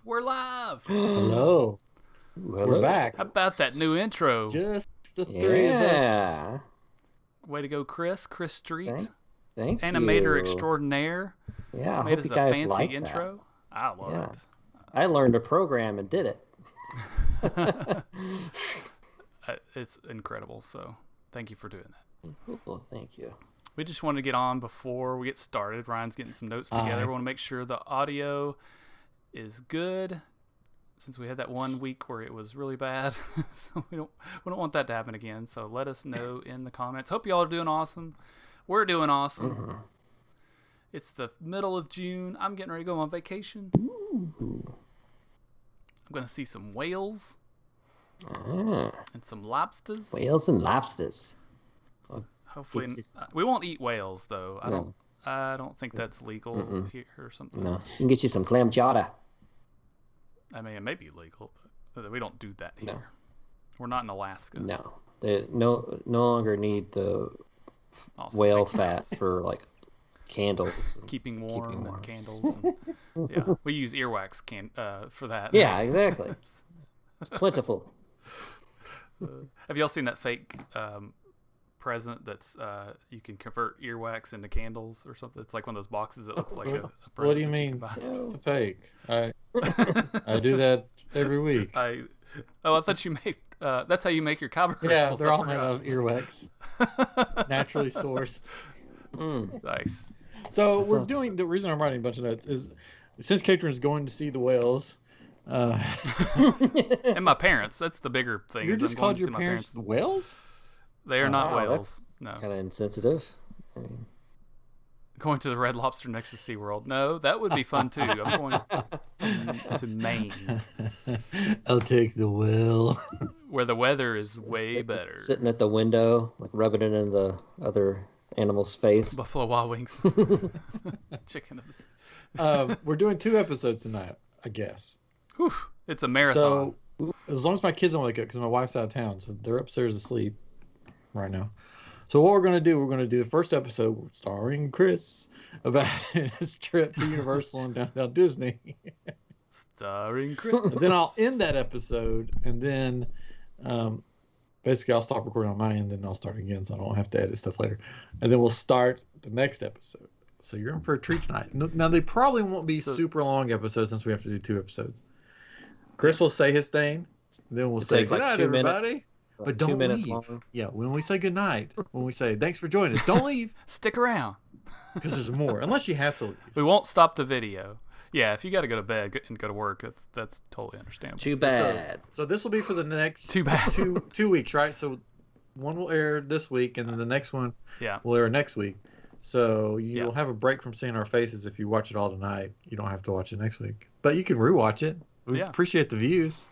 We're live. Hello. We're back. How about that new intro? Just the three of us. Way to go, Chris. Chris Street. Thank Animator you. extraordinaire. Yeah, I Made hope us you a guys fancy like intro. that. I love it. I learned a program and did it. It's incredible. So thank you for doing that. Cool. Thank you. We just wanted to get on before we get started. Ryan's getting some notes together. We want to make sure the audio is good, since we had that 1 week where it was really bad. So we don't want that to happen again. So let us know in the comments. Hope y'all are doing awesome. We're doing awesome. Mm-hmm. It's the middle of June. I'm getting ready to go on vacation. Ooh. I'm going to see some whales Ah, and some lobsters. whales and lobsters. Hopefully, Get you- we won't eat whales though. No. I don't think that's legal here or something. No, you can get you some clam chowder. I mean, it may be legal, but we don't do that here. No. We're not in Alaska. No, they no longer need the Also, whale thank you. fat for like candles. and Keeping warm warm. and candles. And, yeah, we use earwax for that. Yeah, exactly. It's plentiful. Have y'all seen that fake present that's you can convert earwax into candles or something? It's like one of those boxes that looks like a present. What do you that mean? can buy. The fake. I do that every week. I thought you made. That's how you make your cobber Yeah, crystals. they're I all made forgot. out of earwax, naturally sourced. Nice. So That's we're awesome. doing, the reason I'm writing a bunch of notes is since Katrin's going to see the whales. And my parents. That's the bigger thing. You is just I'm going called to your see my parents the whales? They are not Wow, whales. No. Kind of insensitive. I mean, Going to the Red Lobster next to SeaWorld. No, that would be fun too. I'm going to Maine, I'll take the whale. where the weather is way sitting- better. Sitting at the window, like rubbing it in the other animal's face. Buffalo Wild Wings. Chicken of the sea. We're doing 2 episodes tonight, I guess. Whew, it's a marathon. So as long as my kids don't wake up, because my wife's out of town, so they're upstairs asleep right now. So what we're going to do the first episode starring Chris about his trip to Universal and downtown Disney. Starring Chris. And then I'll end that episode, and then basically I'll stop recording on my end, and I'll start again, so I don't have to edit stuff later. And then we'll start the next episode. So you're in for a treat tonight. Now they probably won't be super long episodes since we have to do 2 episodes. Chris will say his thing, then we'll say take, like, good night, 2 minutes. everybody. But Like, don't 2 minutes leave. long. Yeah, when we say good night, when we say thanks for joining us, don't leave Stick around. because there's more. Unless you have to leave. We won't stop the video. Yeah, if you got to go to bed and go to work, that's totally understandable. Too bad. So this will be for the next Too bad. two weeks, right? So one will air this week, and then the next one Yeah. will air next week. So you'll Yeah. have a break from seeing our faces if you watch it all tonight. You don't have to watch it next week, but you can rewatch it. We Yeah. appreciate the views.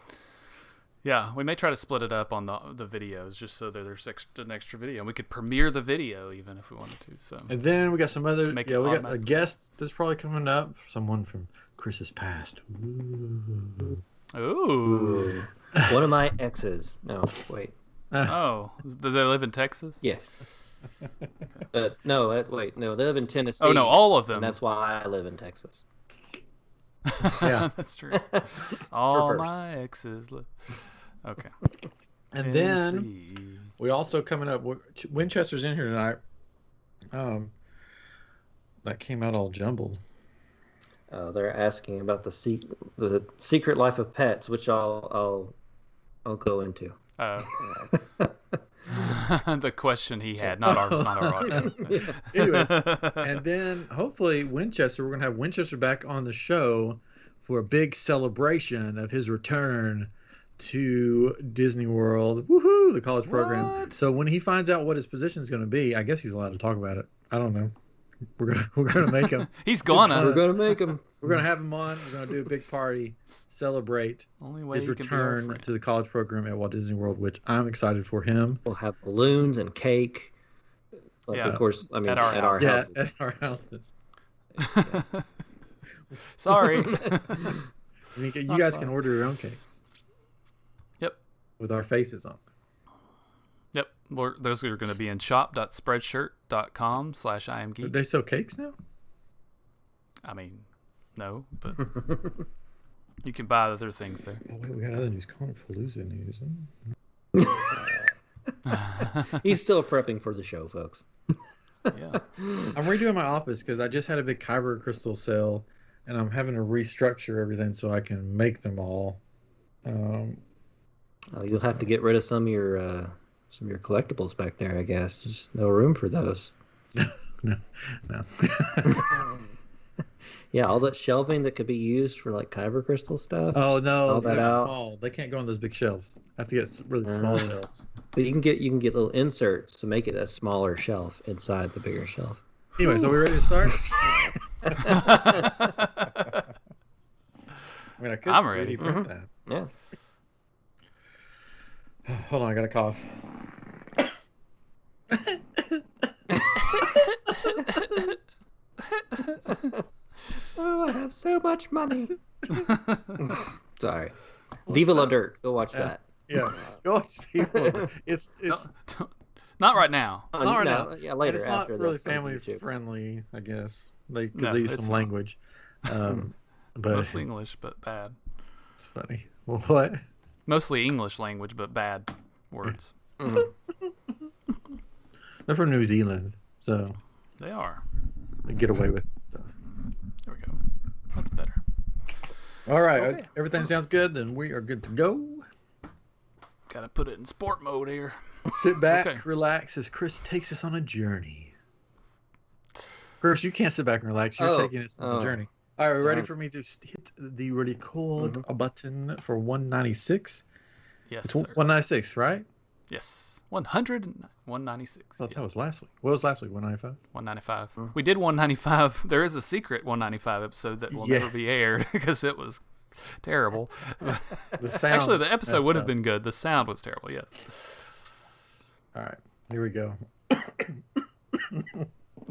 Yeah, we may try to split it up on the videos just so that there's an extra video. And we could premiere the video even if we wanted to. So And then we got some other. Make Yeah, it we got a automatic. guest that's probably coming up. Someone from Chris's past. Ooh. Ooh. One of my exes. No, wait. Oh, do they live in Texas? Yes. No, wait. No, they live in Tennessee. Oh no, all of them. And that's why I live in Texas. Yeah. That's true. All Reverse. my exes live. Okay. And then Tennessee. we also coming up. Winchester's in here tonight. That came out all jumbled. They're asking about the secret life of pets, which I'll go into. The question he had, not our audio. Anyways, and then hopefully Winchester, we're gonna have Winchester back on the show for a big celebration of his return to Disney World. Woohoo! The college program. What? So when he finds out what his position is going to be, I guess he's allowed to talk about it. I don't know. We're gonna make him. He's gonna. We're gonna make them. We're gonna have him on. We're gonna do a big party, celebrate Only way his he can be our return friend. to the college program at Walt Disney World, which I'm excited for him. We'll have balloons and cake. Like, Yeah. Of course, I mean At our house. Yeah, houses. at our houses. Sorry. You Not guys sorry. can order your own cakes. Yep. With our faces on. Yep. Those are going to be in shop.spreadshirt.com/iamGEEK. They sell cakes now? I mean, no, but you can buy other things there. Oh, wait, we got other news. Palooza news. He's still prepping for the show, folks. Yeah. I'm redoing my office because I just had a big kyber crystal sale, and I'm having to restructure everything so I can make them all. You'll have to get rid of some of your collectibles back there, I guess. There's no room for those. No. Yeah, all that shelving that could be used for like kyber crystal stuff. Oh no, all that they're out. small. They can't go on those big shelves. I have to get really small shelves. But you can get little inserts to make it a smaller shelf inside the bigger shelf. Anyway, so we ready to start? I mean, I could I'm ready. 3D print that. Yeah. Hold on, I got a cough. Oh, I have so much money. Sorry. Viva La Dirt. Go watch that. Yeah, go watch people. It's not right now. not right now. Yeah, later. It's after not really this on family YouTube. friendly, I guess. Because No, they use it's some not. language. But Mostly English, but bad. it's funny. Well, what? Mostly English language, but bad words. They're from New Zealand, so They are. they get away with stuff. There we go. That's better. All right, Okay. everything sounds good. Then we are good to go. Gotta put it in sport mode here. Sit back, Okay. relax as Chris takes us on a journey. Chris, you can't sit back and relax. You're taking us on a journey. All right, ready for me to hit the record button for 196? Yes, It's sir. 196, right? Yes. 196. I thought that was last week. What was last week? 195? 195. We did 195. There is a secret 195 episode that will never be aired because it was terrible. The sound Actually, the episode messed would have up. been good. The sound was terrible, yes. All right, here we go. Oh,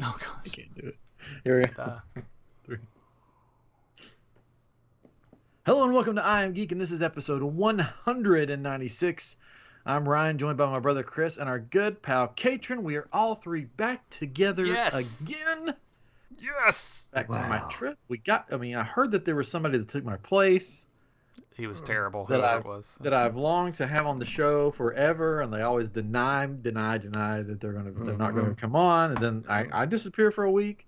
I gosh. can't do it. Here we go. 3. Hello and welcome to I Am Geek, and this is episode 196. I'm Ryan, joined by my brother Chris and our good pal Katrin. We are all three back together again. Yes. Back from my trip. I heard that there was somebody that took my place He was terrible, that whoever it was. that I've longed to have on the show forever, and they always deny that they're not gonna come on, and then I disappear for a week,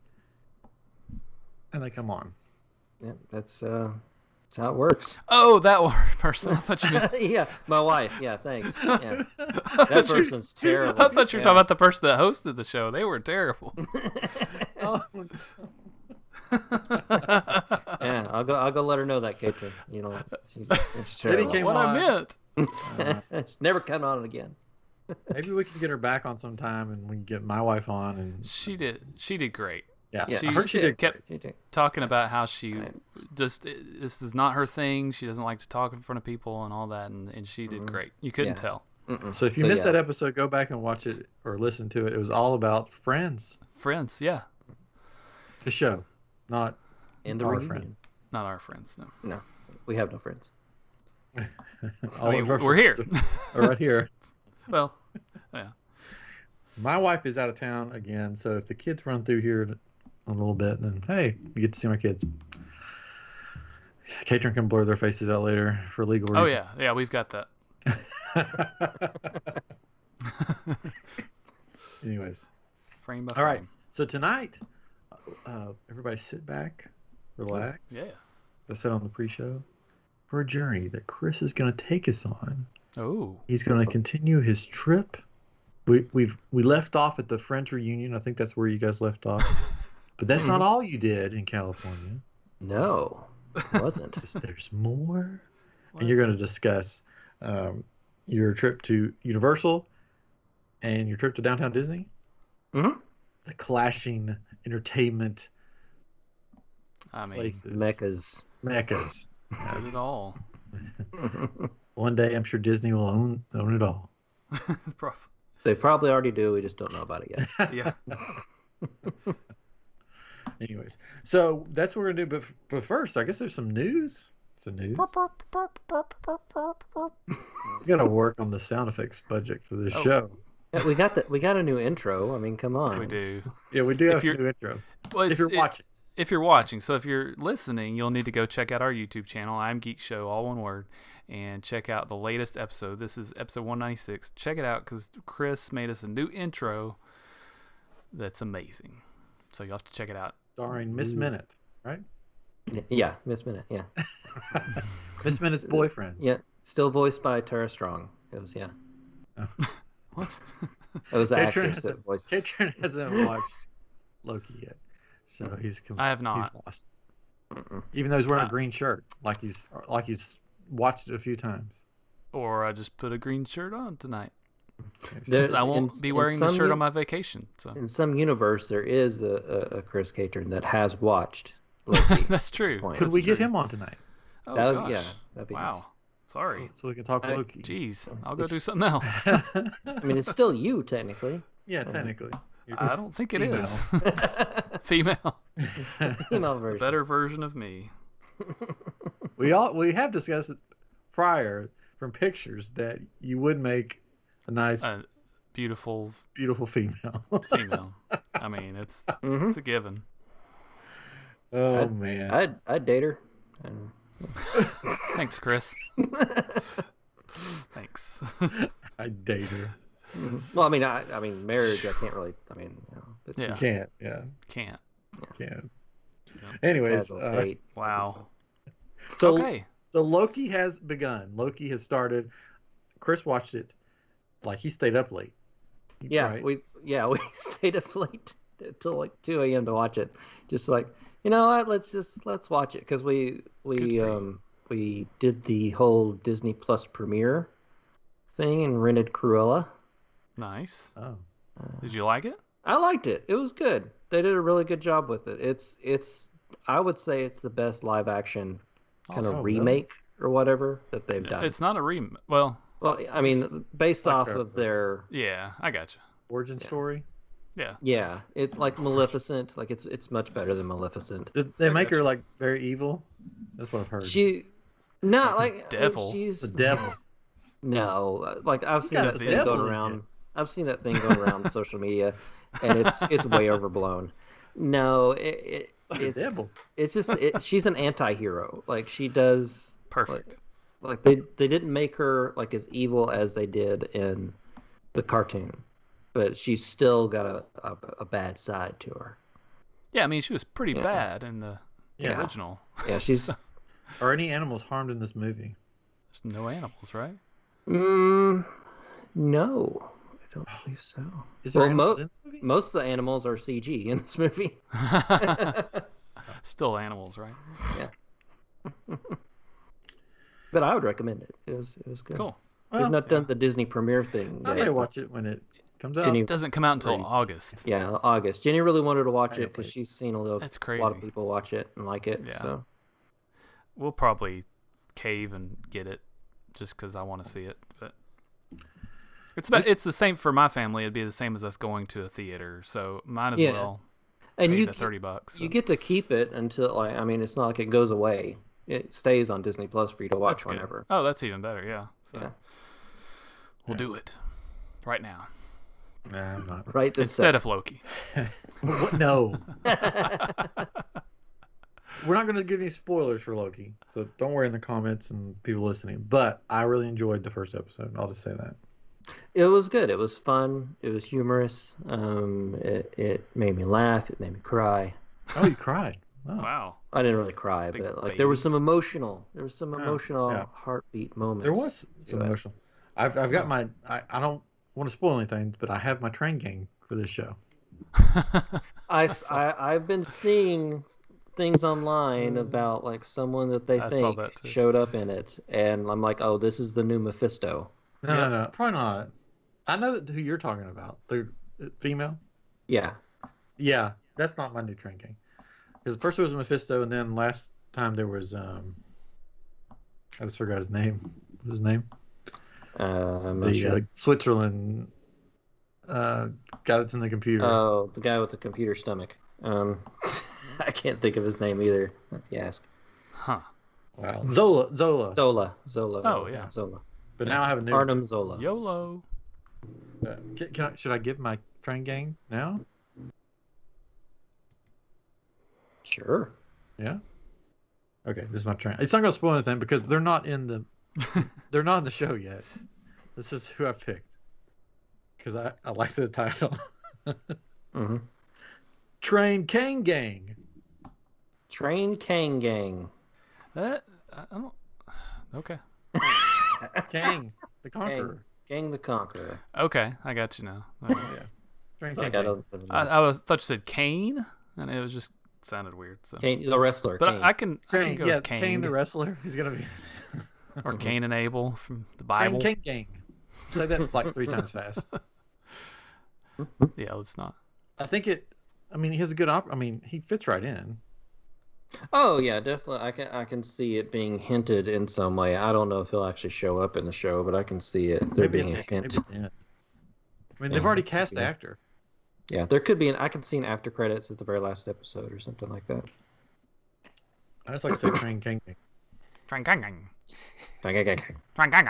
and they come on. Yeah, that's how it works. Oh, that one person. I thought you meant... Yeah, my wife. Yeah, thanks. Yeah. That person's terrible. I thought you were talking about the person that hosted the show. They were terrible. Yeah, I'll go let her know that, Katrin. You know, she's Eddie terrible. came What on. I meant. She's never coming on again. Maybe we can get her back on sometime, and we can get my wife on. And She did great. yeah, Yeah, I heard she did. kept She did. talking about how she Right. just this is not her thing. She doesn't like to talk in front of people and all that, and she did great. You couldn't Yeah. tell. So if you missed that episode, go back and watch it or listen to it. It was all about Friends, Friends, yeah, the show, not And the our reunion. friend. not our friends. No, No, we have no friends. All I mean, of our we're here. friends are right here. Well, yeah. My wife is out of town again, so if the kids run through here a little bit, then hey, you get to see my kids. Katrin can blur their faces out later for legal Oh reasons. yeah, we've got that. Anyways, Frame by all right. frame. So tonight, everybody sit back, relax. Yeah. I said on the pre-show, for a journey that Chris is going to take us on. Oh. He's going to continue his trip. We left off at the Friends reunion. I think that's where you guys left off. But that's not all you did in California. No, it wasn't. There's more. And you're going to discuss your trip to Universal and your trip to downtown Disney. Mm-hmm. The clashing entertainment I mean, places. Meccas. does it all. One day, I'm sure Disney will own it all. They probably already do. We just don't know about it yet. Yeah. Anyways, so that's what we're gonna do. But first, I guess there's some news. Some news. We gotta work on the sound effects budget for this show. Yeah, we got a new intro. I mean, come on. We do. Yeah, we do have a new intro. Well, if you're watching. If you're watching, so if you're listening, you'll need to go check out our YouTube channel, iamGEEKshow, all one word, and check out the latest episode. This is episode 196. Check it out because Chris made us a new intro that's amazing. So you'll have to check it out. Starring Miss Minute, right? Yeah, Miss Minute, yeah. Miss Minute's boyfriend. Yeah, still voiced by Tara Strong. It was, yeah. Oh. What? It was the actress that voiced. Katrin hasn't watched Loki yet, so he's. I have not. He's lost. Even though he's wearing a green shirt, like he's watched it a few times. Or I just put a green shirt on tonight. I won't be wearing the shirt on my vacation. So in some universe, there is a Chris Katrin that has watched Loki. That's true. Could we get him on tonight? Oh, gosh. Yeah, that'd be nice. Sorry. So we can talk Loki. Jeez, I'll go do something else. I mean, it's still you, technically. Yeah, technically. I don't think it is. Female. Female version. A better version of me. We have discussed it prior from pictures that you would make a nice, beautiful female. Female. I mean, it's a given. Oh man, I'd date her. Thanks, Chris. Thanks. I'd date her. Well, I mean, marriage. I can't really. I mean, you can't. Yeah, can't. Can't. Anyways, wow. So Loki has begun. Loki has started. Chris watched it. Like he stayed up late. Yeah, right? we stayed up late till like 2 a.m. to watch it. Just like, you know what? Let's watch it because we did the whole Disney Plus premiere thing and rented Cruella. Nice. Oh. Did you like it? I liked it. It was good. They did a really good job with it. It's I would say it's the best live action kind of remake or whatever that they've done. It's not a remake. Well, I mean, based off of their I gotcha. Origin story. Yeah, it's like Maleficent. Like it's much better than Maleficent. Did they make her like very evil? That's what I've heard. Devil. She's the devil. No, like I've seen that thing going around. I've seen that thing going around social media, and it's way overblown. No, it's devil. It's just she's an anti-hero. Like she does perfect. Like they didn't make her like as evil as they did in the cartoon, but she's still got a bad side to her. Yeah, I mean she was pretty bad in the original. Yeah, she's. Are any animals harmed in this movie? There's no animals, right? No, I don't believe so. Is there most of the animals are CG in this movie. Still animals, right? Yeah. But I would recommend it. It was good. Cool. We've not done the Disney premiere thing. I may watch it when it comes out. It doesn't come out until August. Yeah, August. Jenny really wanted to watch it because she's seen a lot of people watch it and like it. Yeah. So we'll probably cave and get it just because I want to see it. But it's the same for my family. It'd be the same as us going to a theater. So might as well. And pay you the $30. So. You get to keep it until it's not like it goes away. It stays on Disney Plus for you to watch whenever. Oh, that's even better. Yeah. So we'll do it right now. Nah, I'm not. Right this instead of Loki. What? No. We're not going to give any spoilers for Loki, so don't worry in the comments and people listening. But I really enjoyed the first episode. I'll just say that. It was good. It was fun. It was humorous. It made me laugh. It made me cry. Oh, you cried. Oh. Wow. I didn't really cry, but there was some emotional. Heartbeat moments. There was some emotional. I've got my. I don't want to spoil anything, but I have my train gang for this show. I've been seeing things online about like someone that they think showed up in it, and I'm like, oh, this is the new Mephisto. No, probably not. I know who you're talking about. The female. Yeah. Yeah, that's not my new train gang. Because first it was Mephisto, and then last time there was I just forgot his name. What was his name? I'm not sure. Switzerland guy that's in the computer. Oh, the guy with the computer stomach. I can't think of his name either. If you ask. Huh. Wow. Zola. Zola. Oh, yeah. Zola. But now I have a new. Arnim Zola. YOLO. Should I give my train gang now? Sure. Yeah. Okay, this is my train. It's not gonna spoil anything because they're not in the show yet. This is who I picked because I like the title. Mm-hmm. Train Kang Gang. Train Kang Gang. I don't. Okay. Kang the Conqueror. Gang the Conqueror. Okay, I got you now. Yeah. Train It's like Kang I Gang. don't. thought you said Kane, and it was just sounded weird. So. Kane, the wrestler. But Kane. I can go with Kane Kane the wrestler. He's gonna be. or Cain and Abel from the Bible. Train Kang Gang. Say that like 3 times fast. Yeah, let's not. I think it. I mean, he has a good he fits right in. Oh yeah, definitely. I can see it being hinted in some way. I don't know if he'll actually show up in the show, but I can see it there being a hint. Yeah. I mean, they've already cast the actor. Yeah, there could be I can see an after credits at the very last episode or something like that. I just like to say Train Kang Gang. Trang gang gang. Okay. Trang gang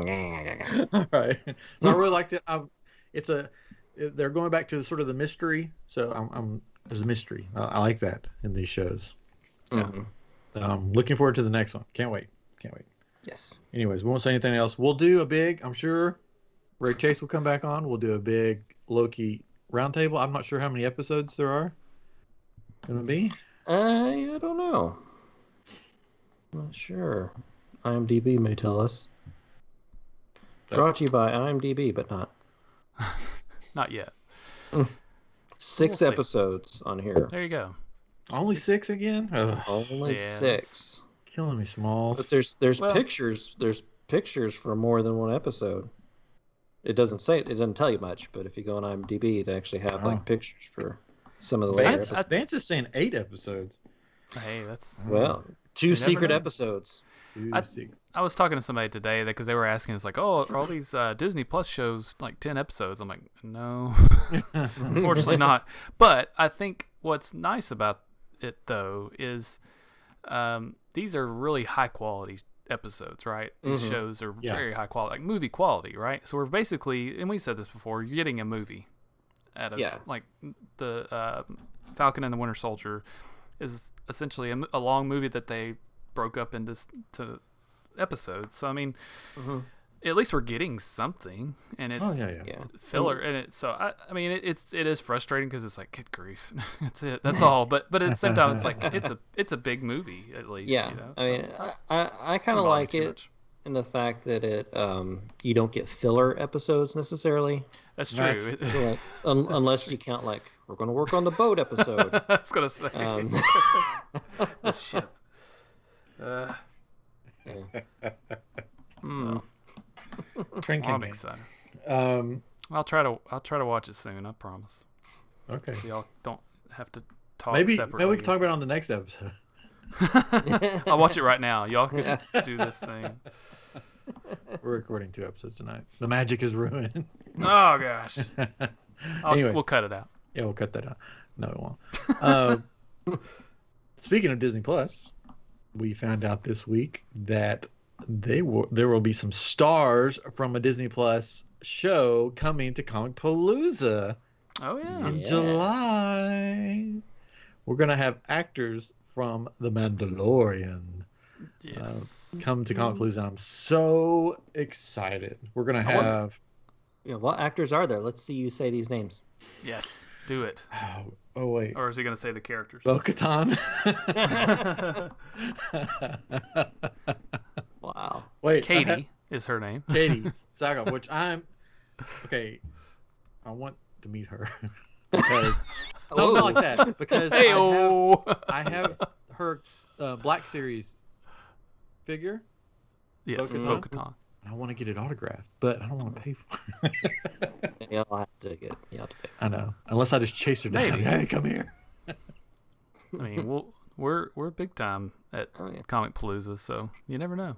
gang. All right. So I really liked it. They're going back to sort of the mystery. So there's a mystery. I like that in these shows. Mm-hmm. Looking forward to the next one. Can't wait. Yes. Anyways, we won't say anything else. We'll do a big. I'm sure Ray Chase will come back on. We'll do a big Loki roundtable. I'm not sure how many episodes there are. Gonna be. I don't know. Not sure. IMDb may tell us. Brought to you by IMDb, but not. Not yet. 6 We'll see. episodes on here. There you go. Only 6 again. Ugh, Only Yeah, 6. killing me, Smalls. But there's Well- pictures. There's pictures for more than one episode. It doesn't tell you much, but if you go on IMDb, they actually have Oh. like pictures for some of the later Vance, episodes. Vance is saying 8 episodes. Hey, that's. Well, 2 never secret know. episodes. I was talking to somebody today because they were asking, it's like, oh, are all these Disney Plus shows like 10 episodes? I'm like, no, unfortunately not. But I think what's nice about it though is these are really high quality episodes, right? These Mhm. shows are Yeah. very high quality, like movie quality, right? So we're basically, and we said this before, you're getting a movie out of Yeah. like the Falcon and the Winter Soldier is essentially a long movie that they broke up into episodes. So I mean, Mhm. at least we're getting something, and it's Oh yeah. Yeah. filler. And it so I mean it is frustrating because it's like, good grief, that's all. But at the same time, it's like it's a big movie at least. Yeah. You know? I mean, I kind of Don't bother me like too it much. in the fact that it you don't get filler episodes necessarily. That's Right. true. So, like, unless you count like we're going to work on the boat episode. I was gonna say the ship. Yeah. Train Well, I'm King. excited. Um, I'll try to watch it soon. I promise. okay. So y'all don't have to talk Maybe separately. we can talk about it on the next episode. I'll watch it right now. Y'all can just do this thing. We're recording 2 episodes tonight. The magic is ruined. Oh gosh. Anyway. We'll cut it out. Yeah, we'll cut that out. No, it won't. Speaking of Disney Plus, we found out this week that there will be some stars from a Disney Plus show coming to Comic Palooza Oh yeah. in Yes. July. We're gonna have actors from The Mandalorian Yes. come to Comic Palooza. And I'm so excited. We're gonna I wonder- have. Yeah, what actors are there? Let's see you say these names. Yes. Do it. Oh wait. Or is he gonna say the characters? Bo-Katan. Wow. Wait, Katie is her name. Katie Saga, which I'm okay. I want to meet her because no, not like that. Because Hey I have her Black Series figure. Yes, Bo-Katan. Bo-Katan. And I want to get it autographed, but I don't want to pay for it. You'll have to get. You have to pay. I know, unless I just chase her down. Maybe. Hey, come here. I mean, we're big time at Oh yeah. Comic Palooza, so you never know.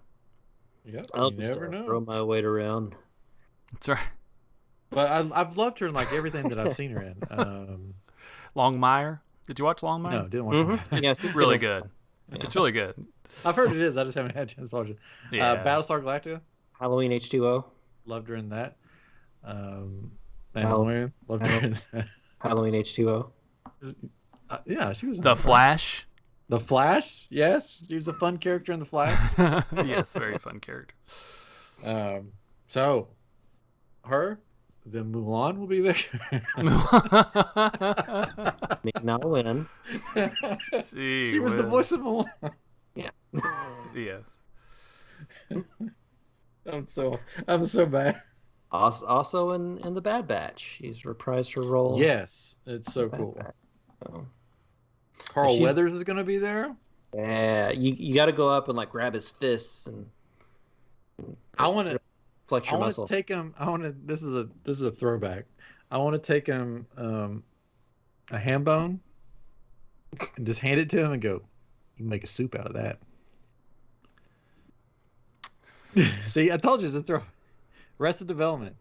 Yep, I'll you just never know. throw my weight around. That's right. But I've loved her in like everything that I've seen her in. Longmire. Did you watch Longmire? No, didn't watch it. It's really good. Yeah. It's really good. I've heard it is. I just haven't had a chance to watch it. Yeah. Battlestar Galactica. Halloween H2O. Loved her in that. Mandalorian. Loved her in that. Halloween H2O. Yeah, she was in The Flash. The Flash? Yes. She was a fun character in The Flash. Yes, very fun character. So, her, then Mulan will be there. Maybe not win. She was the voice of Mulan. Yeah. Yes. I'm so bad. Also in the Bad Batch, she's reprised her role. Yes, it's so Bad cool. Batch. So, Carl Weathers is going to be there. yeah, you got to go up and like grab his fists and I want to flex your muscle. take him. This is a throwback. I want to take him a ham bone and just hand it to him and go, "You can make a soup out of that." See, I told you to throw. Arrested Development.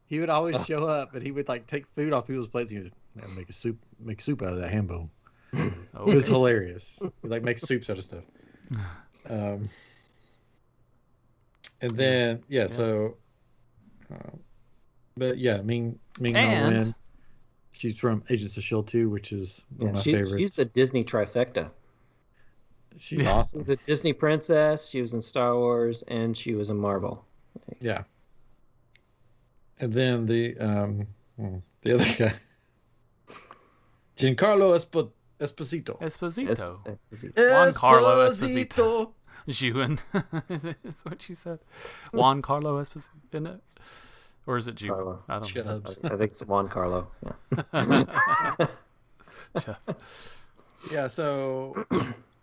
He would always show up, and he would like take food off people's plates. He would make soup out of that ham bone. Okay. It was hilarious. He like makes soups out of stuff. And then so, but yeah, Ming Na Wen. She's from Agents of S.H.I.E.L.D. too, which is one of my favorites. She's the Disney trifecta. She's awesome. She's a Disney princess. She was in Star Wars, and she was in Marvel. Yeah. And then the other guy, Giancarlo Esposito. Esposito. Esposito. Juan Carlo Esposito. Juan. Is what she said. Juan Carlo Esposito, isn't it? Or is it Juan? Carlo. I don't know. I think it's Juan Carlo. Yeah. Chubbs. Yeah, so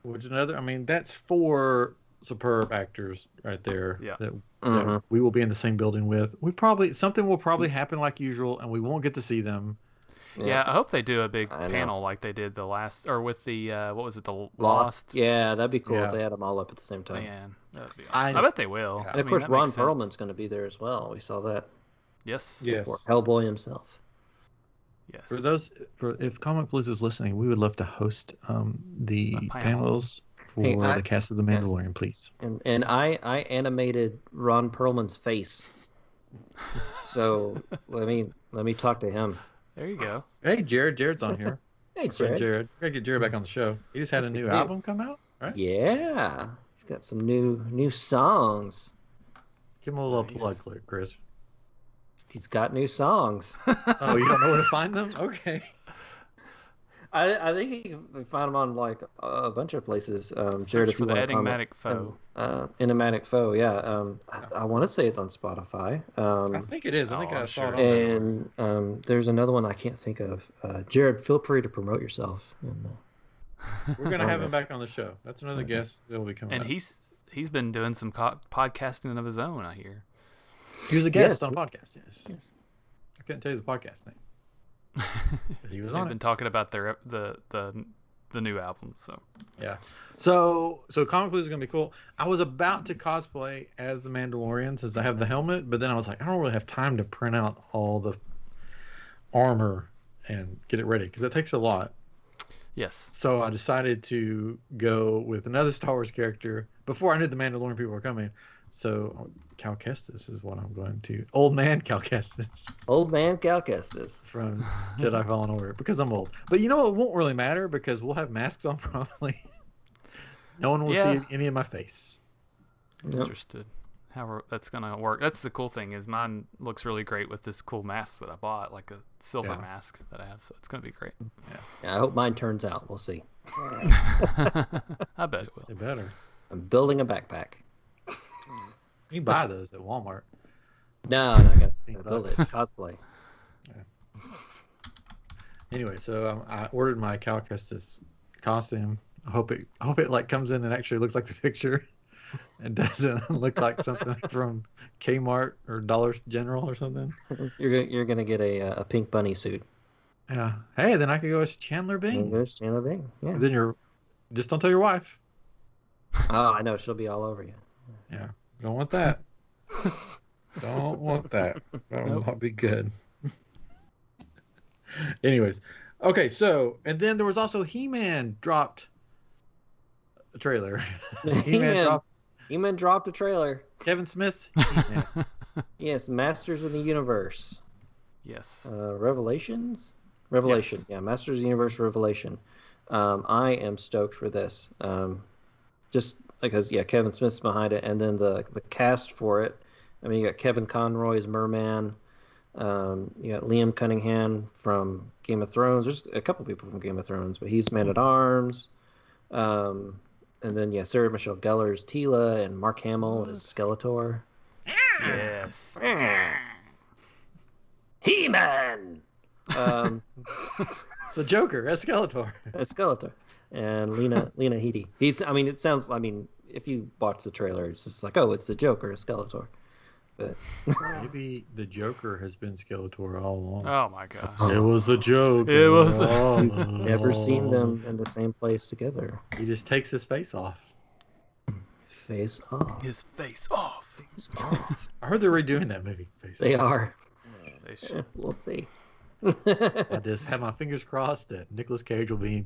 which another? I mean, that's 4 superb actors right there. Yeah. That we will be in the same building with. Something will probably happen like usual, and we won't get to see them. Yeah, I hope they do a big panel like they did the last, or with the what was it, the Lost? Yeah, that'd be cool Yeah. if they had them all up at the same time. Man, that'd be awesome. I bet they will. And of course, Ron Perlman's going to be there as well. We saw that. Yes. Or Hellboy himself. Yes. If Comic Blues is listening, we would love to host the panels for the cast of The Mandalorian, please. And I animated Ron Perlman's face. So let me talk to him. There you go. Hey, Jared. Jared's on here. Hey, Jared. We gotta get Jared back on the show. He just had a new album come out, right? Yeah. He's got some new songs. Give him a little plug, Chris. He's got new songs. Oh, you don't know where to find them? Okay. I think you can find them on like a bunch of places. Jared, if you the want to Enigmatic Foe. Enigmatic Foe, yeah. I want to say it's on Spotify. I think it is. I think I saw it. And there's another one I can't think of. Jared, feel free to promote yourself. We're gonna have him back on the show. That's another guest that will be coming. And up. he's been doing some podcasting of his own, I hear. He was a guest on a podcast. Yes. I couldn't tell you the podcast name. But he was on They've been talking about the new album, so yeah. So Comic Blues is gonna be cool. I was about to cosplay as the Mandalorian since I have the helmet, but then I was like, I don't really have time to print out all the armor and get it ready because it takes a lot. Yes. So I decided to go with another Star Wars character before I knew the Mandalorian people were coming. So Cal Kestis is what I'm going to. Old man Cal Kestis. Old man Cal Kestis. From Jedi Fallen Order because I'm old. But you know it won't really matter because we'll have masks on probably. No one will see any of my face. I'm interested how that's gonna work. That's the cool thing is mine looks really great with this cool mask that I bought, like a silver mask that I have. So it's gonna be great. Yeah, I hope mine turns out. We'll see. I bet it will. It better. I'm building a backpack. You can buy those at Walmart. No, I gotta build it. Cosplay. Yeah. Anyway, so I ordered my Cal Kestis costume. I hope it like comes in and actually looks like the picture, and doesn't look like something from Kmart or Dollar General or something. You're gonna get a pink bunny suit. Yeah. Hey, then I could go as Chandler Bing. There's Chandler Bing. Yeah. And then just don't tell your wife. Oh, I know she'll be all over you. Yeah. Don't want that. Don't want that. That would not be good. Anyways, Okay, so and then there was also He-Man dropped a trailer. He-Man He-Man, dropped He-Man dropped a trailer. Kevin Smith's He-Man. Yes, Masters of the Universe. Yes. Revelations? Revelation. Yes. Yeah, Masters of the Universe Revelation. I am stoked for this. Just because, yeah, Kevin Smith's behind it, and then the cast for it. I mean, you got Kevin Conroy as Merman. You got Liam Cunningham from Game of Thrones. There's a couple people from Game of Thrones, but he's Man at Arms. And then, yeah, Sarah Michelle Gellar as Tila, and Mark Hamill as Skeletor. Yes. He-Man! The Joker, as Skeletor. As Skeletor. And Lena Headey. It sounds, if you watch the trailer, it's just like, oh, it's the Joker as Skeletor. But maybe the Joker has been Skeletor all along. Oh my gosh. It was a joke. It was. Never seen them in the same place together. He just takes his face off. Face off. His face off. Face off. I heard they're redoing that movie. Face They off. are. They should. We'll see. I just have my fingers crossed that Nicolas Cage will be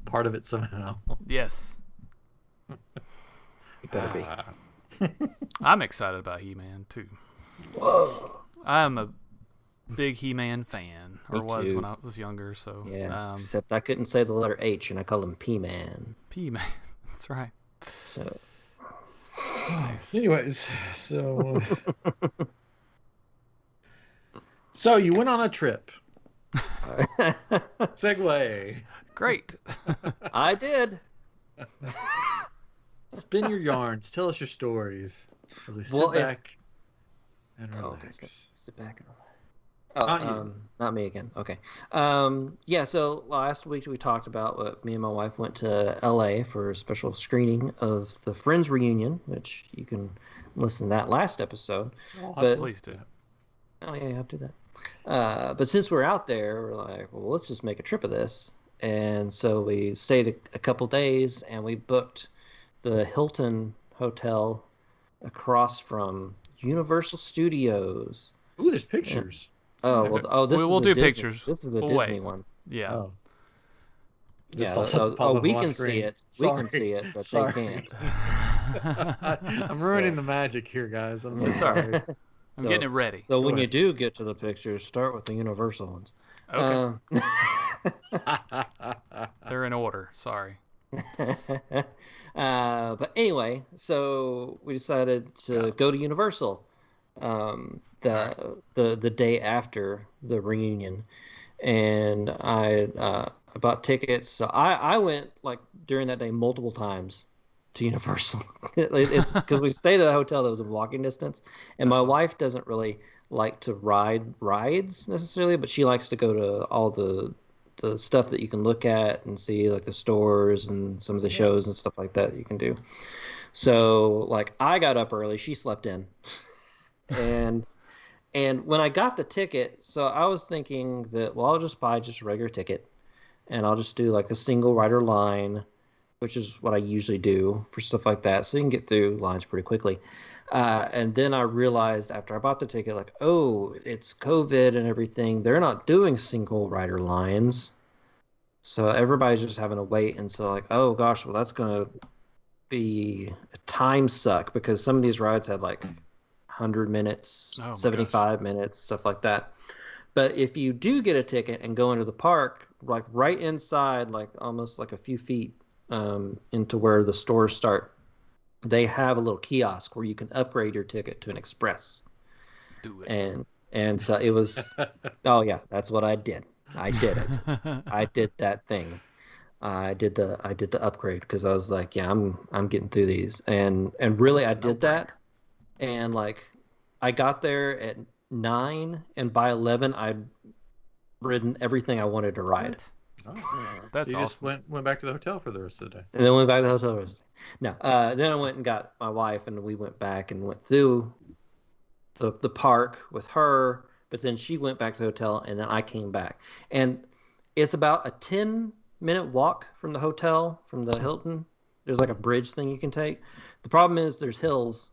part of it somehow. Yes. You better be. I'm excited about He-Man too. Whoa. I am a big He-Man fan, or Me was too. when I was younger. So Yeah. Except I couldn't say the letter H, and I called him P-Man. P-Man. That's right. So. Nice. Anyways, so you went on a trip. Segway. Great. I did. Spin your yarns. Tell us your stories. As we sit back and relax. Okay, sit back and relax. Not you. Not me again. Okay. Yeah, so last week we talked about what me and my wife went to LA for a special screening of the Friends reunion, which you can listen to that last episode. Please do. Oh, yeah, you have to do that. But since we're out there, we're like, well, let's just make a trip of this. And so we stayed a couple days, and we booked the Hilton Hotel across from Universal Studios. Ooh, there's pictures. This we'll is do Disney. Pictures. This is the We'll Disney wait. one. Yeah. Oh. We can see it. We can see it, but Sorry. they can't. I'm ruining the magic here, guys. I'm It's all right. I'm getting it ready. So when ahead. you do get to the pictures, start with the Universal ones. Okay. They're in order. Sorry. But anyway, so we decided to go to Universal the day after the reunion, and I bought tickets. So I went like during that day multiple times to Universal. It's because we stayed at a hotel that was in walking distance, and my wife doesn't really like to ride rides necessarily, but she likes to go to all the stuff that you can look at and see, like the stores and some of the shows and stuff like that you can do. So like I got up early, she slept in. and when I got the ticket, so I was thinking that, well, I'll just buy just a regular ticket and I'll just do like a single rider line, which is what I usually do for stuff like that. So you can get through lines pretty quickly. And then I realized after I bought the ticket, like, oh, it's COVID and everything. They're not doing single rider lines. So everybody's just having to wait. And so like, oh gosh, well, that's going to be a time suck because some of these rides had like 100 minutes, 75 minutes, stuff like that. But if you do get a ticket and go into the park, like right inside, like almost like a few feet into where the stores start, they have a little kiosk where you can upgrade your ticket to an express. Do it. And so it was, oh yeah, that's what I did. I did it. I did that thing. I did the upgrade because I was like, yeah, I'm getting through these, and really I did that, and like I got there at 9, and by 11 I'd ridden everything I wanted to ride. Oh, that's so you awesome. just went back to the hotel for the rest of the day. And then went back to the hotel rest. No, then I went and got my wife, and we went back and went through the park with her. But then she went back to the hotel, and then I came back. And it's about a 10-minute walk from the hotel, from the Hilton. There's like a bridge thing you can take. The problem is there's hills,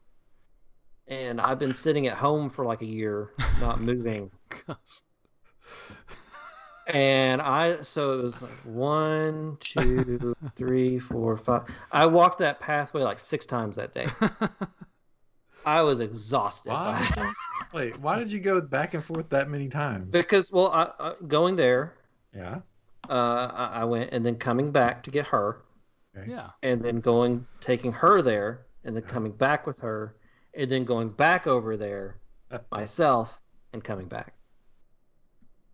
and I've been sitting at home for like a year, not moving. Gosh. And so it was like 1, 2, 3, 4, 5. I walked that pathway like 6 times that day. I was exhausted. Why did you go back and forth that many times? Because, well, going there, Yeah. I went, and then coming back to get her, Okay. Yeah. and then taking her there, and then coming back with her, and then going back over there myself and coming back.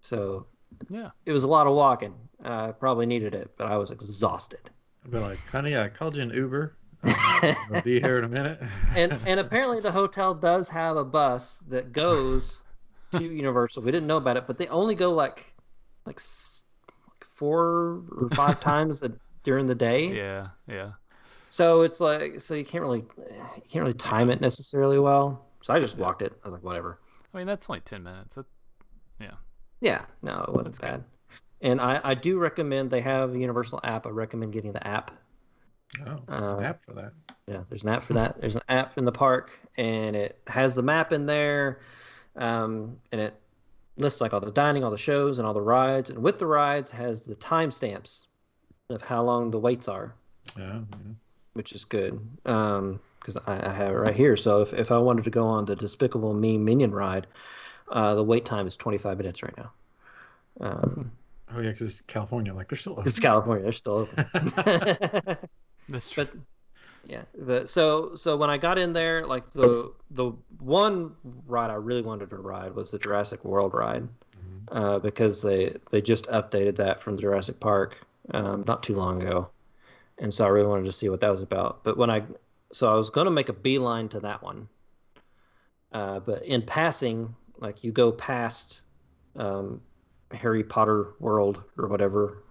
So Yeah. it was a lot of walking. I probably needed it, but I was exhausted. I'd be like, honey, I called you an Uber. I'll be here in a minute. and apparently the hotel does have a bus that goes to Universal. We didn't know about it, but they only go like 4 or 5 times during the day. Yeah. Yeah. So it's like, so you can't really time it necessarily well. So I just walked it. I was like, whatever. I mean, that's only 10 minutes. Yeah. Yeah, no, it wasn't bad. And I do recommend, they have a Universal app. I recommend getting the app. Oh, there's an app for that. Yeah, there's an app for that. There's an app in the park, and it has the map in there, and it lists like all the dining, all the shows, and all the rides. And with the rides, has the timestamps of how long the waits are. Yeah. Which is good, because I have it right here. So if I wanted to go on the Despicable Me Minion ride, the wait time is 25 minutes right now. Oh yeah, because it's California. Like they're still open. It's California. They're still open. That's true. But so when I got in there, like the one ride I really wanted to ride was the Jurassic World ride, because they just updated that from Jurassic Park not too long ago, and so I really wanted to see what that was about. But I was going to make a beeline to that one, but in passing, like you go past Harry Potter World or whatever,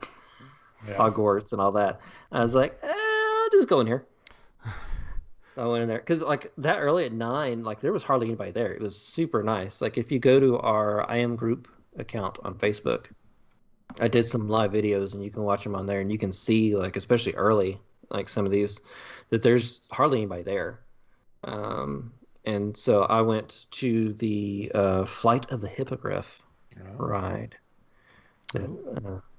Hogwarts and all that. I was like, I'll just go in here. I went in there because like that early at 9, like there was hardly anybody there. It was super nice. Like if you go to our iamGroup account on Facebook, I did some live videos and you can watch them on there, and you can see, like, especially early, like some of these, that there's hardly anybody there. And so I went to the Flight of the Hippogriff ride,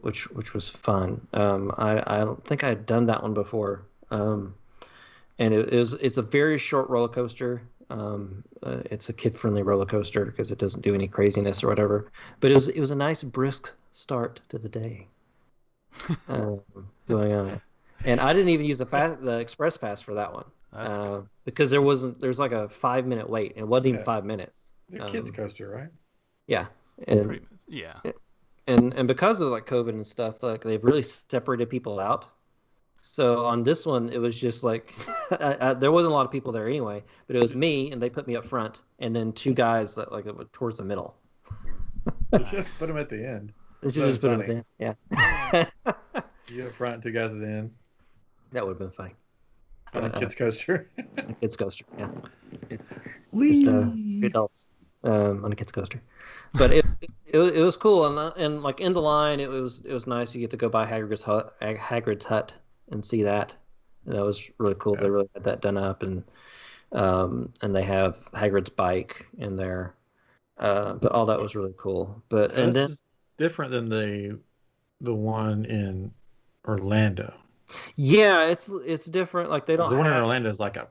which was fun. I don't think I had done that one before. And it's a very short roller coaster. It's a kid-friendly roller coaster because it doesn't do any craziness or whatever. But it was a nice brisk start to the day going on it. And I didn't even use the express pass for that one because there's like a 5-minute wait, and it wasn't even 5 minutes. The kids coaster, right? Yeah. And because of like COVID and stuff, like they've really separated people out. So on this one, it was just like there wasn't a lot of people there anyway, but it was me, and they put me up front, and then 2 guys that like towards the middle. Just put them at the end. Just put them at the end. Yeah. You up front, 2 guys at the end. That would have been funny. On a kids coaster. A kids coaster, yeah. Just adults on a kids coaster. But it was cool, and like in the line, it was nice. You get to go by Hagrid's hut and see that. And that was really cool. Yeah. They really had that done up, and they have Hagrid's bike in there. But all that was really cool. But and then is different than the one in Orlando. Yeah, it's different. Like they don't. The one in Orlando is like a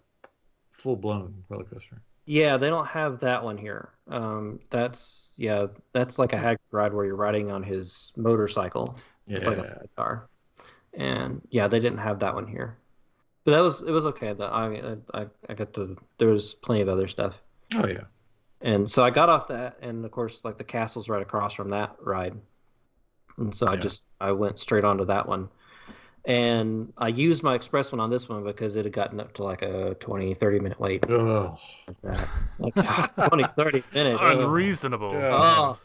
full-blown roller coaster. Yeah, they don't have that one here. That's like a Hagrid ride where you're riding on his motorcycle. Yeah. It's like a sidecar. And yeah, they didn't have that one here. But it was okay. I got to. There was plenty of other stuff. Oh yeah. And so I got off that, and of course, like the castle's right across from that ride. And so I went straight onto that one. And I used my express one on this one because it had gotten up to like a 20-30 minute wait. Oh. Like 20-30 minutes. Unreasonable. Oh,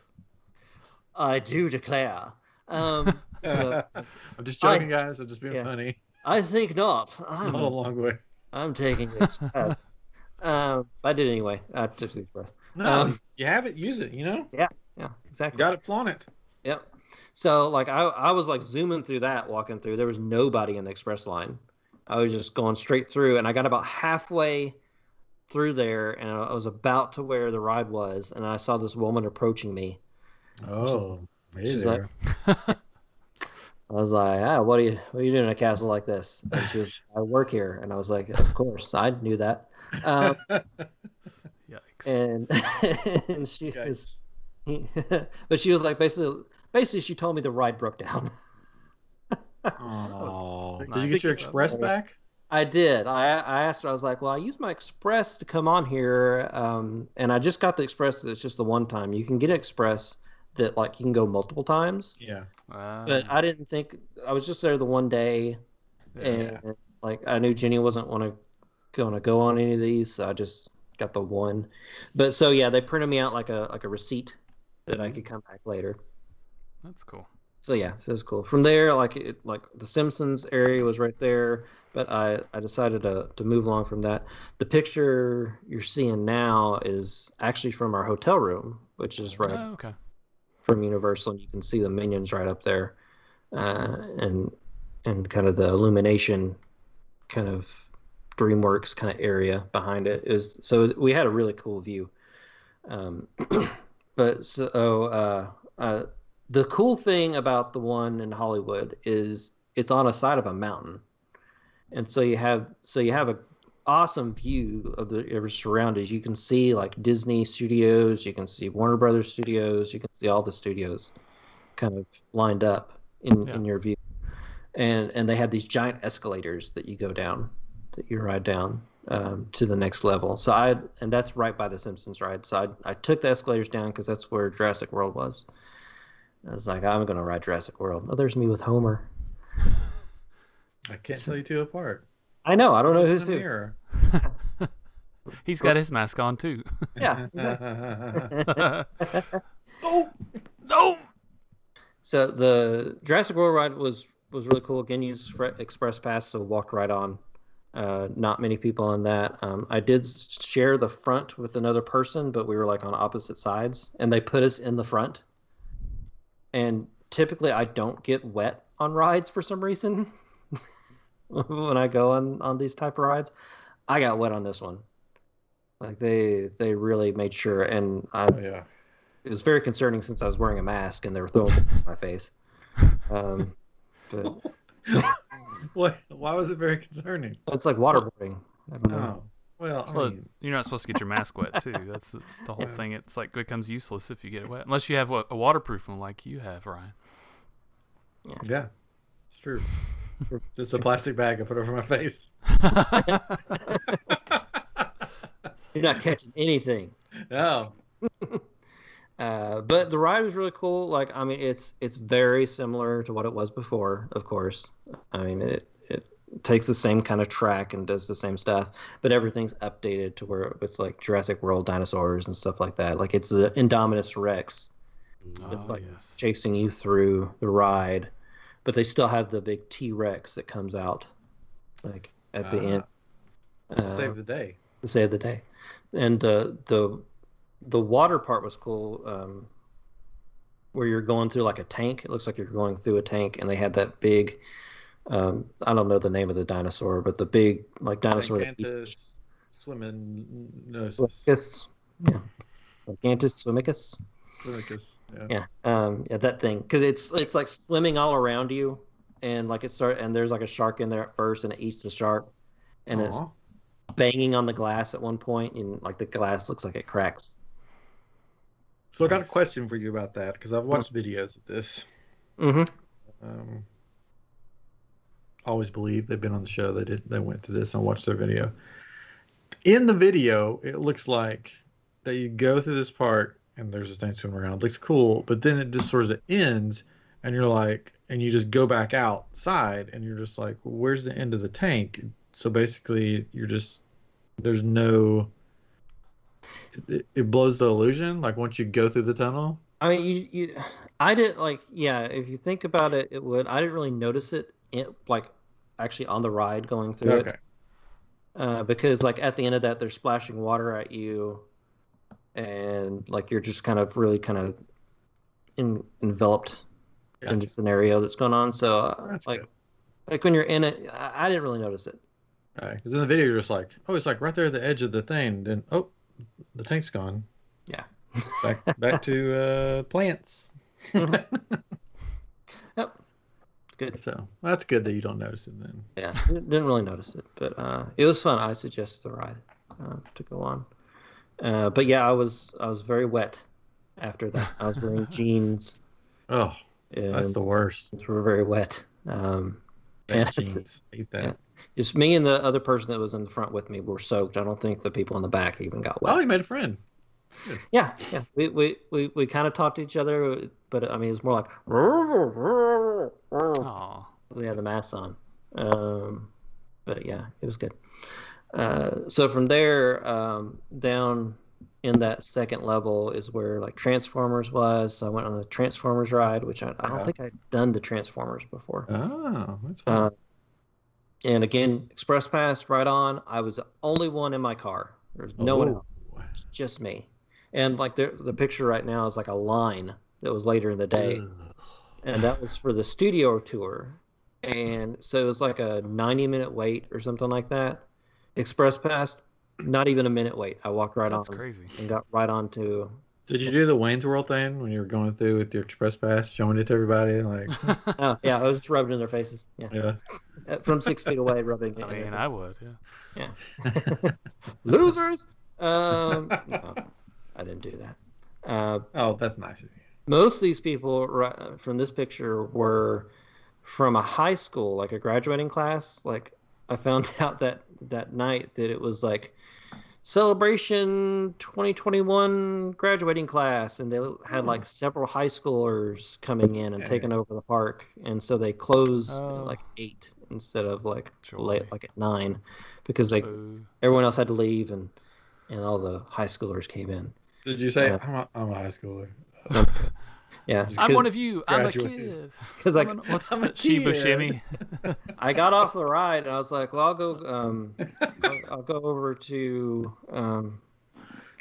I do declare. I'm just joking, guys. I'm just being funny. I think not. I'm a long way. I'm taking the express. I did anyway. I took the express. No, you have it. Use it. You know. Yeah. Exactly. You got it. Flaunt it. Yep. So like I was like zooming through that, walking through. There was nobody in the express line. I was just going straight through, and I got about halfway through there, and I was about to where the ride was, and I saw this woman approaching me. Oh. Hey She's there. like, I was like, what are you doing in a castle like this? And she was, I work here, and I was like, of course, I knew that. Um, Yikes. and and she was, Yikes. but she was like, basically, she told me the ride broke down. Oh, did you Nice. get your express back? I did. I asked her. I was like, "Well, I used my express to come on here, and I just got the express that's just the one time. You can get an express that like you can go multiple times, Yeah. but I didn't think I was just there the one day, Yeah. and like I knew Jenny wasn't gonna go on any of these, so I just got the one. But so yeah, they printed me out like a receipt that I could come back later. That's cool. So yeah, so it was cool. From there, like the Simpsons area was right there, but I decided to move along from that. The picture you're seeing now is actually from our hotel room, which is right Oh, okay. from Universal, and you can see the Minions right up there, and kind of the illumination, kind of DreamWorks kind of area behind it is. So we had a really cool view. Um, but the cool thing about the one in Hollywood is it's on a side of a mountain, and so you have a awesome view of the surroundings. You can see like Disney Studios, you can see Warner Brothers Studios, you can see all the studios kind of lined up Yeah. in your view, and they have these giant escalators that you go down, that you ride down to the next level. And that's right by the Simpsons ride. So I took the escalators down because that's where Jurassic World was. I was like, I'm gonna ride Jurassic World. Oh, there's me with Homer. I can't tell you two apart. I know. I don't know Look in who's the who. mirror. He's got his mask on too. Yeah. Exactly. Oh, No. So the Jurassic World ride was really cool. Again, used Express Pass, so walked right on. Not many people on that. I did share the front with another person, but we were like on opposite sides, and they put us in the front. And typically, I don't get wet on rides for some reason when I go on these type of rides. I got wet on this one. Like they really made sure, and oh yeah. it was very concerning since I was wearing a mask and they were throwing it in my face. But What? Why was it very concerning? it's like waterboarding. I don't know. Oh, well, I So mean, you're not supposed to get your mask wet too. That's the whole Yeah. thing. It's like it becomes useless if you get it wet, unless you have a waterproof one like you have, Ryan. yeah, it's true. Just a plastic bag I put over my face. You're not catching anything. Oh, But the ride was really cool. Like, I mean, it's very similar to what it was before, of course. I mean, it takes the same kind of track and does the same stuff, but everything's updated to where it's like Jurassic World dinosaurs and stuff like that. Like, it's the Indominus Rex that's Oh like yes. chasing you through the ride, but they still have the big T-Rex that comes out like at the end save the day. to save the day. And the water part was cool, where you're going through like a tank. It looks like you're going through a tank, and they had that big. I don't know the name of the dinosaur, but the big like dinosaur that Enchanted swimming noses. Swimicus, yeah, Gigantus Swimicus, Swimicus, yeah. yeah, that thing, because it's like swimming all around you, and like and there's like a shark in there at first, and it eats the shark, and it's Aw. banging on the glass at one point, and like the glass looks like it cracks. So I got a question for you about that because I've watched videos of this. Mm-hmm. Always believe they've been on the show. They went to this and watched their video. In the video, it looks like that you go through this part and there's this thing swimming around. It looks cool, but then it just sort of ends, and you're like, and you just go back outside, and you're just like, well, where's the end of the tank? So basically, there's no. It blows the illusion. Like once you go through the tunnel. I mean, I didn't like, yeah. If you think about it, it would. I didn't really notice it, like actually on the ride going through Okay. it, because like at the end of that, they're splashing water at you, and like you're just kind of really kind of enveloped in the scenario that's going on. So like good. like when you're in it, I didn't really notice it. Right. Because in the video, you're just like, oh, it's like right there at the edge of the thing. Then, oh, the tank's gone. Yeah. Back to plants. Yep. Good. So that's good that you don't notice it then. Yeah, didn't really notice it, but it was fun. I suggest the ride to go on. But yeah, I was very wet after that. I was wearing jeans. Oh, that's And the worst. were very wet. And Jeans. Eat that. yeah, just me and the other person that was in the front with me were soaked. I don't think the people in the back even got wet. Oh, you made a friend. Good. Yeah. We kind of talked to each other, but I mean, it was more like, Oh, we had the masks on. But yeah, it was good. So from there, down in that second level is where like Transformers was. So I went on the Transformers ride, which I don't think I'd done the Transformers before. Oh, that's fun. And again, Express Pass right on. I was the only one in my car. There's no one else. It's just me. And like the picture right now is like a line that was later in the day. And that was for the studio tour. And so it was like a 90-minute wait or something like that. Express Pass, not even a minute wait. I walked right on. that's crazy. And got right on to... Did you do the Wayne's World thing when you were going through with your Express Pass, showing it to everybody? Like, Oh, yeah, I was just rubbing it in their faces. Yeah. From 6 feet away, rubbing it. I mean, I would, yeah. Losers! No, I didn't do that. oh, that's nice of you. Most of these people from this picture were from a high school, like a graduating class. Like, I found out that night that it was like Celebration 2021 graduating class, and they had like several high schoolers coming in and taking over the park, and so they closed at like 8 instead of like late, like at 9, because everyone else had to leave, and all the high schoolers came in. Did you say I'm a high schooler? Yeah, I'm one of you. I'm a kid. Because like, what's the Sheba Shimmy? I got off the ride and I was like, well, I'll go. I'll go over to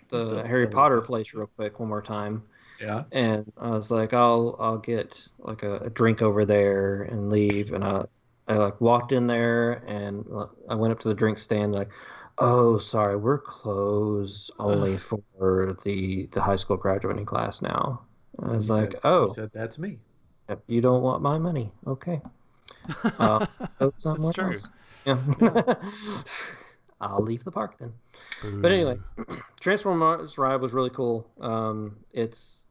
the Harry Potter place real quick one more time. Yeah. And I was like, I'll get like a drink over there and leave. And I like walked in there and I went up to the drink stand like, oh, sorry, we're closed only for the high school graduating class now. I was like, oh. He said, that's me. You don't want my money. Okay. Go somewhere else. Yeah. I'll leave the park then. Ooh. But anyway, Transformers ride was really cool. It's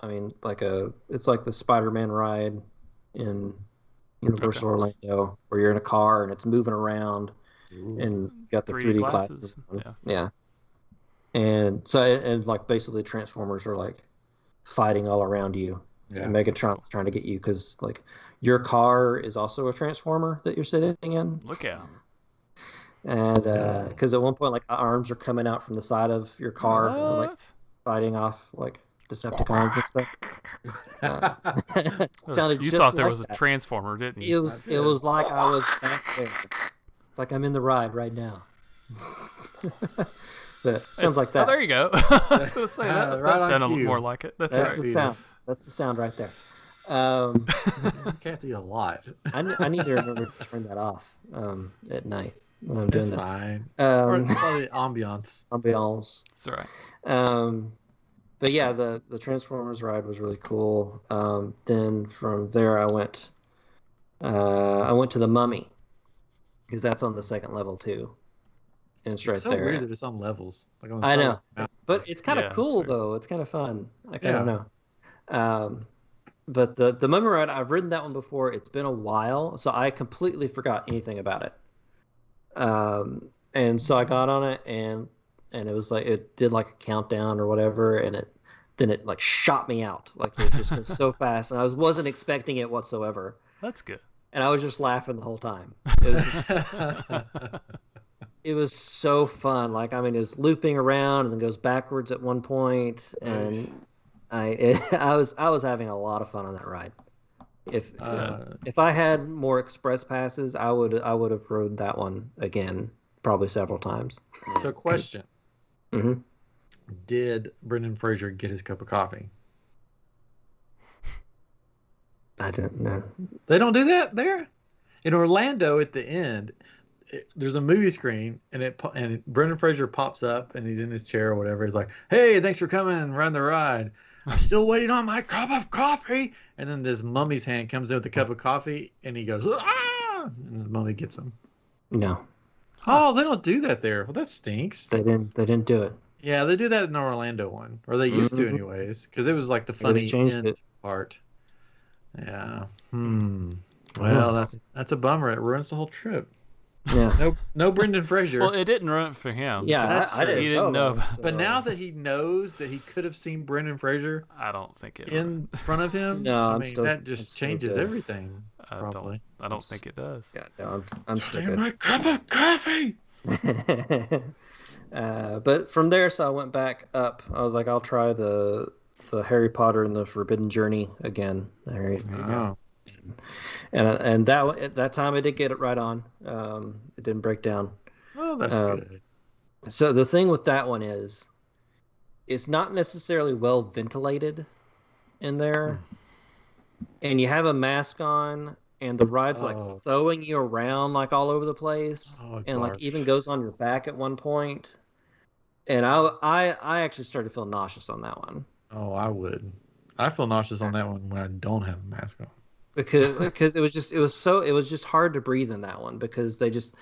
like the Spider-Man ride in Universal Orlando, where you're in a car and it's moving around. Ooh. And you got the 3D glasses. Yeah. And so, and like basically Transformers are like fighting all around you. Yeah. And Megatron's trying to get you because like your car is also a Transformer that you're sitting in. Look out. And because at one point like arms are coming out from the side of your car and, like fighting off like Decepticons and stuff. Sounded you just thought there was a Transformer, didn't you? It was like I was back there. It's like I'm in the ride right now. Sounds like that. Oh, there you go. I was going to say that sounded more like it. That's right. The sound. That's the sound right there. Can't see a lot. I need to remember to turn that off at night when I'm doing this. Fine. Or it's probably ambiance. Ambiance. That's right. But yeah, the Transformers ride was really cool. Then from there, I went to the Mummy because that's on the second level too. And it's right so there. Weird that it's on levels. Like on I know, but it's kind of cool though. It's kind of fun. I don't know. But the Mummy ride, I've ridden that one before. It's been a while, so I completely forgot anything about it. And so I got on it, and it was like it did like a countdown or whatever, and it like shot me out. Like it just goes so fast, and I wasn't expecting it whatsoever. That's good. And I was just laughing the whole time. It was so fun. Like, I mean, it was looping around and then goes backwards at one point, and I was having a lot of fun on that ride. If I had more express passes, I would have rode that one again, probably several times. So, question: mm-hmm. Did Brendan Fraser get his cup of coffee? I didn't know. They don't do that there in Orlando. At the end, there's a movie screen, and Brendan Fraser pops up, and he's in his chair or whatever. He's like, "Hey, thanks for coming and run the ride." I'm still waiting on my cup of coffee. And then this mummy's hand comes in with the cup of coffee, and he goes, ah! And the mummy gets him. No, Oh, they don't do that there. Well, that stinks. they didn't do it. Yeah, they do that in the Orlando one, or they used to Mhm. anyways, because it was like the Yeah, they funny changed end it. part. Yeah. Oh. Well, that's a bummer. It ruins the whole trip. Yeah. No Brendan Fraser. Well, it didn't ruin it for him. Yeah, That's I true. didn't He didn't know that, about But so- now that he knows that he could have seen Brendan Fraser I don't think it. in front of him, No, I I'm mean still- that I'm just still changes good. everything. Probably. I don't think it does. Yeah, no, I'm still Take good. my cup of coffee. But from there, so I went back up. I was like, I'll try the Harry Potter and the Forbidden Journey again. There you go. And that at that time I did get it right on. It didn't break down. Oh, that's good. So the thing with that one is, it's not necessarily well ventilated in there, and you have a mask on, and the ride's like throwing you around like all over the place, and like even goes on your back at one point. And I actually started to feel nauseous on that one. Oh, I would. I feel nauseous on that one when I don't have a mask on. Because it was just hard to breathe in that one because they just,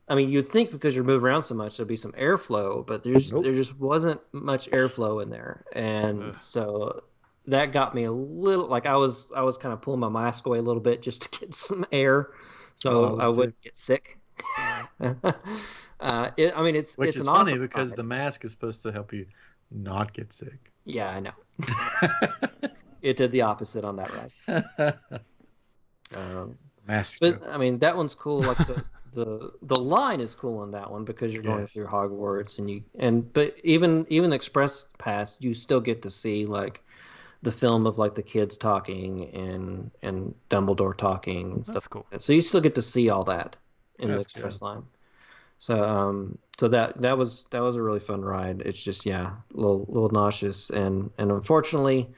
I mean, you'd think because you're moving around so much there'd be some airflow, but there just wasn't much airflow in there, and so that got me a little like I was kind of pulling my mask away a little bit just to get some air, so I wouldn't get sick. I mean, it's which is an funny awesome because ride. the mask is supposed to help you not get sick. Yeah, I know. It did the opposite on that ride. Mask. But jokes. I mean, that one's cool. Like the line is cool on that one because you're going through Hogwarts but even the Express Pass, you still get to see like the film of like the kids talking and Dumbledore talking and stuff. That's cool. So you still get to see all that in the That's Express good. line. So that was a really fun ride. It's just a little nauseous and unfortunately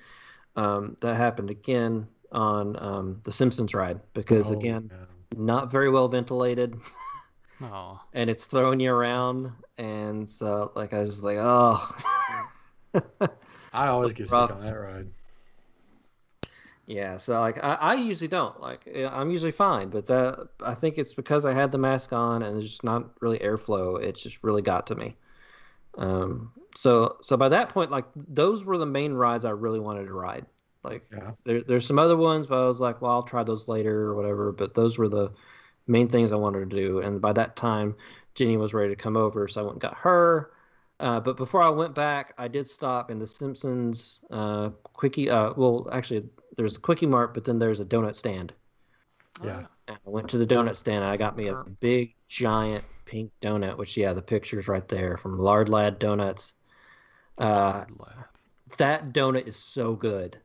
that happened again on the Simpsons ride because not very well ventilated. Oh. And it's throwing you around, and so like I was just like, oh. I always get rough. sick on that ride. Yeah, so like I usually don't like I'm usually fine, but that I think it's because I had the mask on and there's just not really airflow. It just really got to me. So by that point, like those were the main rides I really wanted to ride. Like there's some other ones, but I was like, well, I'll try those later or whatever. But those were the main things I wanted to do. And by that time, Jenny was ready to come over, so I went and got her. But before I went back, I did stop in the Simpsons Quickie. Well, actually, there's a Quickie Mart, but then there's a donut stand. Yeah. And I went to the donut stand, and I got me a big, giant pink donut, which, the picture's right there from Lard Lad Donuts. That donut is so good.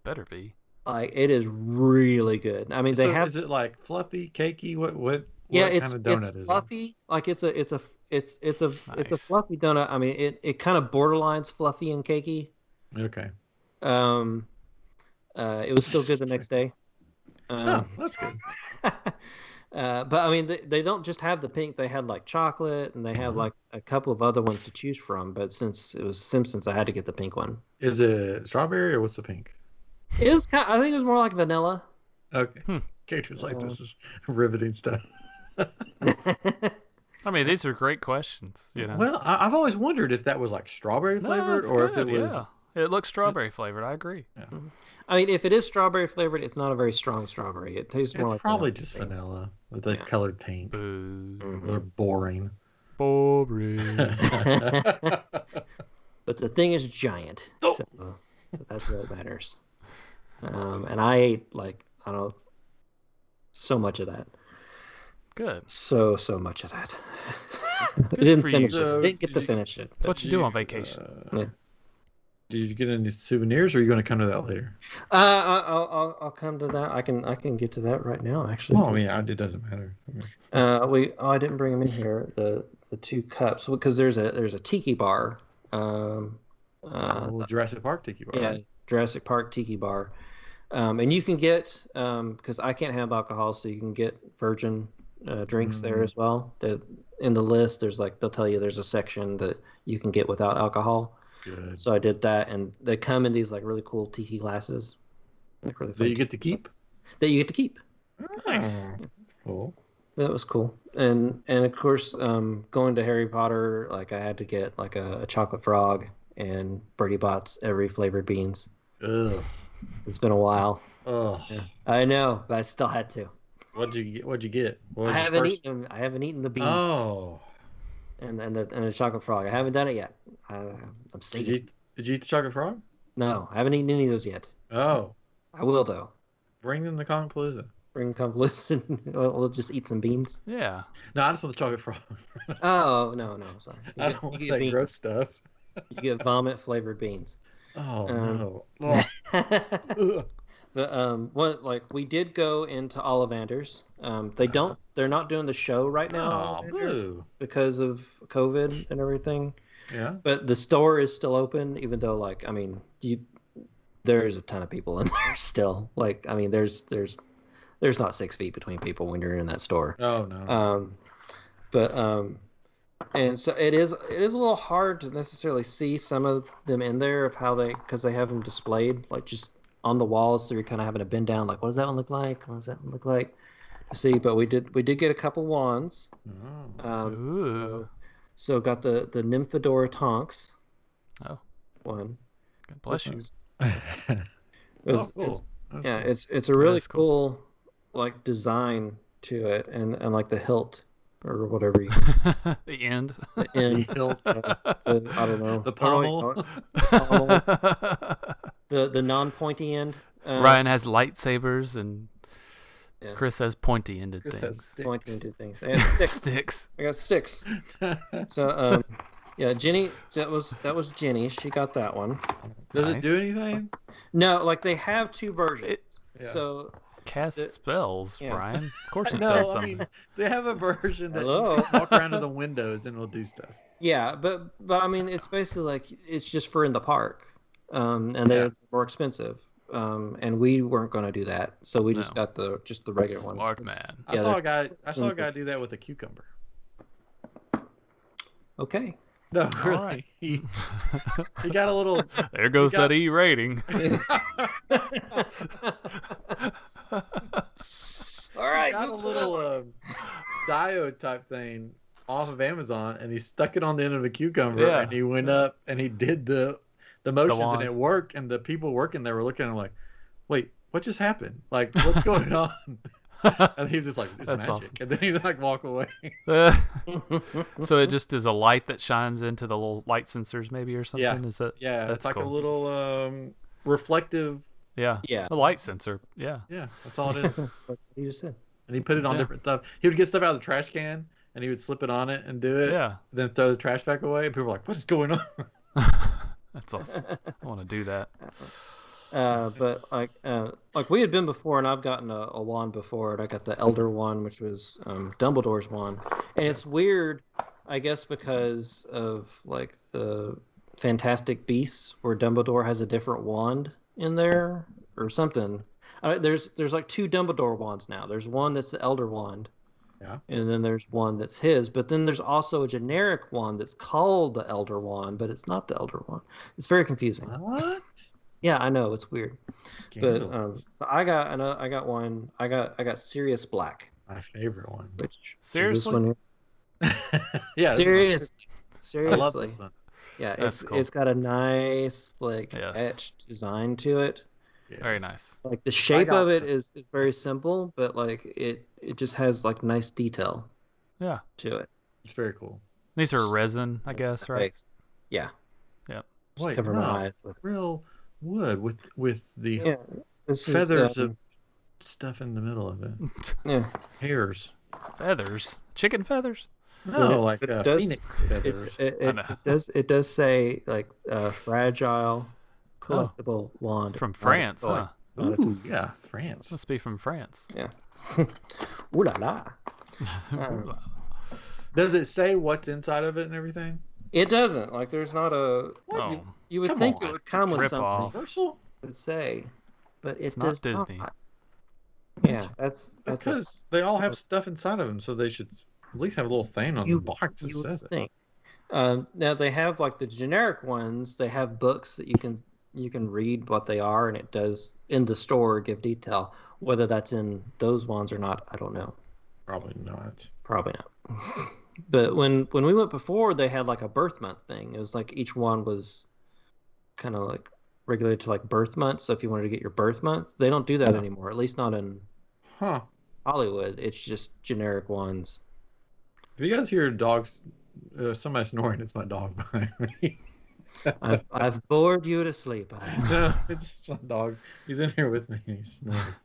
Better be. Like it is really good. I mean, Is it like fluffy, cakey? What kind of donut it's fluffy. Like it's a Nice. fluffy donut. I mean, it kind of borderlines fluffy and cakey. Okay. It was still good the next day. That's good. But I mean, they don't just have the pink. They had like chocolate, and they have like a couple of other ones to choose from. But since it was Simpsons, I had to get the pink one. Is it strawberry or what's the pink? It was I think it was more like vanilla. Okay. Cater's like, this is riveting stuff. I mean, these are great questions. You know. Well, I've always wondered if that was like strawberry flavored or if it was. Yeah. It looks strawberry flavored. I agree. Yeah. I mean, if it is strawberry flavored, it's not a very strong strawberry. It tastes more like probably just vanilla with the colored paint. Boo. They're boring. Boring. But the thing is giant. So that's what matters. And I ate so much of that. Good. So much of that. I Good didn't for finish you. it. I didn't get to finish it. That's what you do on vacation. Did you get any souvenirs, or are you going to come to that later? I'll come to that. I can get to that right now. Actually. Well, I mean, it doesn't matter. I didn't bring them in here. The two cups because there's a tiki bar. Jurassic Park tiki bar. Yeah, right? Jurassic Park tiki bar. And you can get because I can't have alcohol, so you can get virgin drinks there as well. In the list, there's they'll tell you there's a section that you can get without alcohol. Good. So I did that, and they come in these like really cool tiki glasses, like really That fun you get to keep? that you get to keep. Nice. Cool. That was cool. And of course, going to Harry Potter, like I had to get like a chocolate frog and Birdie Bott's every flavored beans. Ugh. It's been a while. Ugh. Yeah. I know, but I still had to. What'd you get? What'd you get? What I was your haven't first? eaten them. I haven't eaten the beans Oh. and the chocolate frog. I haven't done it yet. I'm Did saving. you did you eat the chocolate frog? No, I haven't eaten any of those yet. Oh. I will though. Bring them to Conclusion. Bring convolutions and we'll just eat some beans. Yeah. No, I just want the chocolate frog. Oh no, sorry. I don't want that gross stuff. You get vomit flavored beans. Oh no. Ugh. But what like we did go into Ollivander's. They're not doing the show right now Oh, boo. because of COVID and everything. Yeah. But the store is still open, even though like I mean there's a ton of people in there still. Like I mean there's not 6 feet between people when you're in that store. Oh no. And so it is a little hard to necessarily see some of them in there of how because they have them displayed like just on the walls, so you're kind of having to bend down like what does that one look like? What does that one look like? See, but we did get a couple wands. Oh. Ooh. So got the Nymphadora Tonks. Oh. One. God bless you. Oh, cool. That's Yeah, cool. it's a really That's cool. cool like design to it and like the hilt or whatever you The end. the end. The hilt. I don't know. The I don't know what you call it. Pommel. The non-pointy end. Ryan has lightsabers and Yeah. Chris has pointy-ended Chris has things. sticks. Pointy-ended things. I got six. Sticks. I got six. So yeah, Jenny. That was Jenny. She got that one. Does Nice. it do anything? No, like they have 2 versions. It Yeah. So casts spells, yeah. Ryan. Of course it No, does I something. mean they have a version that Hello? you can walk around to the windows and it'll do stuff. yeah, but I mean it's basically like it's just for in the park, and they're more expensive. And we weren't going to do that, so we just No. got the regular ones. Smart man. I Yeah, saw they're a guy do that with a cucumber. Okay. No, All really. right. He got a little. There goes got- that E rating. All right. Got a little diode type thing off of Amazon, and he stuck it on the end of a cucumber, Yeah. and he went up and he did the motions, and wand. it worked. And the people working there were looking at him like, "Wait, what just happened? Like, what's going on?" And he was just like, "It's That's magic," awesome. and then he would like walk away. So it just is a light that shines into the little light sensors, maybe, or something. Yeah. Is that? Yeah, That's it's like a cool. little reflective. Yeah. Yeah. A light sensor. Yeah. Yeah, that's all it is. That's what you just said. And he put it on Yeah. different stuff. He would get stuff out of the trash can, and he would slip it on it and do it. Yeah. Then throw the trash back away, and people were like, "What is going on?" That's awesome. I want to do that. But like we had been before, and I've gotten a wand before, and I got the Elder wand, which was Dumbledore's wand, and it's weird, I guess, because of like the Fantastic Beasts, where Dumbledore has a different wand in there or something. There's like 2 Dumbledore wands now. There's one that's the Elder wand. Yeah. And then there's one that's his, but then there's also a generic wand that's called the Elder wand, but it's not the Elder wand. It's very confusing. What? Yeah, I know it's weird. But Scandalous. so I got one. I got Sirius Black, My favorite one. which is this Seriously? one here. Yeah, this is Seriously, I love this one. Yeah, That's cool. it's got a nice like Yes. etched design to it. Very nice. Like the shape got of it that. is very simple, but like it just has like nice detail Yeah. to it. It's very cool. These are resin, I guess, right? Face. Yeah. Yep. Just Wait, cover my no. eyes with. Real wood with the Yeah. This feathers is of stuff in the middle of it. yeah. Hairs. Feathers. Chicken feathers. No, like but it does- phoenix feathers. I know. It does say like fragile collectible wand It's from not a France, toy. huh? Not a Ooh, yeah, France. Must be from France. Ooh la la. Does it say what's inside of it and everything? It doesn't. Like there's not a Oh, you would Come think on. it would come with Rip something off. Universal? it would say, but it It's not does Disney. not. Yeah, that's it. Because they all have stuff inside of them, so they should at least have a little thing on You- the box that You would says it. think. Now they have like the generic ones. They have books that you can read what they are, and it does in the store give detail. Whether that's in those ones or not, I don't know. Probably not. Probably not. But when we went before, they had like a birth month thing. It was like each one was kind of like regulated to like birth month. So if you wanted to get your birth month, they don't do that anymore. At least not in Hollywood. It's just generic ones. If you guys hear dogs, somebody snoring, it's my dog behind me. I've bored you to sleep. No, it's just my dog. He's in here with me. He's snoring.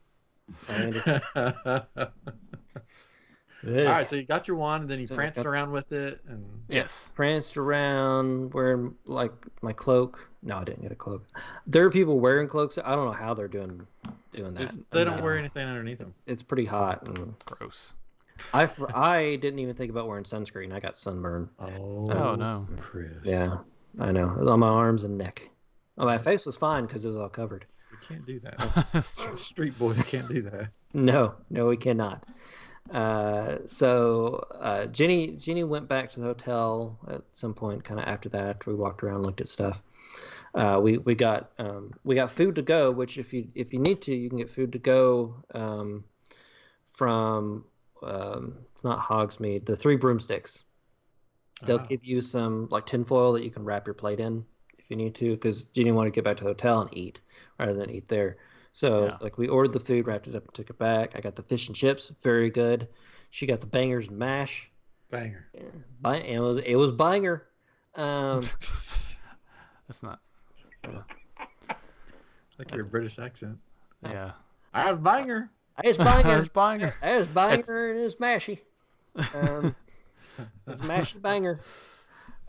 All right, so you got your wand, and then you pranced around with it, and Yes. Pranced around wearing like my cloak. No, I didn't get a cloak. There are people wearing cloaks. I don't know how they're doing that. they don't wear anything underneath them. It's pretty hot. And Gross. I didn't even think about wearing sunscreen. I got sunburn. Oh no, Chris. Yeah, I know. It was on my arms and neck. Oh, my face was fine because it was all covered. We can't do that. Street boys can't do that. No, we cannot. So Jenny went back to the hotel at some point, kind of after that, after we walked around and looked at stuff. We got food to go, which if you need to, you can get food to go from it's not Hogsmeade, the Three Broomsticks. They'll give you some like tinfoil that you can wrap your plate in if you need to, because Jenny wanted to get back to the hotel and eat rather than eat there. So like we ordered the food, wrapped it up, and took it back. I got the fish and chips, very good. She got the bangers and mash. Banger. It was banger. that's not. Like your British accent. Yeah. I have banger. It's banger. It's banger. It's banger and it's mashy. It's mashy banger.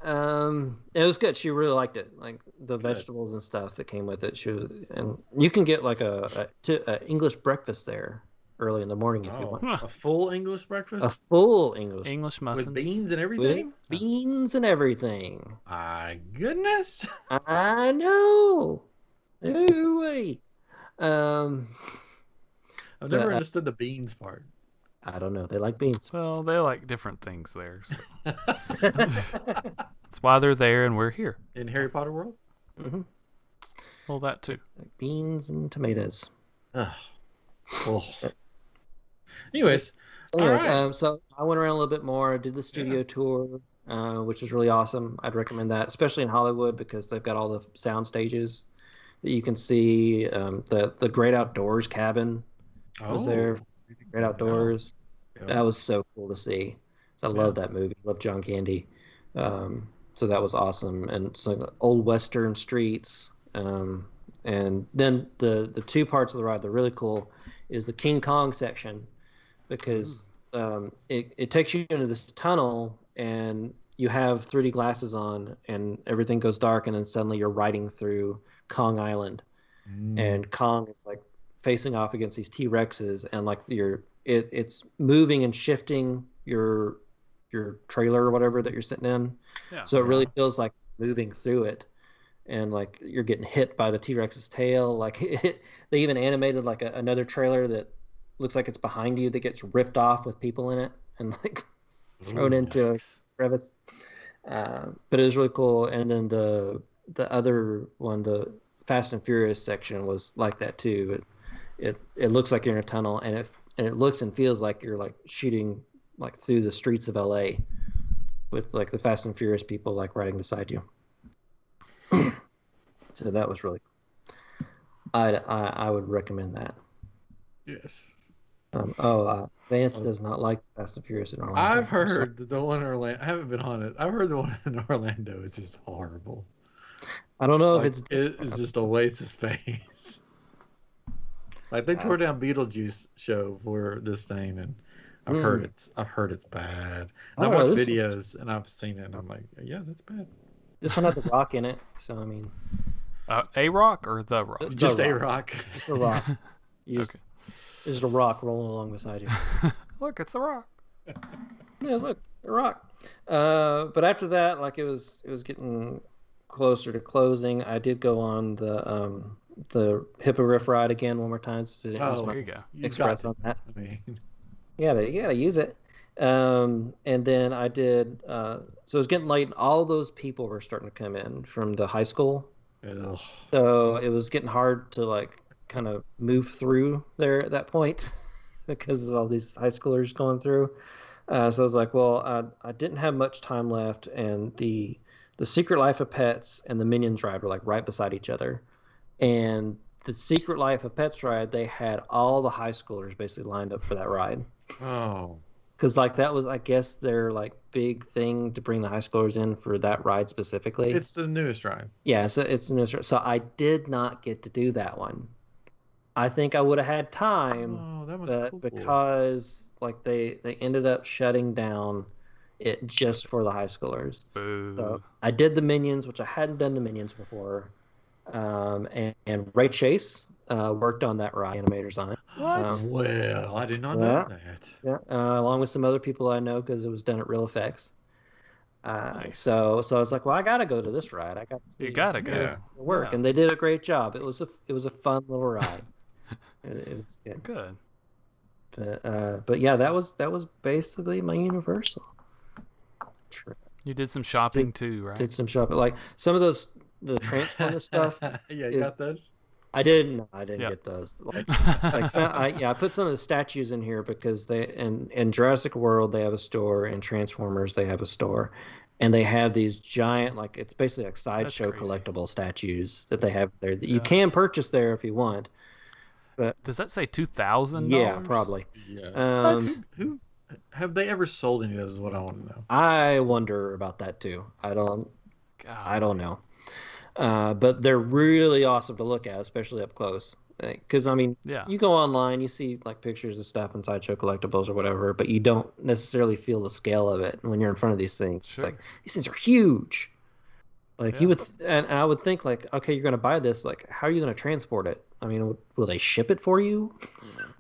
It was good. She really liked it, like the vegetables and stuff that came with it. And you can get like a English breakfast there early in the morning if you want. A full English breakfast. A full English muffins with beans and everything. with beans and everything. My goodness. I know. Ooh-wee. I've never understood the beans part. I don't know. They like beans. Well, they like different things there, so that's why they're there and we're here. In Harry Potter world. Mm-hmm. Well, that too. Like beans and tomatoes. Well. Anyways, so I went around a little bit more. I did the studio tour, which is really awesome. I'd recommend that, especially in Hollywood, because they've got all the sound stages that you can see. The Great Outdoors cabin was there. Great Outdoors. Yeah. That was so cool to see. I love that movie. Love John Candy. So that was awesome. And so old Western streets. And then the two parts of the ride that are really cool is the King Kong section, because it takes you into this tunnel and you have 3D glasses on and everything goes dark, and then suddenly you're riding through Kong Island, and Kong is like facing off against these T-Rexes, and like it's moving and shifting your trailer or whatever that you're sitting in. Yeah, so it really feels like moving through it, and like you're getting hit by the T-Rex's tail. Like they even animated like another trailer that looks like it's behind you that gets ripped off with people in it and like thrown into a crevice. But it was really cool. And then the other one, the Fast and Furious section, was like that too. It looks like you're in a tunnel, and it looks and feels like you're like shooting like through the streets of LA with like the Fast and Furious people like riding beside you. So that was really cool. I would recommend that. Yes. Vance does not like Fast and Furious in Orlando. I've heard the one in Orlando. I haven't been on it. I've heard the one in Orlando is just horrible. I don't know like, if it's just a waste of space. Like they tore down Beetlejuice show for this thing, and I've heard it's bad. And I've watched videos and I've seen it, and I'm like, yeah, that's bad. This one had The Rock in it, so I mean, A Rock or The Rock? Just A Rock. Just a Rock. There's a rock rolling along beside you. Look, it's a rock. Yeah, look, a rock. But after that, like it was getting closer to closing. I did go on the Hippogriff ride again one more time. So there you go. Express on that. You gotta use it. And then I did. So it was getting late, and all those people were starting to come in from the high school. Ugh. So it was getting hard to like kind of move through there at that point because of all these high schoolers going through. So I was like, well, I didn't have much time left, and the Secret Life of Pets and the Minions ride were like right beside each other. And the Secret Life of Pets ride, they had all the high schoolers basically lined up for that ride. Oh. Because like that was, I guess, their like big thing to bring the high schoolers in for that ride specifically. It's the newest ride. Yeah, so it's the newest. So I did not get to do that one. I think I would have had time, Oh, that was but cool. because like they ended up shutting down it just for the high schoolers. Boo. So I did the Minions, which I hadn't done the Minions before. And Ray Chase worked on that ride, animators on it. What? Well, I did not Yeah. know that. Yeah, along with some other people I know because it was done at Real Effects. Nice. So I was like, well, I gotta go to this ride. I got to see You gotta go. this work, Yeah. and they did a great job. It was a fun little ride. It was good. Good. But yeah, that was basically my Universal trip. You did some shopping too, right? Did some shopping, like some of the Transformer stuff. Yeah, you got those? I didn't Yep. get those. Like I put some of the statues in here because they in Jurassic World they have a store, and Transformers they have a store, and they have these giant, like it's basically like sideshow crazy. collectible statues that they have there that you Yeah. can purchase there if you want. Does that say $2,000? Yeah, probably. Yeah. Who have they ever sold any of those? Is what I want to know. I wonder about that too. I don't know. But they're really awesome to look at, especially up close. Because I mean, Yeah. you go online, you see like pictures of stuff in Sideshow Collectibles or whatever, but you don't necessarily feel the scale of it when you're in front of these things. Sure. It's like these things are huge. Like Yeah. you would, and I would think like, okay, you're going to buy this. Like, how are you going to transport it? I mean, will they ship it for you?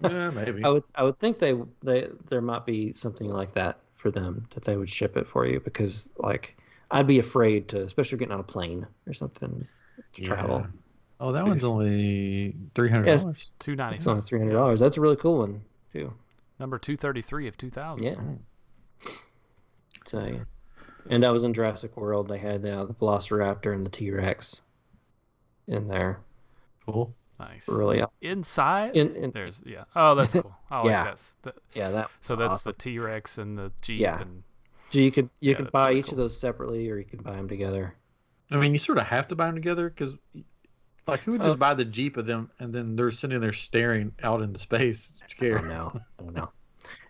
Yeah, maybe. I would think there might be something like that for them, that they would ship it for you, because like I'd be afraid to, especially getting on a plane or something to travel. Oh, that one's only $300. It's $295. only $300. That's a really cool one too. Number 233 of 2000. Yeah. So, yeah. And that was in Jurassic World. They had the Velociraptor and the T-Rex in there. Cool. Nice. Really. Inside? In There's Oh, that's cool. I like Yeah. that. yeah, that. So that's awesome. the T-Rex and the Jeep. Yeah. And So you could Yeah, could that's buy really each cool. of those separately, or you could buy them together. I mean, you sort of have to buy them together because, like, who would just buy the Jeep of them and then they're sitting there staring out into space, scared? I don't know.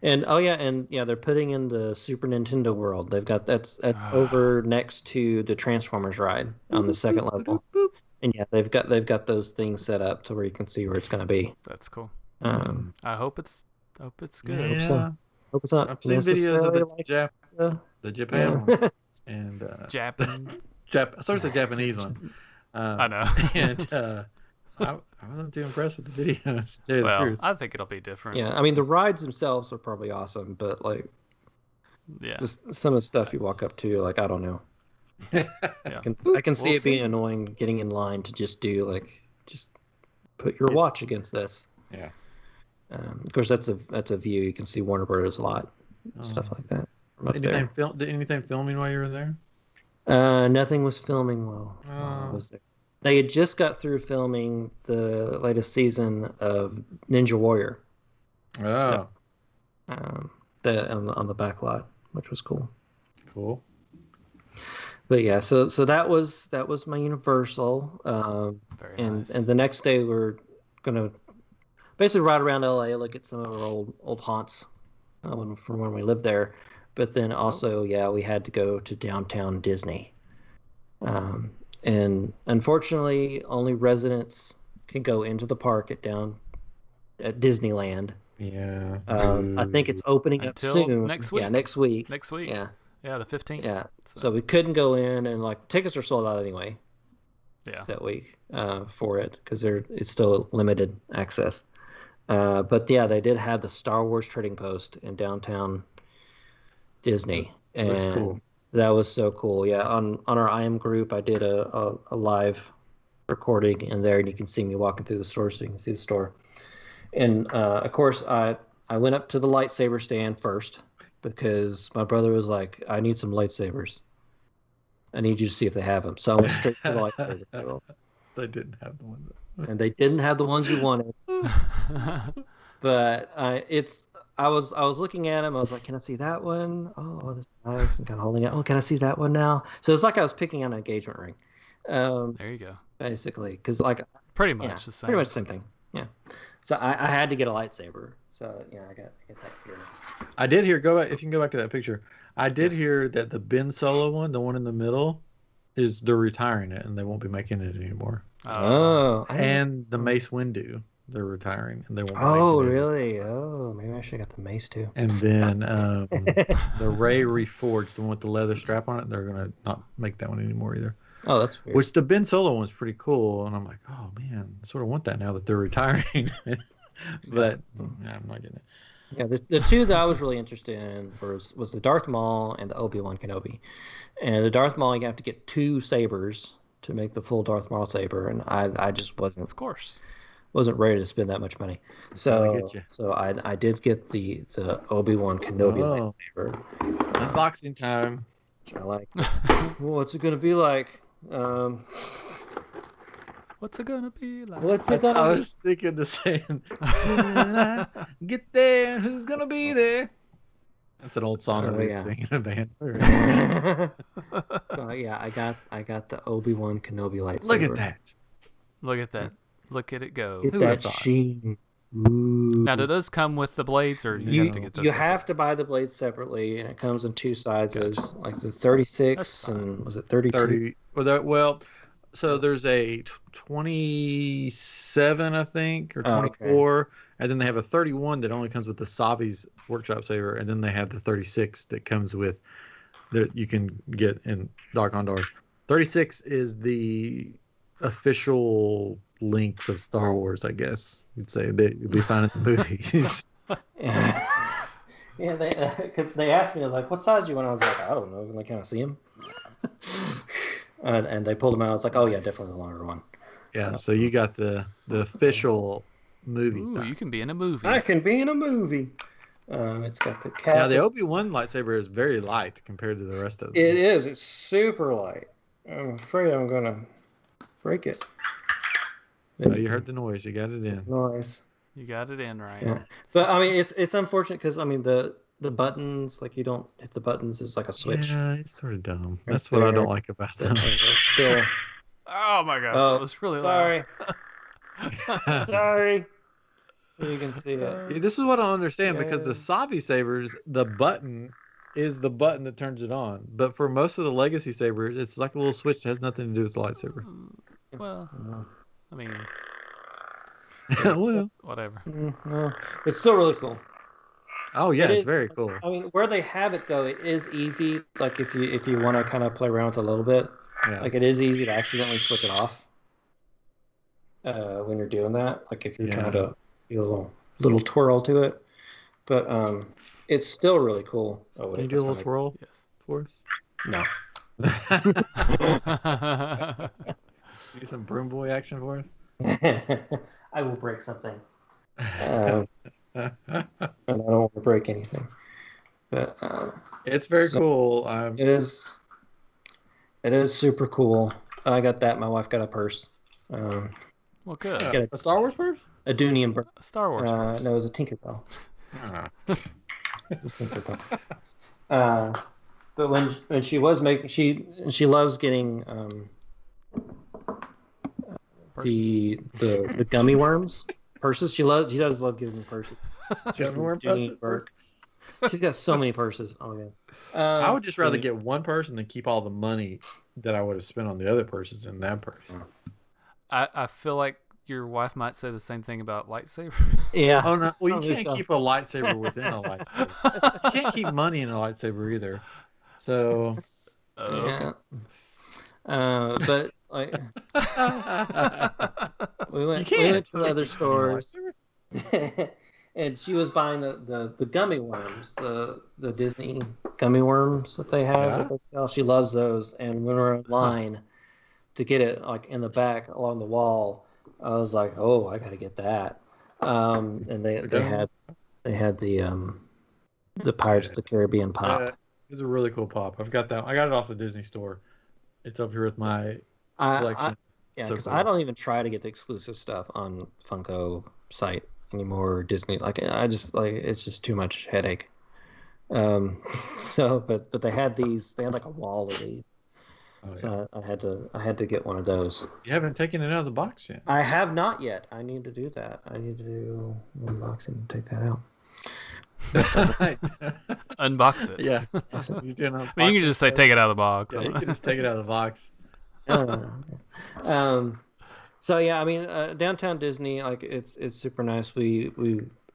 And they're putting in the Super Nintendo World. They've got that's over next to the Transformers ride on the second level. And yeah, they've got those things set up to where you can see where it's going to be. That's cool. I I hope it's good. Yeah. hope so. Hope it's not I've seen videos of necessarily like the Japan one, yeah. and Japan. I sort of said Japanese one. I know. And I wasn't too impressed with the videos, to tell you the Well, truth. I think it'll be different. Yeah, I mean the rides themselves are probably awesome, but like Yeah. just some of the stuff you walk up to, like I don't know. Yeah. I can see We'll it being see. annoying getting in line to just put your watch against this. Yeah. Of course, that's a view. You can see Warner Brothers a lot, stuff like that from up there. Did anything filming while you were there? Nothing was filming while I was there. They had just got through filming the latest season of Ninja Warrior. Oh, On the back lot, which was cool. cool. But yeah, so that was my Universal. Very and nice. the next day we're gonna basically ride around LA, look at some of our old haunts from when we lived there. But then also, we had to go to downtown Disney. And unfortunately, only residents can go into the park at Disneyland. Yeah. I think it's opening Until up soon. next week. Yeah, next week. Next week. Yeah, Yeah, the 15th. yeah. So we couldn't go in, and like tickets are sold out anyway Yeah. that week for it, because it's still limited access. But yeah, they did have the Star Wars trading post in downtown Disney, and That's cool. that was so cool. Yeah, on our IM group, I did a live recording in there, and you can see me walking through the store, so you can see the store. And of course, I went up to the lightsaber stand first. because my brother was like, "I need some lightsabers. I need you to see if they have them." So I went straight to the lightsaber table, They didn't have the one. and they didn't have the ones you wanted. But I was looking at them. I was like, "Can I see that one? Oh, that's nice." And kind of holding it. Oh, can I see that one now? So it's like I was picking on an engagement ring, There you go. basically, because like Pretty yeah, much the same. pretty much the same thing. Yeah. So I had to get a lightsaber. So yeah, I got that here. I did hear, go back, if you can go back to that picture. I did Yes. hear that the Ben Solo one, the one in the middle, they're retiring it and they won't be making it anymore. Oh, And the Mace Windu, they're retiring and they won't be oh, making it. really? Oh, maybe I should have got the mace too. And then the Rey Reforged, the one with the leather strap on it, they're gonna not make that one anymore either. Oh, that's weird. Which the Ben Solo one's pretty cool, and I'm like, oh man, I sort of want that now that they're retiring. But yeah, I'm not getting it. Yeah, the two that I was really interested in was the Darth Maul and the Obi-Wan Kenobi. And the Darth Maul, you have to get 2 sabers to make the full Darth Maul saber, and I just Of course. wasn't ready to spend that much money. So I did get the Obi-Wan Kenobi lightsaber. Unboxing time. Which I like. What's it gonna be like? What's it gonna be like? I was thinking the same. Get there, who's gonna be there? That's an old song that we sing in a band. So yeah, I got the Obi-Wan Kenobi lightsaber. Look at that. Look at that. Look at it go. Get that sheen. Ooh. Now, do those come with the blades, or you have to get those? You have to buy the blades separately, and it comes in 2 sizes, like the 36 and was it 32? 30. Well, so there's a 27, I think, or 24, and then they have a 31 that only comes with the Savi's Workshop Saber, and then they have the 36 that comes with that you can get in Dark on Dark. 36 is the official length of Star Wars, I guess you'd say. You'll be fine at the movies. Yeah, because they asked me like, "What size do you want?" I was like, "I don't know. Like, can I see him?" And they pulled them out. I was like, "Oh yeah, definitely the longer one." Yeah, so you got the official movie size. You can be in a movie. I can be in a movie. It's got the cap. Now the Obi-Wan lightsaber is very light compared to the rest of them. It is. It's super light. I'm afraid I'm gonna break it. Oh, you heard the noise. You got it in. Noise. You got it in right. Yeah. But I mean, it's unfortunate because I mean the buttons, like you don't hit the buttons. It's like a switch. Yeah, it's sort of dumb. That's what I don't like about them. Still. Oh my gosh, that was really loud. Sorry. You can see it. Yeah, this is what I don't understand because the Savi sabers, the button is the button that turns it on. But for most of the Legacy sabers, it's like a little switch that has nothing to do with the lightsaber. Well, I mean, well, whatever. No, it's still really cool. Oh yeah, it's very cool. I mean, where they have it though, it is easy. Like if you want to kind of play around with it a little bit, like it is easy to accidentally switch it off when you're doing that. Like if you're trying to do a little twirl to it, but it's still really cool. Oh, wait, can you do a little twirl for us? No. Do some broom boy action for us. I will break something. And I don't want to break anything. But it's very cool. It is super cool. I got that. My wife got a purse. Well, good. A Star Wars purse? A Dunian purse. A Star Wars purse. No, it was a Tinkerbell. But when she was making, she loves getting the gummy worms purses. She does love giving purses. Gummy worm purses. She's got so many purses. Oh yeah. I would just rather get one purse and then keep all the money that I would have spent on the other purses in that purse. I feel like your wife might say the same thing about lightsabers. Yeah. Oh no. Well, you can't keep a lightsaber within a lightsaber. You can't keep money in a lightsaber either. So. Yeah. But like, we went to other stores, and she was buying the gummy worms, the Disney gummy worms that they have. That they sell. She loves those, and when we're in line to get it, like in the back along the wall, I was like, oh, I got to get that. And they had the the Pirates of the Caribbean pop. It's a really cool pop. I've got that. I got it off the Disney store. It's up here with my collection. Yeah, So because cool. I don't even try to get the exclusive stuff on Funko site anymore, or Disney. Like I just like it's just too much headache. So but they had these. They had like a wall of these. Oh, So I had to get one of those. You haven't taken it out of the box yet. I have not yet. I need to do that. I need to do unboxing and take that out. Unbox it. Yeah. You can just say take it out of the box. Yeah, you can just take it out of the box. So yeah, I mean, downtown Disney, like it's super nice. We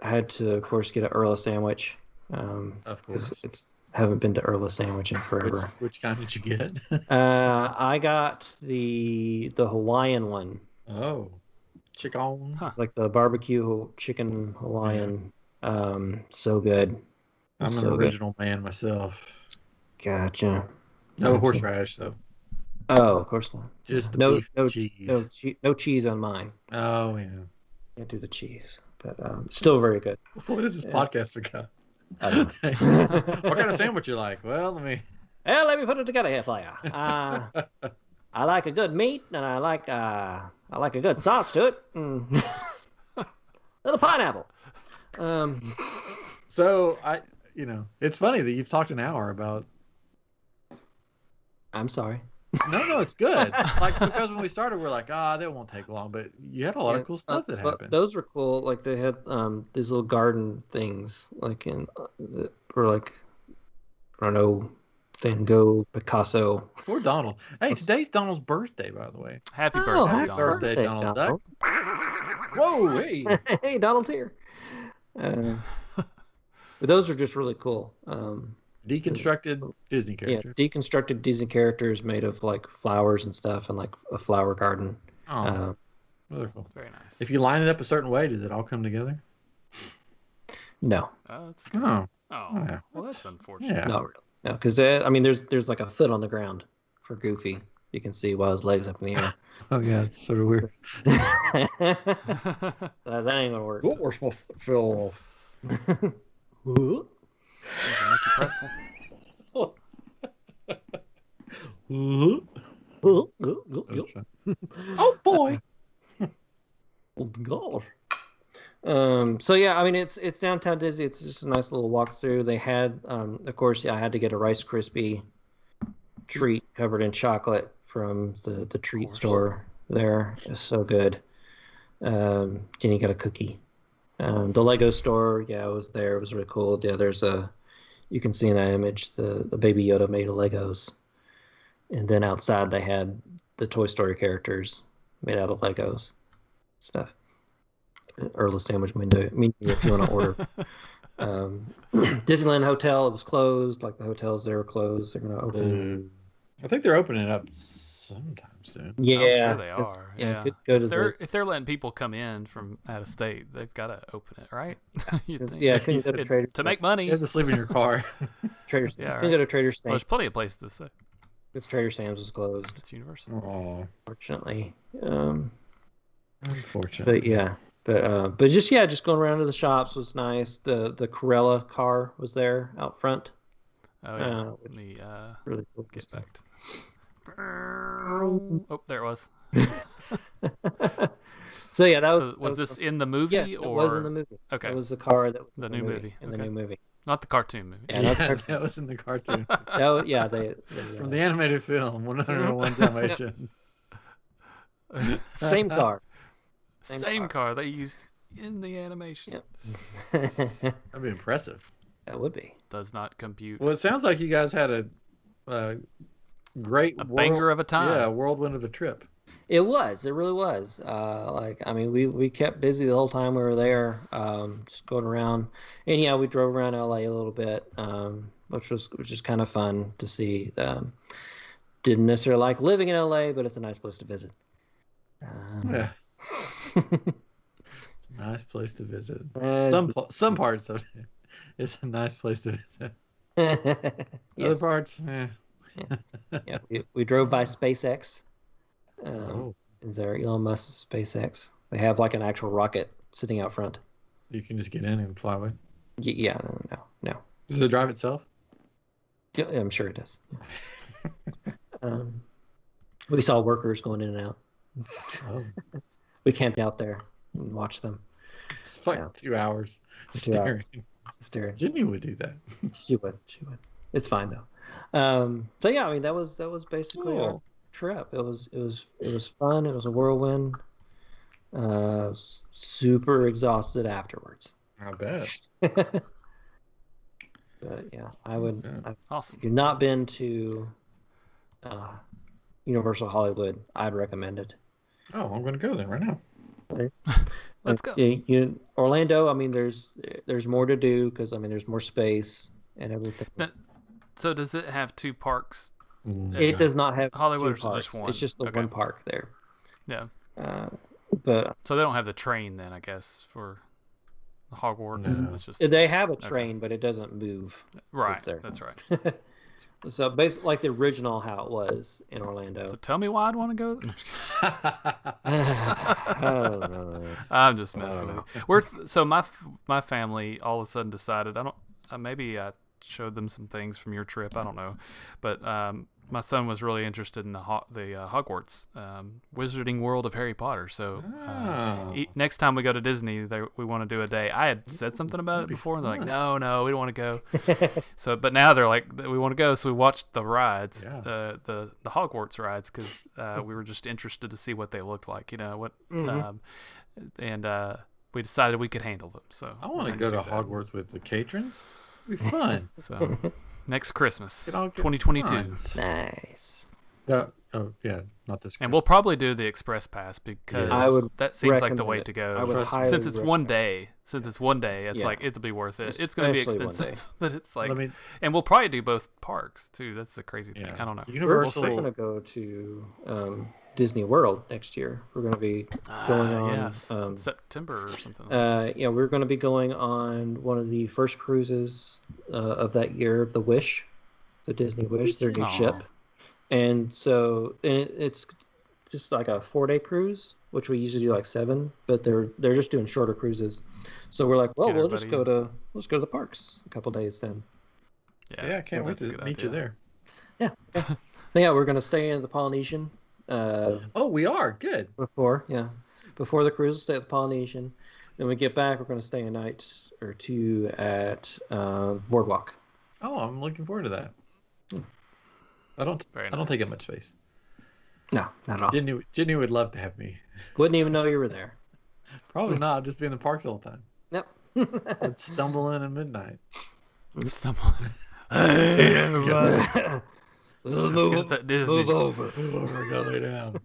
had to, of course, get an Earl sandwich. Of course. It's haven't been to Earl sandwich in forever. Which kind did you get? I got the Hawaiian one. Oh, chicken. Huh. Like the barbecue chicken Hawaiian. So good. I'm an original man myself. Gotcha. No horseradish though. Oh, of course not. Just the cheese. No cheese on mine. Oh yeah. Can't do the cheese, but still very good. What is this podcast become? I don't know. What kind of sandwich you like? Well, let me put it together here for you. I like a good meat, and I like a good sauce to it. Little pineapple. So it's funny that you've talked an hour about. I'm sorry. No, it's good. Like because when we started, we're like, that won't take long. But you had a lot of cool stuff that happened. Those were cool. Like they had these little garden things, like that were like, I don't know, Van Gogh, Picasso. Poor Donald. Hey, today's Donald's birthday, by the way. Happy birthday, happy Donald. birthday, Donald Duck. Whoa, hey. Hey, Donald's here. But those are just really cool. Deconstructed Disney characters. Yeah, deconstructed Disney characters made of like flowers and stuff, and like a flower garden. Oh, really cool. Very nice. If you line it up a certain way, does it all come together? No. Oh, yeah. Well, that's unfortunate. Yeah. No, really. No, because I mean, there's like a foot on the ground for Goofy. You can see while his legs up in the air. Oh yeah, it's sort of weird. that ain't gonna work. What was my foot fell off? Mickey pretzel. Oh boy. Oh gosh. So yeah, I mean it's downtown Disney. It's just a nice little walk through. They had, of course, I had to get a Rice Krispie treat covered in chocolate from the treat store there. It's so good. Jenny got a cookie. The Lego store, I was there. It was really cool. Yeah, you can see in that image the Baby Yoda made of Legos, and then outside they had the Toy Story characters made out of Legos stuff. Early sandwich menu if you want to order. Disneyland Hotel, it was closed. Like the hotels there were closed. They're gonna open. I think they're opening it up sometime soon. Yeah, I'm sure they are. Yeah. Go to if they're letting people come in from out of state, they've got to open it, right? Couldn't go to Trader to make money. You have to sleep in your car. Trader Yeah, couldn't go to Trader Sam's. Well, there's plenty of places to sit. Because Trader Sam's was closed. It's universal. Oh, Fortunately. unfortunately. But yeah. But just going around to the shops was nice. The Corella car was there out front. Oh yeah. Let me really cool. get back to. Oh, there it was. So yeah, that was. So was this in the movie? Yes, or... it was in the movie. Okay. It was the car that was the new movie. In the new movie. Not the cartoon movie. Yeah, that was in the cartoon. From the animated film, 101 Dalmatians. Same car. Same car they used in the animation. Yep. That'd be impressive. That would be. Does not compute. Well, it sounds like you guys had a great banger of a time. Yeah, whirlwind of a trip. It was. It really was. We kept busy the whole time we were there, just going around. And yeah, we drove around LA a little bit, which was kind of fun to see. Didn't necessarily like living in LA, but it's a nice place to visit. Yeah. Nice place to visit. Yes. Some parts of it, it's a nice place to visit. Other parts, Yeah, we drove by SpaceX. Oh. Is there Elon Musk's SpaceX? They have like an actual rocket sitting out front. You can just get in and fly away. Yeah, no. Does it drive itself? Yeah, I'm sure it does. We saw workers going in and out. Oh, We camped out there and watched them. it's like 2 hours staring. Staring. Jimmy would do that. She would. It's fine though. So yeah, I mean that was basically our trip. It was fun. It was a whirlwind. Super exhausted afterwards. I bet. But yeah, I would. Awesome. If you've not been to Universal Hollywood, I'd recommend it. Oh, I'm going to go then right now. Let's go. Orlando. I mean, there's more to do because I mean there's more space and everything. Now, so does it have 2 parks? It does not have Hollywood, 2 or parks. just one? It's just the one park there. Yeah. But so they don't have the train then, I guess, for Hogwarts. No. It's just they have a train, but it doesn't move. right. That's right. So basically, like the original how it was in Orlando. So tell me why I'd want to go. I don't know. I'm just messing with you. So my family all of a sudden decided maybe I showed them some things from your trip. I don't know, but my son was really interested in the Hogwarts Wizarding World of Harry Potter. So next time we go to Disney, we want to do a day. I had said something about it before, and they're like, no, we don't want to go. But now they're like, we want to go. So we watched the rides, the Hogwarts rides, because we were just interested to see what they looked like. And we decided we could handle them. So I want to go to Hogwarts with the Catrons. It'd be fun. So next Christmas, 2022. Nice. Oh yeah, not this. And we'll probably do the express pass because that seems like the way to go. Since it's one day, it's like it'll be worth it. It's going to be expensive, but it's like, and we'll probably do both parks too. That's the crazy thing. I don't know. We're going to go to Disney World next year. We're going to be going on September or something. We're going to be going on one of the first cruises of that year, the Disney Wish, their new ship. And so it's just like a 4-day cruise, which we usually do like 7, but they're just doing shorter cruises. So we're like, well, we'll just go to the parks a couple days then. Yeah, I can't wait to meet you there. Yeah. So we're gonna stay in the Polynesian. We are good. Before the cruise, we'll stay at the Polynesian. Then we get back, we're gonna stay a night or 2 at Boardwalk. Oh, I'm looking forward to that. I don't take up much space. No, not at all. Ginny would love to have me. Wouldn't even know you were there. Probably not. I'd just be in the parks all the time. Yep. I'd stumble in at midnight. Hey, everybody. Move over. Move over. Go lay down.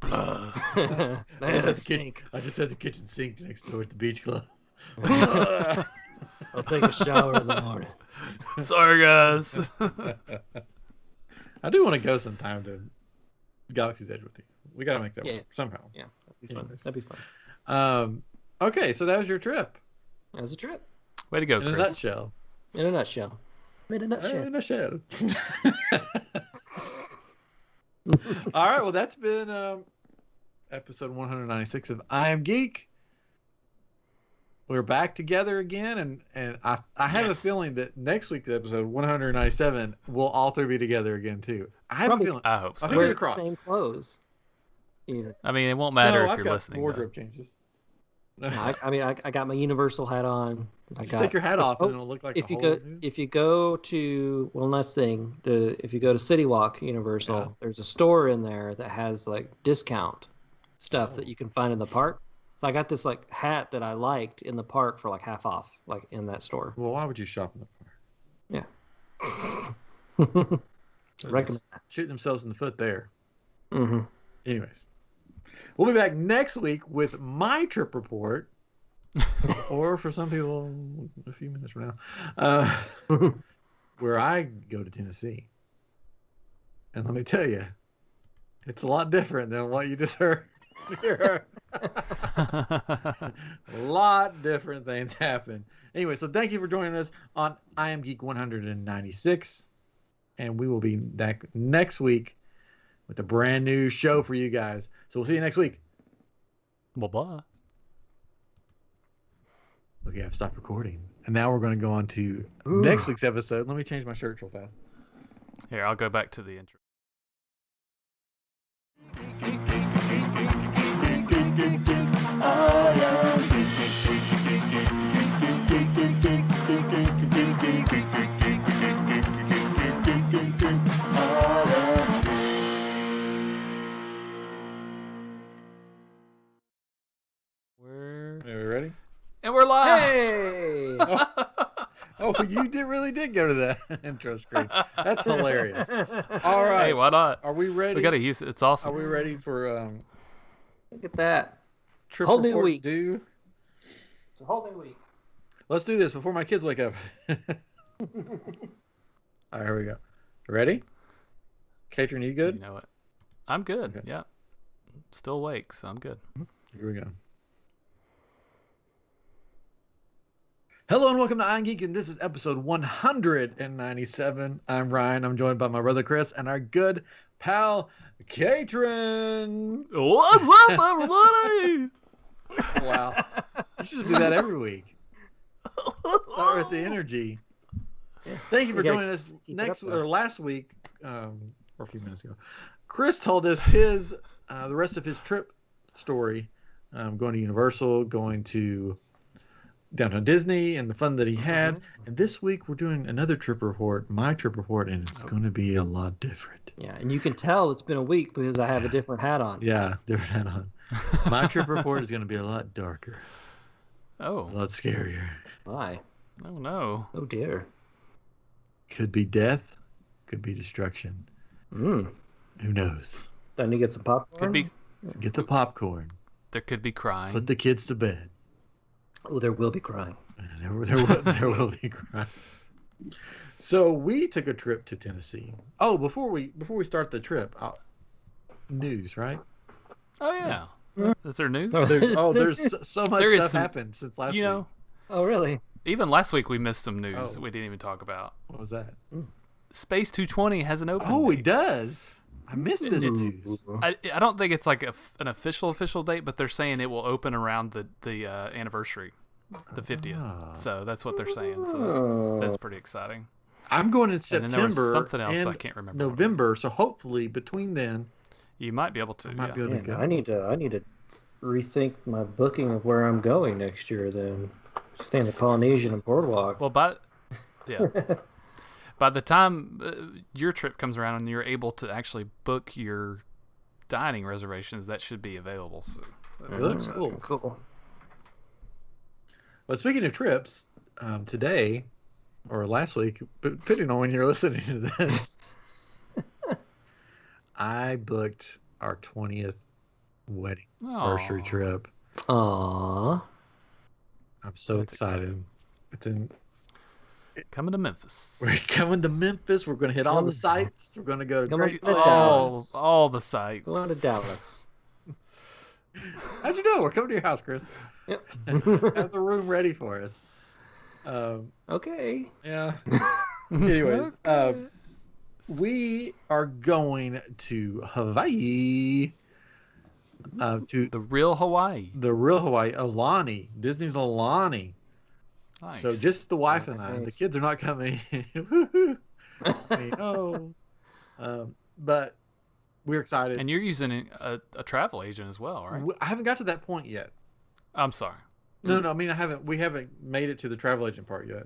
I just had the kitchen sink next door at the beach club. I'll take a shower in the morning. Sorry, guys. I do want to go sometime to Galaxy's Edge with you. We got to make that work somehow. Yeah, that'd be fun. Okay, so that was your trip. That was a trip. Way to go, Chris. In a nutshell. In a nutshell. All right, well, that's been episode 196 of I Am Geek. We're back together again, and I have a feeling that next week's episode 197 will all 3 be together again too. I have a feeling. I hope so. We're the same clothes. Even. I mean, it won't matter if I've you're got listening. Wardrobe changes. I got my Universal hat on. Take your hat off, and it'll look like if you go to one last thing, if you go to City Walk Universal, there's a store in there that has like discount stuff that you can find in the park. So I got this like hat that I liked in the park for like half off, like in that store. Well, why would you shop in the park? Yeah. Recommend that. Shooting themselves in the foot there. Mm-hmm. Anyways, we'll be back next week with my trip report, or for some people, a few minutes from now, where I go to Tennessee. And let me tell you, it's a lot different than what you just heard. A lot different things happen. Anyway, so thank you for joining us on I Am Geek 196, and we will be back next week with a brand new show for you guys. So we'll see you next week. Bye-bye. Okay, I've stopped recording. And now we're going to go on to next week's episode. Let me change my shirt real fast. Here, I'll go back to the intro. Are we ready? And we're live! Hey! Oh, you really did go to that intro screen. That's hilarious. All right. Hey, why not? Are we ready? We gotta use it. It's awesome. Are we ready for Look at that. trip Whole new report week. due? It's a whole new week. Let's do this before my kids wake up. All right, here we go. Ready? Katrin, you good? You know it. I'm good. Okay. Yeah. Still awake, so I'm good. Here we go. Hello and welcome to iamGEEK, and this is episode 197. I'm Ryan. I'm joined by my brother Chris and our good pal Katrin. What's up, everybody? Wow. You should do that every week. Start with the energy. Yeah. Thank you for We gotta joining us. keep it up, Last week, or a few minutes ago, Chris told us the rest of his trip story, going to Universal, going to downtown Disney, and the fun that he had. And this week we're doing another trip report, my trip report, and it's going to be a lot different. Yeah, and you can tell it's been a week because I have a different hat on. Yeah, different hat on. My trip report is going to be a lot darker, a Oh. lot scarier. Why? Oh, no. Oh dear. Could be death, could be destruction. Mm. Who knows? Don't you get some popcorn? Could be. So get the popcorn. There could be crying. Put the kids to bed. Oh, there will be crying. There will be crying. So we took a trip to Tennessee. Oh, before we start the trip, news, right? Oh, yeah. Is there news? There's so much There is stuff some- happened since last You week. know, Oh, really? even last week we missed some news Oh. that we didn't even talk about. What was that? Space 220 has an open Oh, date. it does. I missed this Ooh. news. I don't think it's like an official date, but they're saying it will open around the anniversary, the 50th. Ah. So that's what they're saying. So that's pretty exciting. I'm going in And then there was September something else, and but I can't remember. what it was. November. So hopefully between then, You might be able to. I might Yeah. be able to Man, go. I need to rethink my booking of where I'm going next year. Then stay in the Polynesian and Boardwalk. Well, by the time your trip comes around and you're able to actually book your dining reservations, that should be available. So It looks cool. Cool. But speaking of trips, today or last week, depending on when you're listening to this, I booked our 20th wedding anniversary Aw. trip. Aww. I'm so That's excited. It's in. Coming to Memphis. We're coming to Memphis. We're going to hit all the sites. We're going to go to Coming Great to Falls. Dallas. All the sites. Going to Dallas. How'd you know? We're coming to your house, Chris. Yep. Have the room ready for us. Okay. Yeah. Anyways, we are going to Hawaii. To The real Hawaii. the real Hawaii, Aulani, Disney's Aulani. Nice. So just the wife and I. The Nice. kids are not coming. Woohoo! No. But we're excited. And you're using a travel agent as well, right? I haven't got to that point yet. I'm sorry. No. I mean, I haven't. We haven't made it to the travel agent part yet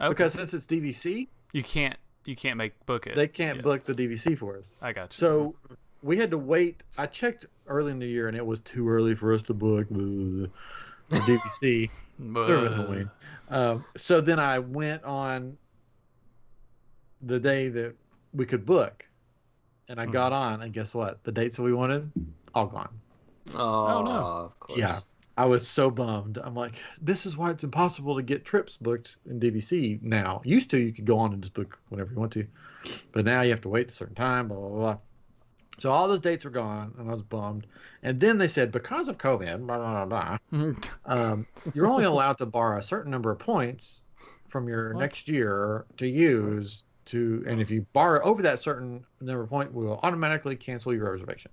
Okay. because since it's DVC, you can't book it. they can't yet. book the DVC for us. I got you. So we had to wait. I checked early in the year, and it was too early for us to book the DVC. Buh. So then I went on the day that we could book, and I got on, and guess what? The dates that we wanted, all gone. Oh, no. Of course. Yeah, I was so bummed. I'm like, this is why it's impossible to get trips booked in DVC now. Used to, you could go on and just book whenever you want to, but now you have to wait a certain time, blah, blah, blah. So all those dates were gone, and I was bummed. And then they said, because of COVID, blah, blah, blah, you're only allowed to borrow a certain number of points from your What? next year to use and if you borrow over that certain number of points, we will automatically cancel your reservation.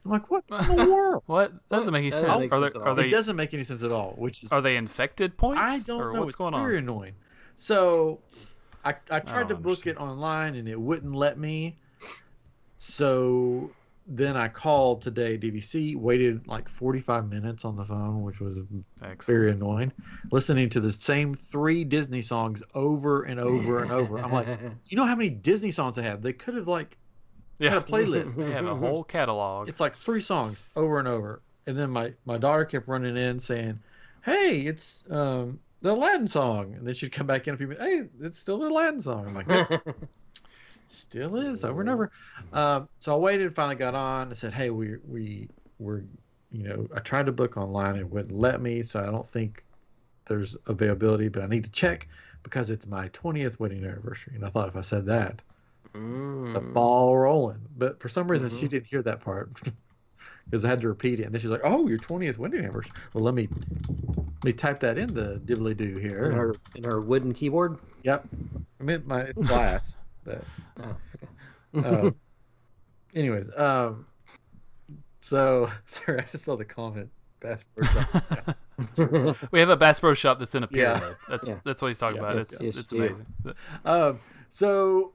I'm like, what in the world? What? That doesn't make any That sense. doesn't make sense at all. It doesn't make any sense at all. Which is, Are they infected I points? don't Or know. what's It's going very on? annoying. So I tried to don't book it online and it wouldn't let me. So then I called today DVC, waited like 45 minutes on the phone, which was very annoying. Listening to the same 3 Disney songs over and over and over. I'm like, you know how many Disney songs they have? They could have had a playlist. They have a whole catalog. It's like 3 songs over and over. And then my daughter kept running in saying, "Hey, it's the Aladdin song." And then she'd come back in a few minutes. "Hey, it's still the Aladdin song." I'm like, "Yep, still is over and over." So I waited and finally got on. I said, "Hey, we're I tried to book online and it wouldn't let me, so I don't think there's availability, but I need to check because it's my 20th wedding anniversary." And I thought if I said that, the ball rolling. But for some reason, she didn't hear that part because I had to repeat it. And then she's like, "Oh, your 20th wedding anniversary. Well, let me type that in the dibbly doo here." In her wooden keyboard. Yep. I meant my glass. But Okay. anyways, so sorry, I just saw the comment. Bass Pro Shop. We have a Bass Pro Shop that's in a Yeah. pyramid. That's what he's talking about. It's amazing. So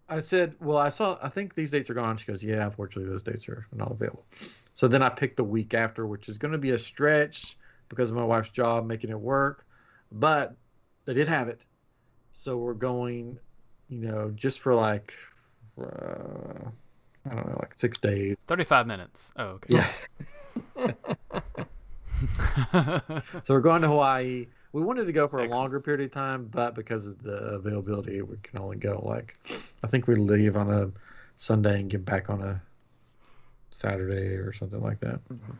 I said, "Well, I think these dates are gone." She goes, "Yeah, unfortunately, those dates are not available." So then I picked the week after, which is going to be a stretch because of my wife's job making it work, but they did have it. So we're going, just for like, I don't know, like 6 days. 35 minutes. Oh, okay. Yeah. So we're going to Hawaii. We wanted to go for a longer period of time, but because of the availability, we can only go I think we leave on a Sunday and get back on a Saturday or something like that. Mm-hmm.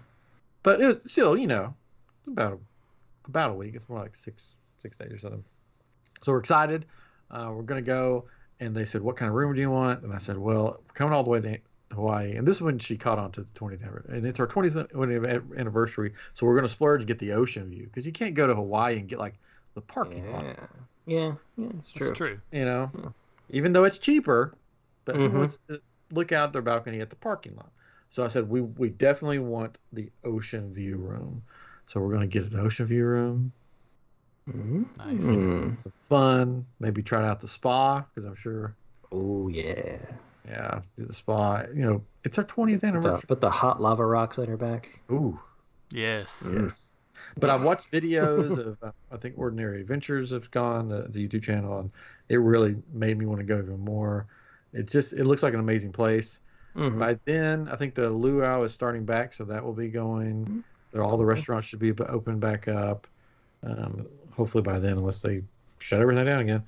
But it's still, it's about a week. It's more like six days or something. So we're excited. We're going to go. And they said, "What kind of room do you want?" And I said, "Well, we're coming all the way to Hawaii." And this is when she caught on to the 20th anniversary. And it's our 20th anniversary. So we're going to splurge and get the ocean view. Because you can't go to Hawaii and get the parking lot. Yeah, it's true. It's true. Even though it's cheaper. But who wants to look out their balcony at the parking lot? So I said, we definitely want the ocean view room. So we're going to get an ocean view room. Nice. Some fun. Maybe try out the spa because I'm sure. Oh yeah. Yeah, do the spa. It's our 20th anniversary. Put the hot lava rocks on her back. Ooh. Yes. But I've watched videos of I think Ordinary Adventures have gone the YouTube channel, and it really made me want to go even more. It looks like an amazing place. By then, I think the luau is starting back, so that will be going. All the restaurants should be open back up. Hopefully by then, unless they shut everything down again.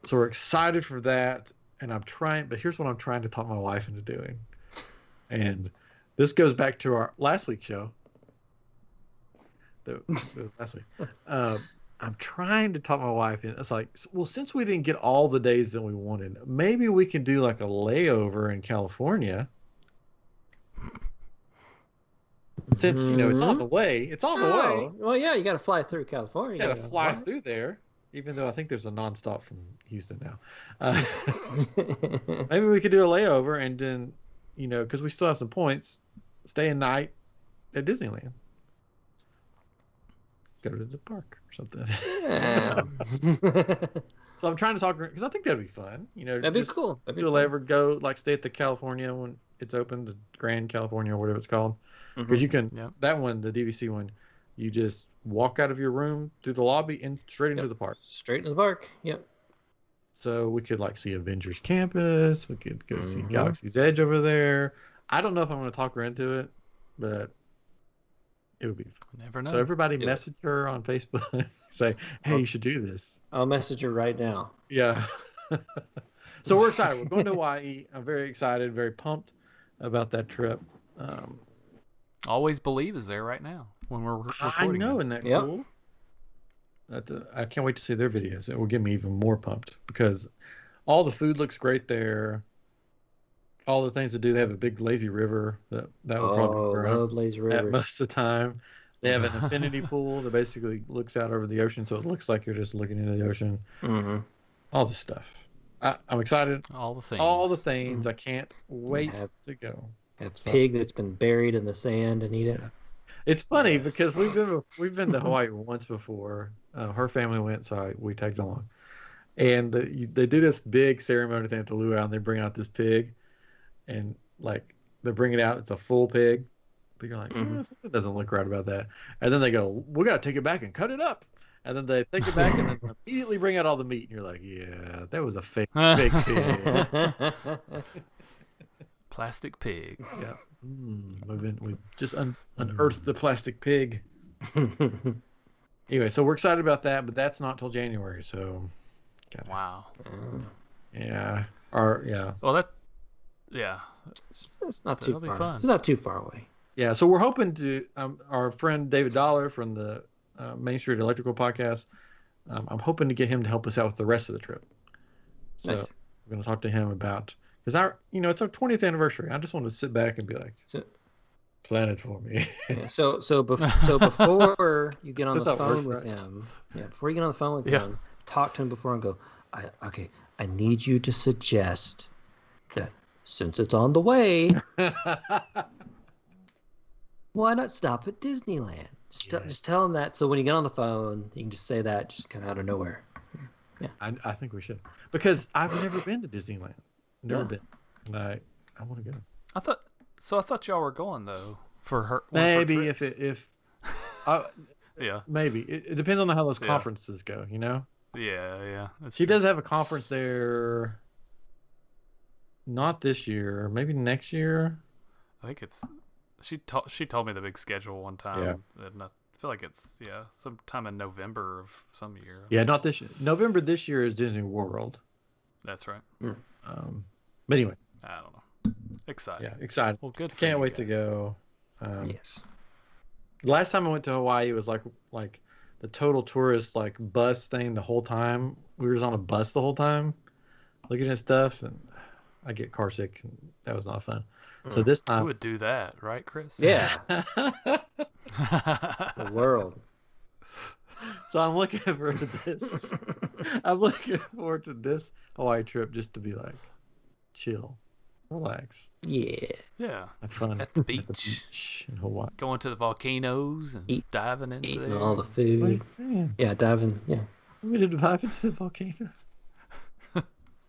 So we're excited for that, and but here's what I'm trying to talk my wife into doing. And this goes back to our last week's show. Last week. I'm trying to talk my wife in. It's like, well, since we didn't get all the days that we wanted, maybe we can do like a layover in California. Since it's on the way. It's on the way. Well, yeah, you got to fly through California. You got to fly through there, even though I think there's a nonstop from Houston now. Maybe we could do a layover and then, because we still have some points, stay a night at Disneyland. Go to the park or something. Yeah. So I'm trying to talk because I think that'd be fun. That'd be cool. Do a layover, go stay at the California when it's open, the Grand California or whatever it's called. Because you can that one, the DVC one, you just walk out of your room through the lobby and straight into the park. Straight into the park. Yep. So we could see Avengers Campus. We could go see Galaxy's Edge over there. I don't know if I'm going to talk her into it, but it would be fun. Never know. So everybody message her on Facebook. Say, "Hey, you should do this." I'll message her right now. Yeah. So we're excited. We're going to Hawaii. I'm very excited, very pumped about that trip. Always Believe is there right now when we're recording. I know, isn't that cool? I can't wait to see their videos. It will get me even more pumped because all the food looks great there. All the things to do. They have a big lazy river that will probably love lazy river most of the time. They have an infinity pool that basically looks out over the ocean, so it looks like you're just looking into the ocean. All the stuff. I'm excited. All the things. I can't wait to go. A pig that's been buried in the sand and eat it. It's funny Yes. because we've been to Hawaii once before. Her family went, so we tagged along. And they do this big ceremony thing at the luau, and they bring out this pig, and like they bring it out. It's a full pig. But you're like, something doesn't look right about that. And then they go, we got to take it back and cut it up. And then they take it back and then immediately bring out all the meat. And you're like, yeah, that was a fake pig. Plastic pig. Yeah. We just unearthed the plastic pig. Anyway, so we're excited about that, but that's not till January. So, wow. Yeah. Well, it's not too far. Fun. It's not too far away. Yeah. So we're hoping to our friend David Dollar from the Main Street Electrical podcast. I'm hoping to get him to help us out with the rest of the trip. So Nice. we're going to talk to him about because it's our 20th anniversary. I just want to sit back and be like, plan it for me. Yeah, so before you get on the phone with him, before you get on the phone with him, talk to him before and go, I need you to suggest that since it's on the way, why not stop at Disneyland? Just tell him that. So when you get on the phone, you can just say that, just kind of out of nowhere. Yeah, I think we should because I've never been to Disneyland. Never been. And I want to go. I thought y'all were going though for her. Maybe if yeah. Maybe it depends on how those conferences go. You know. Yeah. She does have a conference there. Not this year. Maybe next year. I think it's. She told me the big schedule one time. Yeah. And I feel like it's sometime in November of some year. Yeah, not this year. November this year is Disney World. That's right. But anyway. I don't know. Excited. Yeah, excited. Well, good. Can't wait to go. Yes. Last time I went to Hawaii, it was like the total tourist bus thing the whole time. We were just on a bus the whole time, looking at stuff, and I get car sick. And that was not fun. So this time, who would do that, right, Chris? Yeah. The world. So I'm looking forward to this. I'm looking forward to this Hawaii trip just to be chill, relax. Yeah. Yeah. Have fun at the beach in Hawaii. Going to the volcanoes and diving into eating there. all the food. Yeah, diving. Yeah. We did dive into the volcano.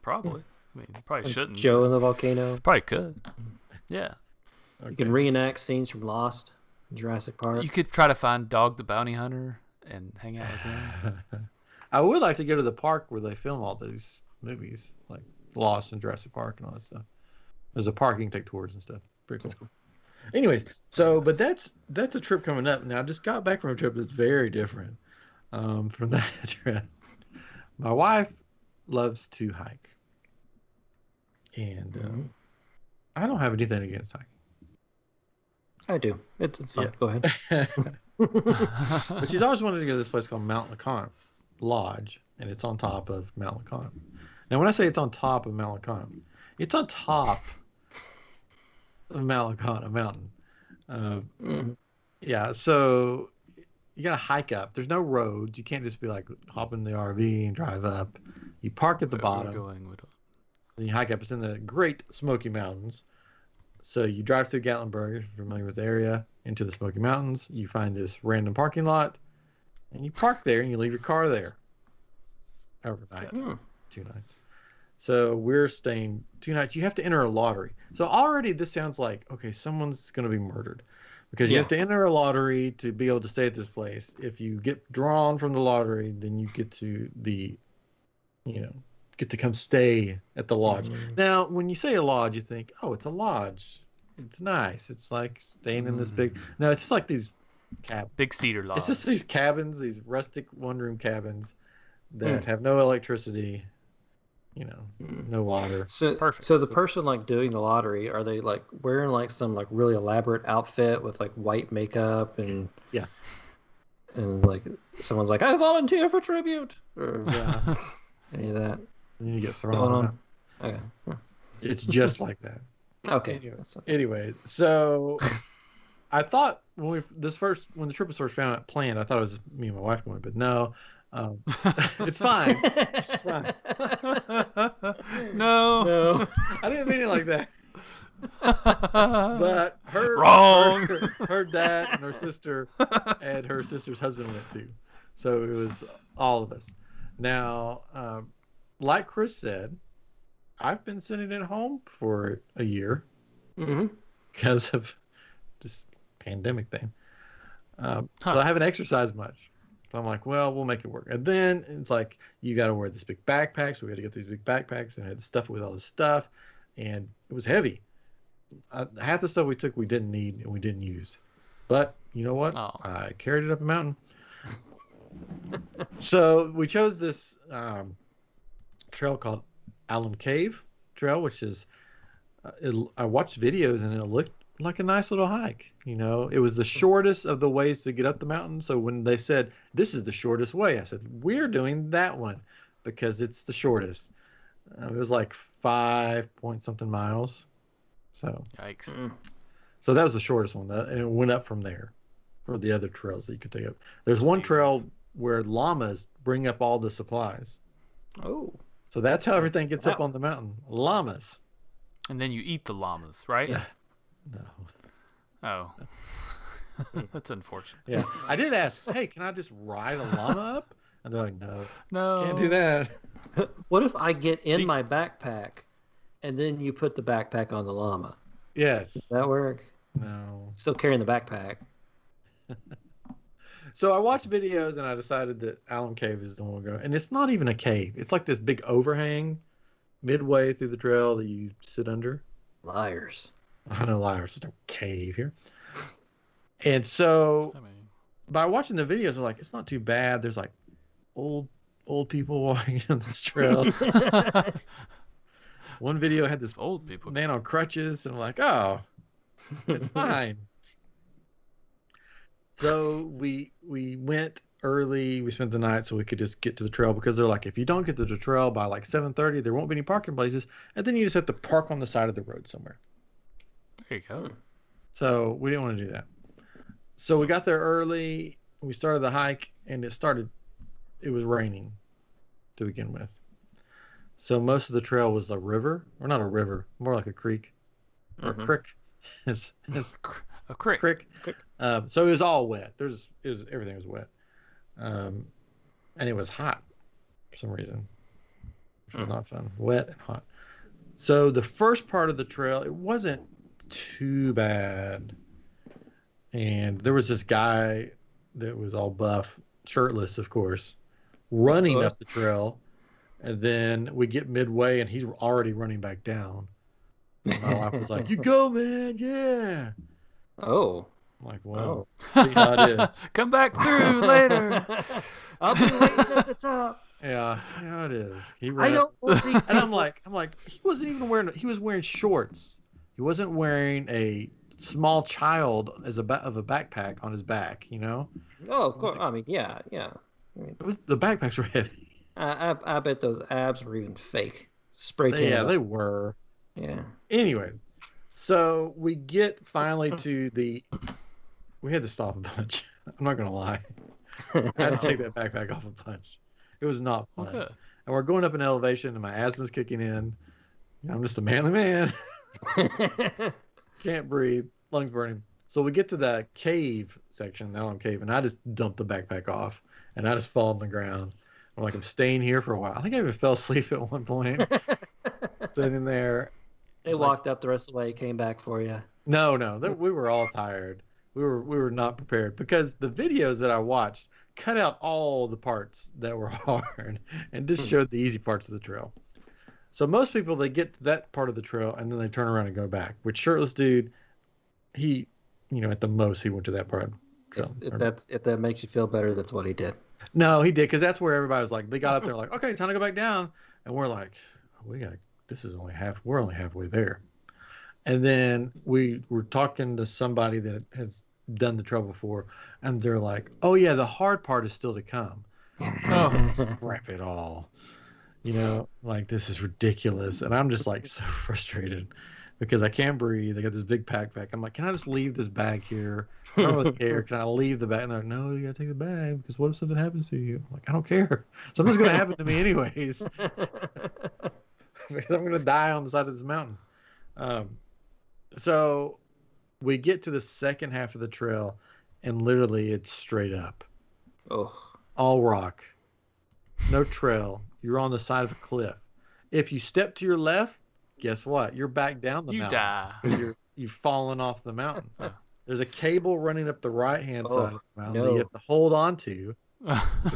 Probably. I mean, probably shouldn't. Joe in the volcano. Probably could. Yeah. You can reenact scenes from Lost, Jurassic Park. You could try to find Dog the Bounty Hunter and hang out with him. I would like to go to the park where they film all these movies, like Lost and Jurassic Park and all that stuff. There's a park you can take tours and stuff. Pretty cool. That's cool. Anyways, but that's a trip coming up. Now I just got back from a trip that's very different from that trip. My wife loves to hike, and I don't have anything against hiking. I do. It's fine. Go ahead. But she's always wanted to go to this place called Mount LeConte Lodge, and it's on top of Mount LeConte. Now, when I say it's on top of Mount LeConte, it's on top of Mount LeConte, a mountain. Yeah, so you gotta hike up. There's no roads. You can't just be hop in the RV and drive up. You park at the bottom. Then you hike up. It's in the Great Smoky Mountains. So you drive through Gatlinburg, if you're familiar with the area, into the Smoky Mountains. You find this random parking lot, and you park there, and you leave your car there overnight, 2 nights. So we're staying 2 nights. You have to enter a lottery. So already this sounds like, okay, someone's going to be murdered. Because you have to enter a lottery to be able to stay at this place. If you get drawn from the lottery, then you get to get to come stay at the lodge. Now, when you say a lodge, you think, oh, it's a lodge. It's nice. It's like staying in this big... No, it's just like these cabins. Big cedar lodge. It's just these cabins, these rustic one-room cabins that have no electricity, no water. So, perfect. So the person doing the lottery, are they wearing some really elaborate outfit with white makeup and and someone's I volunteer for tribute or any of that? And you get thrown out. Okay. It's just like that. Okay. Anyway, so I thought when the trip was first planned, I thought it was me and my wife going, but no, it's fine. It's fine. No, I didn't mean it like that. But Wrong. her dad and her sister and her sister's husband went too. So it was all of us. Now, like Chris said, I've been sitting at home for a year because of this pandemic thing. So I haven't exercised much. So I'm like, well, we'll make it work. And then it's like, you got to wear this big backpack. So we had to get these big backpacks and I had to stuff it with all this stuff. And it was heavy. Half the stuff we took we didn't need and we didn't use. But you know what? Oh. I carried it up a mountain. So we chose this trail called Alum Cave Trail, which is, I watched videos and it looked like a nice little hike. You know, it was the shortest of the ways to get up the mountain. So when they said, this is the shortest way, I said, we're doing that one because it's the shortest. It was like 5 point something miles. So, Yikes. So that was the shortest one. And it went up from there for the other trails that you could take up. There's one trail where llamas bring up all the supplies. Oh. So that's how everything gets up on the mountain. Llamas. And then you eat the llamas, right? Yeah. No. Oh. That's unfortunate. Yeah. I did ask, hey, can I just ride a llama up? And they're like, no. Can't do that. What if I get in my backpack and then you put the backpack on the llama? Yes. Does that work? No. Still carrying the backpack. So I watched videos and I decided that Alum Cave is the one to go. And it's not even a cave. It's like this big overhang midway through the trail that you sit under. Liars. I know, liars. There's no cave here. And so by watching the videos, I'm like, it's not too bad. There's like old people walking on this trail. One video had this old people man on crutches, and I'm like, oh, it's fine. So we went early. We spent the night so we could just get to the trail because they're like, if you don't get to the trail by like 7:30, there won't be any parking places, and then you just have to park on the side of the road somewhere. There you go. So we didn't want to do that. So we got there early. We started the hike, and it was raining to begin with. So most of the trail was a river, or not a river, more like a creek, or a crick. It's a crick. So it was all wet. Everything was wet, and it was hot for some reason, which was not fun. Wet and hot. So the first part of the trail, it wasn't too bad, and there was this guy that was all buff, shirtless, of course, running up the trail. And then we get midway, and he's already running back down. And my wife was like, "You go, man, yeah." Oh. I'm like, well, see how it is. Come back through later. I'll be waiting at the top. Yeah, see how it is. He I don't believe and I'm like, he wasn't even he was wearing shorts. He wasn't wearing a small child of a backpack on his back, you know? Oh, of course. I mean, yeah. The backpacks were heavy. I bet those abs were even fake. Spray tan. Yeah, they were. Yeah. Anyway, so we get finally to we had to stop a bunch. I'm not going to lie. I had to take that backpack off a bunch. It was not fun. Okay. And we're going up an elevation, and my asthma's kicking in. I'm just a manly man. Can't breathe. Lungs burning. So we get to the cave section, the Alum Cave, and I just dumped the backpack off, and I just fall on the ground. I'm like, I'm staying here for a while. I think I even fell asleep at one point. Sitting there. They walked up the rest of the way, came back for you. No. We were all tired. We were not prepared because the videos that I watched cut out all the parts that were hard and just showed the easy parts of the trail. So most people, they get to that part of the trail and then they turn around and go back. Which shirtless dude, he, at the most he went to that part. If that makes you feel better, that's what he did. No, he did, because that's where everybody was like, they got up there like, okay, time to go back down, and we're like, we're only halfway there. And then we were talking to somebody that has done the trail before, and they're like, oh yeah, the hard part is still to come. Oh, scrap it all. Like, this is ridiculous. And I'm just like so frustrated because I can't breathe. I got this big backpack. I'm like, can I just leave this bag here? I don't really care. Can I leave the bag? And they're like, no, you gotta take the bag because what if something happens to you? I'm like, I don't care. Something's gonna happen to me anyways. Because I'm gonna die on the side of this mountain. So we get to the second half of the trail, and literally it's straight up. Oh. All rock. No trail. You're on the side of a cliff. If you step to your left, guess what? You're back down the You mountain die. because you've fallen off the mountain. There's a cable running up the right-hand side of the mountain that you have to hold on to,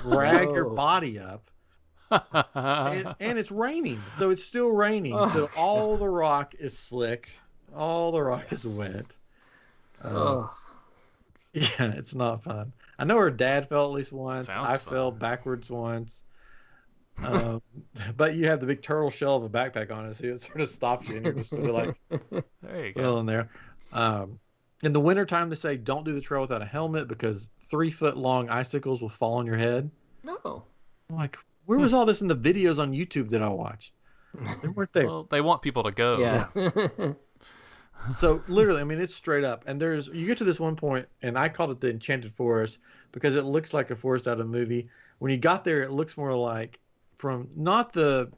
drag your body up, and it's raining. So it's still raining. Oh, so all the rock is slick. All the rock is wet. Oh. Yeah, it's not fun. I know her dad fell at least once. Sounds I fun. fell backwards once. But you have the big turtle shell of a backpack on it, so it sort of stops you, and you're just sort of like There you well go. in there. In the wintertime, they say don't do the trail without a helmet because 3-foot long icicles will fall on your head. No. I'm like, where was all this in the videos on YouTube that I watched? They weren't there. Well, they want people to go. Yeah. So literally, I mean, it's straight up. And you get to this one point, and I called it the Enchanted Forest because it looks like a forest out of a movie. When you got there, it looks more like from not the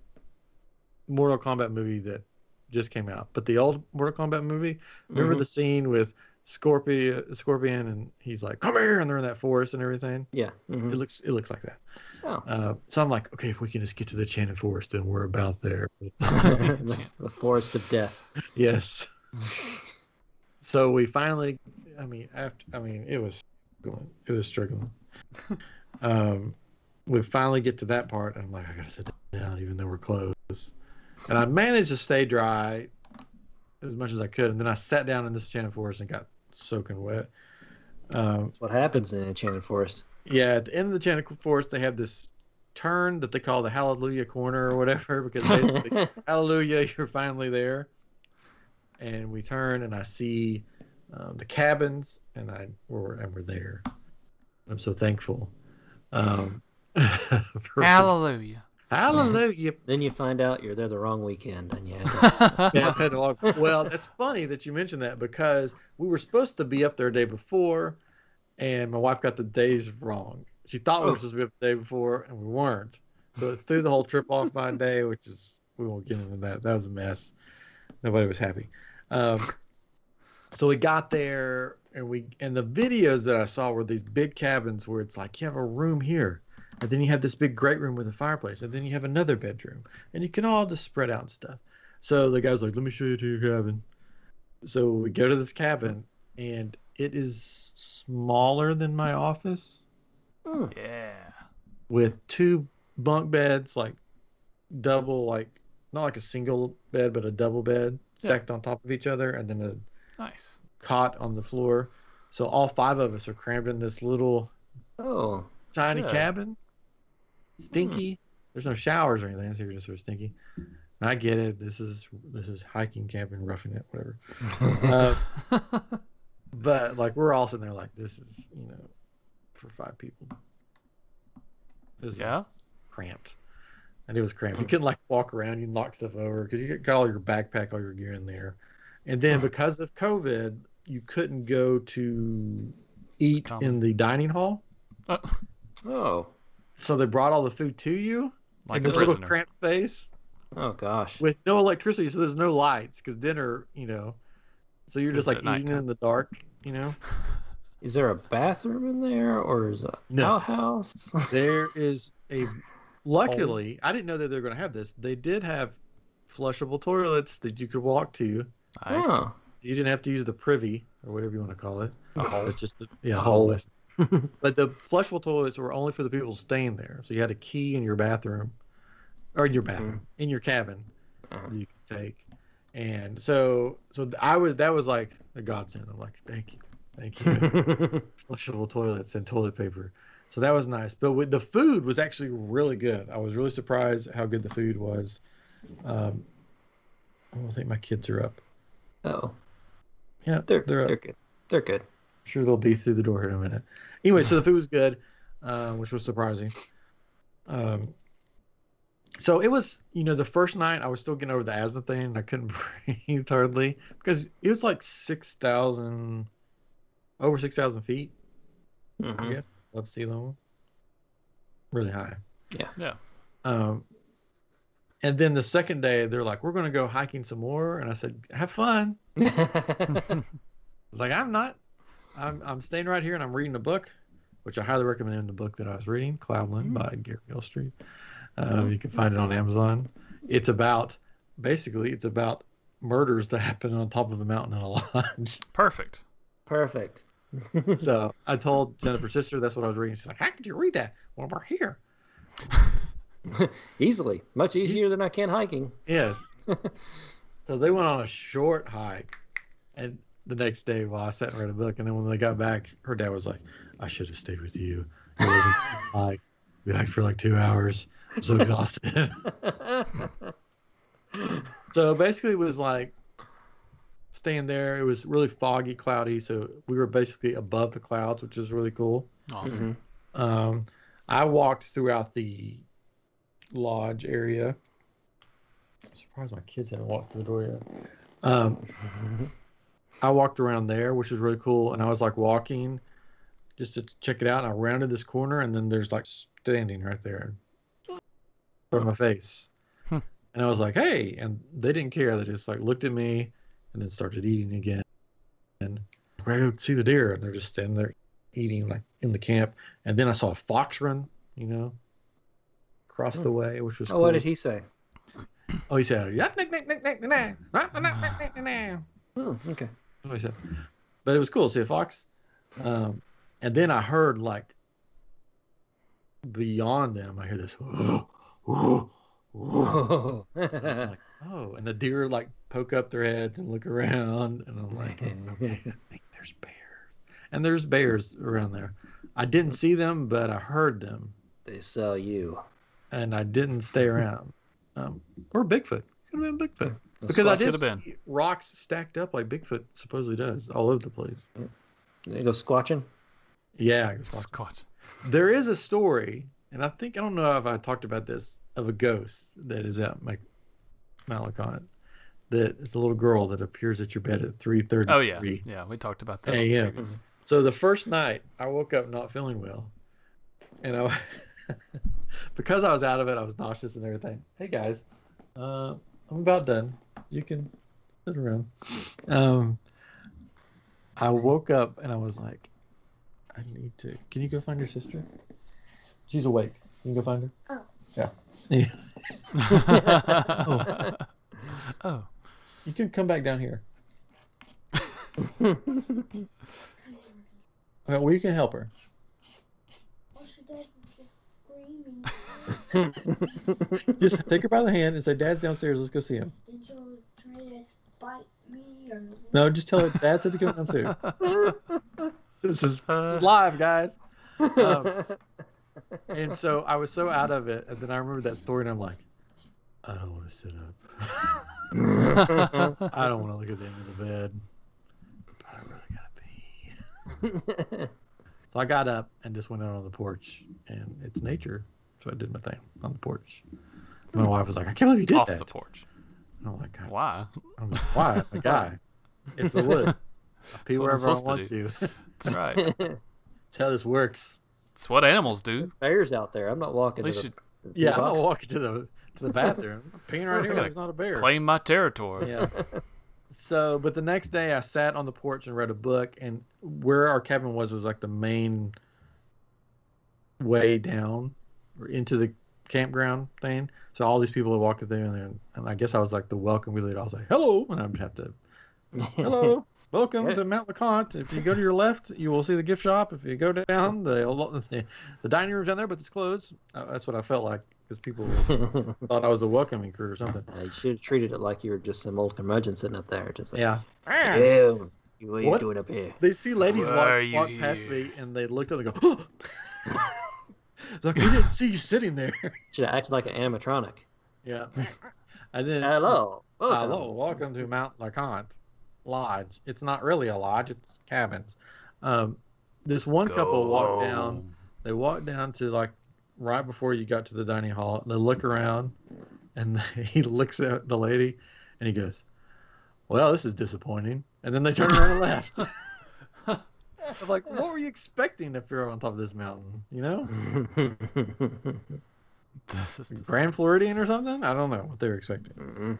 Mortal Kombat movie that just came out, but the old Mortal Kombat movie. Remember the scene with Scorpion, and he's like, "Come here," and they're in that forest and everything. Yeah. It looks like that. Oh. So I'm like, okay, if we can just get to the Enchanted Forest, then we're about there. The forest of death. Yes. So we finally, it was struggling. We finally get to that part, and I'm like, I gotta sit down, even though we're close. And I managed to stay dry as much as I could, and then I sat down in this Enchanted Forest and got soaking wet. That's what happens in Enchanted Forest. Yeah, at the end of the Enchanted Forest, they have this turn that they call the Hallelujah Corner or whatever, because basically, Hallelujah, you're finally there. And we turn, and I see the cabins, and we're there. I'm so thankful. Hallelujah. Hallelujah. Then you find out you're there the wrong weekend, and Well, it's funny that you mentioned that because we were supposed to be up there the day before, and my wife got the days wrong. She thought we were supposed to be up the day before, and we weren't. So it threw the whole trip off by a day, which is, we won't get into that. That was a mess. Nobody was happy. So we got there, and the videos that I saw were these big cabins where it's like you have a room here, and then you have this big great room with a fireplace, and then you have another bedroom, and you can all just spread out and stuff. So the guy's like, "Let me show you to your cabin." So we go to this cabin, and it is smaller than my office. Yeah. With 2 bunk beds, like double, like not like a single bed, but a double bed stacked on top of each other, and then a Nice. cot on the floor. So all 5 of us are crammed in this little tiny cabin. Stinky. There's no showers or anything, so you're just sort of stinky. And I get it. This is hiking, camping, roughing it, whatever. But like we're all sitting there like this is for 5 people. This is cramped. And it was cramped. You couldn't like walk around. You knock stuff over because you got all your backpack, all your gear in there. And then because of COVID, you couldn't go to eat in the dining hall. So they brought all the food to you like in this little cramped space. Oh gosh. With no electricity, so there's no lights because dinner, so you're just like eating in the dark, Is there a bathroom in there, or is it an outhouse? There is luckily, I didn't know that they were going to have this. They did have flushable toilets that you could walk to. Nice. Oh. You didn't have to use the privy or whatever you want to call it. It's just a hole. But the flushable toilets were only for the people staying there. So you had a key in your bathroom, or in your bathroom, in your cabin that you could take. And so that was like a godsend. I'm like, thank you. Flushable toilets and toilet paper. So that was nice. But the food was actually really good. I was really surprised at how good the food was. I don't think my kids are up. Oh. Yeah, they're up. good. They're good. Sure, they'll be through the door here in a minute. Anyway, so the food was good, which was surprising. So it was, the first night I was still getting over the asthma thing. And I couldn't breathe hardly because it was like over 6,000 feet. I guess above sea level. Really high. Yeah. Yeah. And then the second day, they're like, we're going to go hiking some more. And I said, have fun. I was like, I'm not. I'm staying right here and I'm reading a book, which I highly recommend the book that I was reading, Cloudland by Gary Gilstree. You can find it on Amazon. It's about murders that happen on top of a mountain in a lodge. Perfect. So I told Jennifer's sister that's what I was reading. She's like, how could you read that? Well, we're here. Easily. Much easier than I can hiking. Yes. So they went on a short hike. And the next day while I sat and read a book, and then when they got back, her dad was like, I should have stayed with you. It wasn't like we hiked for like 2 hours. I'm so exhausted. So basically it was like staying there. It was really foggy, cloudy, so we were basically above the clouds, which is really cool. Awesome. I walked throughout the lodge area. I'm surprised my kids haven't walked through the door yet. I walked around there, which was really cool, and I was like walking just to check it out, and I rounded this corner, and then there's like standing right there in front of my face. And I was like, hey, and they didn't care. They just like looked at me and then started eating again. And I go see the deer, and they're just standing there eating like in the camp. And then I saw a fox run, across the way, which was cool. What did he say? Oh, he said, yeah, okay. What he said. But it was cool to see a fox. And then I heard like beyond them, I hear this, whoa. Like, oh, and the deer like poke up their heads and look around, and I'm like, okay, I think there's bears. And there's bears around there. I didn't see them, but I heard them. They saw you. And I didn't stay around. Or Bigfoot. Could have been Bigfoot. Because I did see rocks stacked up like Bigfoot supposedly does all over the place. They go squatching? Yeah, squatch. There is a story, and I don't know if I talked about this, of a ghost that is at Mount LeConte. That it's a little girl that appears at your bed at 3:30. Oh yeah, yeah, we talked about that. Yeah. So the first night I woke up not feeling well, and because I was out of it, I was nauseous and everything. Hey guys, I'm about done. You can sit around. I woke up and I was like, I need to. Can you go find your sister? She's awake. Can you go find her? Oh. Yeah. Oh. You can come back down here. Okay, well, you can help her. Oh, she does just screaming. Just take her by the hand and say, Dad's downstairs. Let's go see him. Did you try to bite me or? No, just tell her Dad said to come downstairs. This is live, guys. And so I was so out of it, and then I remember that story, and I'm like, I don't want to sit up. I don't want to look at the end of the bed, but I really gotta pee. So I got up and just went out on the porch, and it's nature, so I did my thing on the porch. My wife was like, I can't believe you did that. Off the porch. And I'm like, God. Why? I'm like, why? I'm a guy. It's the wood. I pee wherever I want to. That's right. That's how this works. It's what animals do. There's bears out there. I'm not walking to the Yeah, I'm not walking to the bathroom. I'm peeing right here. There's not a bear. Claim my territory. Yeah. So, but the next day I sat on the porch and read a book, and where our cabin was like the main way down or into the campground thing. So all these people would walk through there, and I guess I was like the welcome leader. I was like, hello, and I would have to, hello. Welcome to Mount LeConte. If you go to your left, you will see the gift shop. If you go down, the dining room's down there, but it's closed. That's what I felt like, because people thought I was a welcoming crew or something. You should have treated it like you were just some old curmudgeon sitting up there. Just like, yeah. Ew, what are you doing up here? These two ladies walked past me, and they looked up and go, like, we didn't see you sitting there. Should have acted like an animatronic. Yeah. And then, hello, welcome to Mount LeConte Lodge. It's not really a lodge, it's cabins. This one couple walked down. They walked down to like right before you got to the dining hall, and they look around, and he looks at the lady and he goes, well, this is disappointing. And then they turned around and left. I'm like, what were you expecting if you're on top of this mountain, Grand Floridian or something. I don't know what they were expecting. Mm-mm.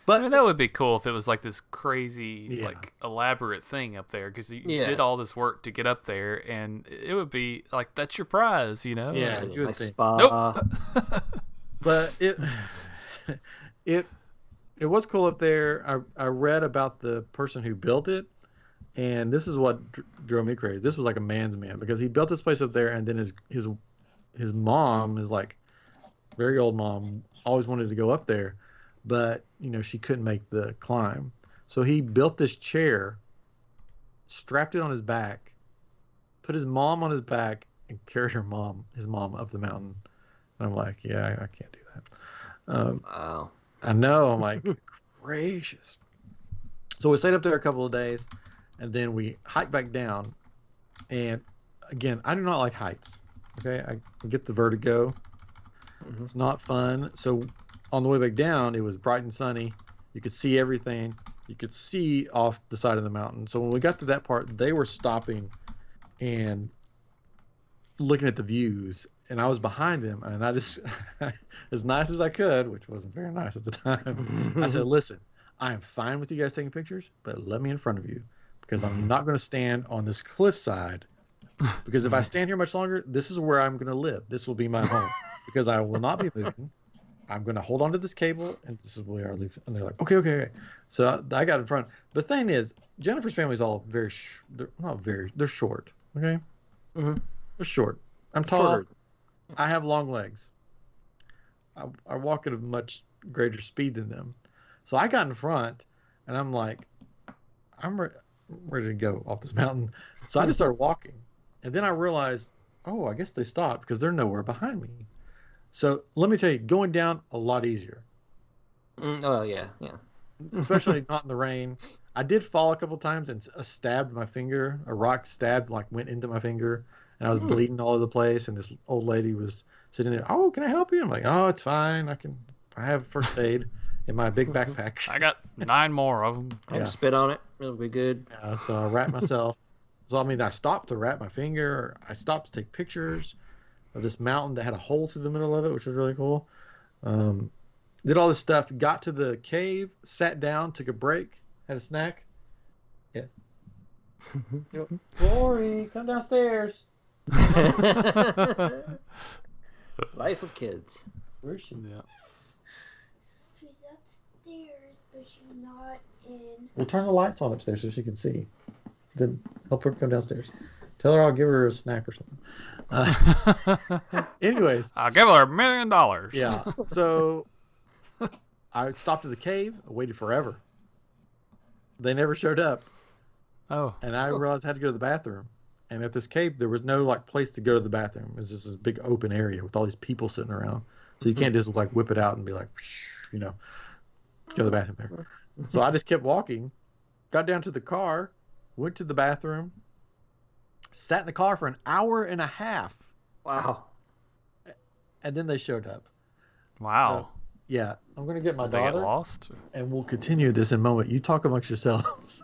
But I mean, that would be cool if it was like this crazy, Yeah. like elaborate thing up there because you Yeah. did all this work to get up there, and it would be like that's your prize, you know? Yeah, Like, you would Nice think. spa. nope. But it was cool up there. I read about the person who built it, and this is what drove me crazy. This was like a man's man because he built this place up there, and then his mom, his like very old mom, always wanted to go up there, but she couldn't make the climb. So he built this chair, strapped it on his back, put his mom on his back, and carried his mom up the mountain. And I'm like, yeah, I can't do that. Wow. I know. I'm like, gracious. So we stayed up there a couple of days, and then we hiked back down. And again, I do not like heights. Okay, I get the vertigo. Mhm. It's not fun. So on the way back down, it was bright and sunny. You could see everything. You could see off the side of the mountain. So when we got to that part, they were stopping and looking at the views, and I was behind them, and I just, as nice as I could, which wasn't very nice at the time, I said, listen, I am fine with you guys taking pictures, but let me in front of you because I'm not going to stand on this cliffside because if I stand here much longer, this is where I'm going to live. This will be my home because I will not be moving. I'm going to hold on to this cable, and this is where I live. And they're like, okay. So I got in front. The thing is, Jennifer's family is all they're short, okay? Mhm. They're short. I'm tall. Shorter. I have long legs. I walk at a much greater speed than them. So I got in front, and I'm like, I'm ready to go off this mountain. So I just started walking. And then I realized, oh, I guess they stopped because they're nowhere behind me. So let me tell you, going down, a lot easier. Oh, yeah. Especially not in the rain. I did fall a couple times and stabbed my finger. A rock went into my finger, and I was bleeding all over the place. And this old lady was sitting there. Oh, can I help you? I'm like, oh, it's fine. I have first aid in my big backpack. I got 9 more of them. I can spit on it. It'll be good. Yeah, so I wrapped myself. So I stopped to wrap my finger. I stopped to take pictures of this mountain that had a hole through the middle of it, which was really cool. Did all this stuff. Got to the cave, sat down, took a break, had a snack. Yeah. Glory, come downstairs. Life with kids. Where's she? Yeah. She's upstairs, but she's not in. We'll turn the lights on upstairs so she can see. Then help her come downstairs. Tell her I'll give her a snack or something. Anyways. I'll give her $1 million. Yeah. So I stopped at the cave. I waited forever. They never showed up. Oh. And I realized I had to go to the bathroom. And at this cave, there was no place to go to the bathroom. It was just this big open area with all these people sitting around. So you can't just whip it out and be like, go to the bathroom there. So I just kept walking, got down to the car, went to the bathroom, sat in the car for an hour and a half. Wow. And then they showed up. Wow. Yeah. I'm going to get my Did they get daughter. lost? And we'll continue this in a moment. You talk amongst yourselves.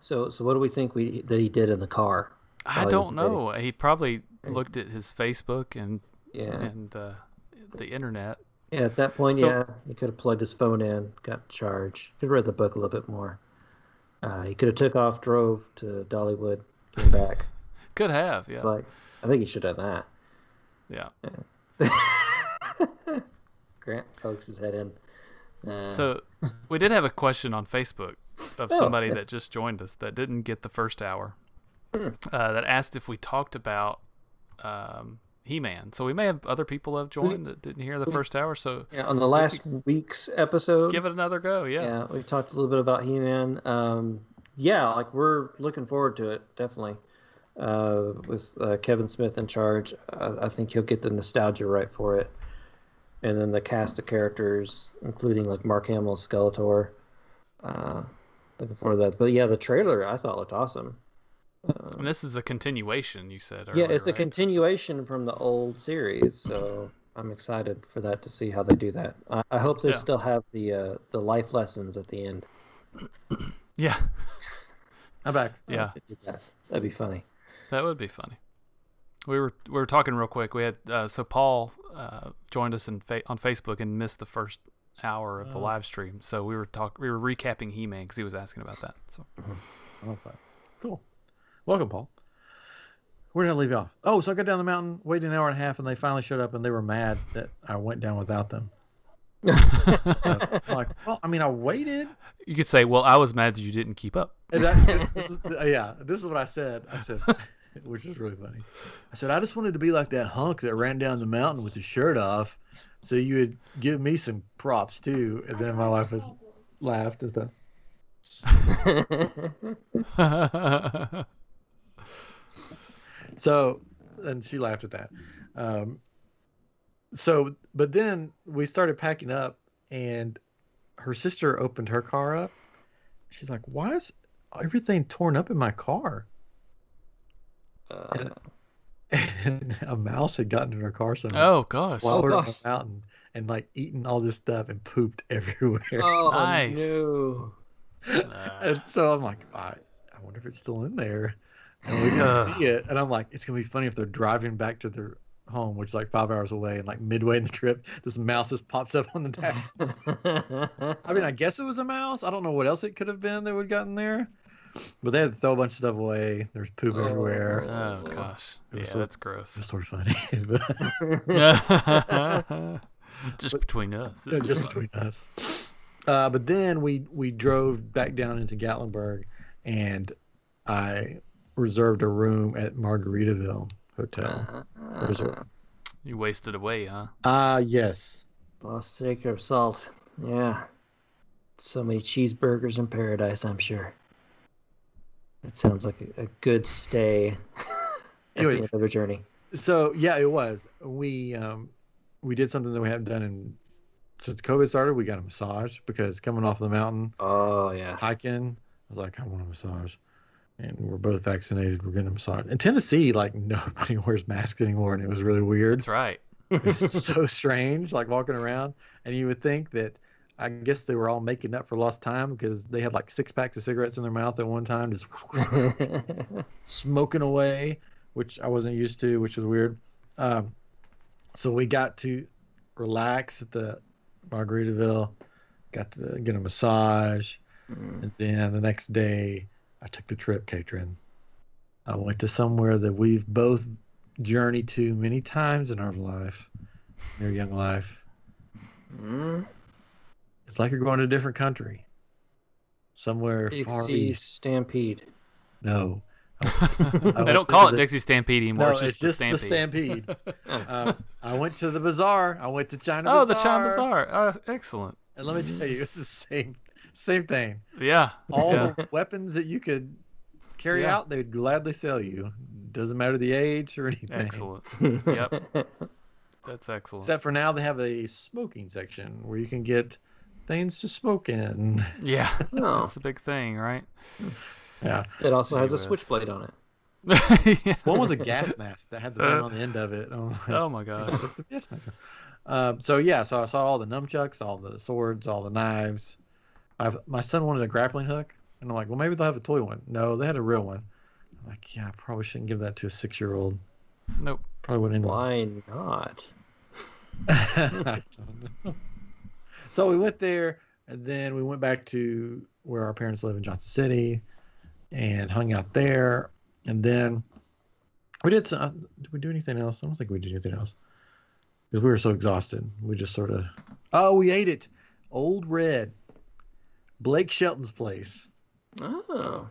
So what do we think that he did in the car? I don't know. He probably looked at his Facebook and the internet. Yeah, at that point, he could have plugged his phone in, got charged. Could have read the book a little bit more. He could have took off, drove to Dollywood, came back. Could have, yeah. It's like, I think he should have done Yeah. that. Grant pokes his head in. So we did have a question on Facebook of somebody that just joined us that didn't get the first hour that asked if we talked about He-Man. So we may have other people have joined that didn't hear the first hour. So on the last week's episode, give it another go. Yeah, we talked a little bit about He-Man. We're looking forward to it, definitely. With Kevin Smith in charge, I think he'll get the nostalgia right for it. And then the cast of characters, including Mark Hamill's Skeletor. Looking forward to that. But yeah, the trailer I thought looked awesome. And this is a continuation, you said Yeah, earlier, it's a continuation from the old series, so I'm excited for that to see how they do that. I hope they still have the life lessons at the end. Yeah. I'm back. Yeah. That'd be funny. That would be funny. We were talking real quick. We had so Paul joined us on Facebook and missed the first hour of the live stream. So we were recapping He-Man because he was asking about that. So Okay. Cool. Welcome, Paul. Where did I leave off? Oh, so I got down the mountain, waited an hour and a half, and they finally showed up, and they were mad that I went down without them. I'm like, well, I mean, I waited. You could say, well, I was mad that you didn't keep up. And this is what I said. I said, which was really funny. I said, I just wanted to be like that hunk that ran down the mountain with his shirt off, so you would give me some props too. And then my wife was laughed and stuff. So, and she laughed at that. But then we started packing up, and her sister opened her car up. She's like, "Why is everything torn up in my car?" And a mouse had gotten in her car somehow. Oh gosh! While we were on the mountain, and like eating all this stuff and pooped everywhere. Oh Nice. no! And so I'm like, I wonder if it's still in there. And we didn't see it. And I'm like, it's gonna be funny if they're driving back to their home, which is like 5 hours away, and like midway in the trip, this mouse just pops up on the dash. I mean, I guess it was a mouse. I don't know what else it could have been that would have gotten there. But they had to throw a bunch of stuff away. There's poop everywhere. Oh gosh! Yeah, that's gross. It's sort of funny. Just between us. Just between us. But then we drove back down into Gatlinburg, and I reserved a room at Margaritaville Hotel Resort. You wasted away, huh? Yes. Lost acre of salt. Yeah. So many cheeseburgers in paradise, I'm sure. That sounds like a good stay at the end of a journey. So yeah, it was. We did something that we haven't done since COVID started. We got a massage because coming off the mountain, hiking, I was like, I want a massage. And we're both vaccinated. We're getting a massage. In Tennessee, like nobody wears masks anymore, and it was really weird. That's right. It's so strange, like walking around, and you would think that. I guess they were all making up for lost time because they had like 6 packs of cigarettes in their mouth at one time, just smoking away, which I wasn't used to, which was weird. So we got to relax at the Margaritaville, got to get a massage, and then the next day I took the trip, Katrin. I went to somewhere that we've both journeyed to many times in our life, in our young life. It's like you're going to a different country. Somewhere far east. Stampede. No. They don't call it Dixie Stampede anymore. No, it's just the Stampede. I went to the bazaar. I went to China Bazaar. Bazaar. The China Bazaar. Excellent. And let me tell you, it's the same thing. Yeah. All the weapons that you could carry out, they would gladly sell you. Doesn't matter the age or anything. Excellent. Yep. That's excellent. Except for now, they have a smoking section where you can get things to smoke in. Yeah, that's a big thing, right? Yeah. It also has a switchblade on it. Yes. One was a gas mask that had the name on the end of it. Oh my gosh. So I saw all the nunchucks, all the swords, all the knives. My son wanted a grappling hook, and I'm like, well, maybe they'll have a toy one. No, they had a real one. I'm like, yeah, I probably shouldn't give that to a 6-year-old. Nope. Probably wouldn't. Why not? I don't know. So we went there, and then we went back to where our parents live in Johnson City, and hung out there. And then we did we do anything else? I don't think we did anything else because we were so exhausted. We just sort of. Oh, we ate it. Old Red, Blake Shelton's place. Oh.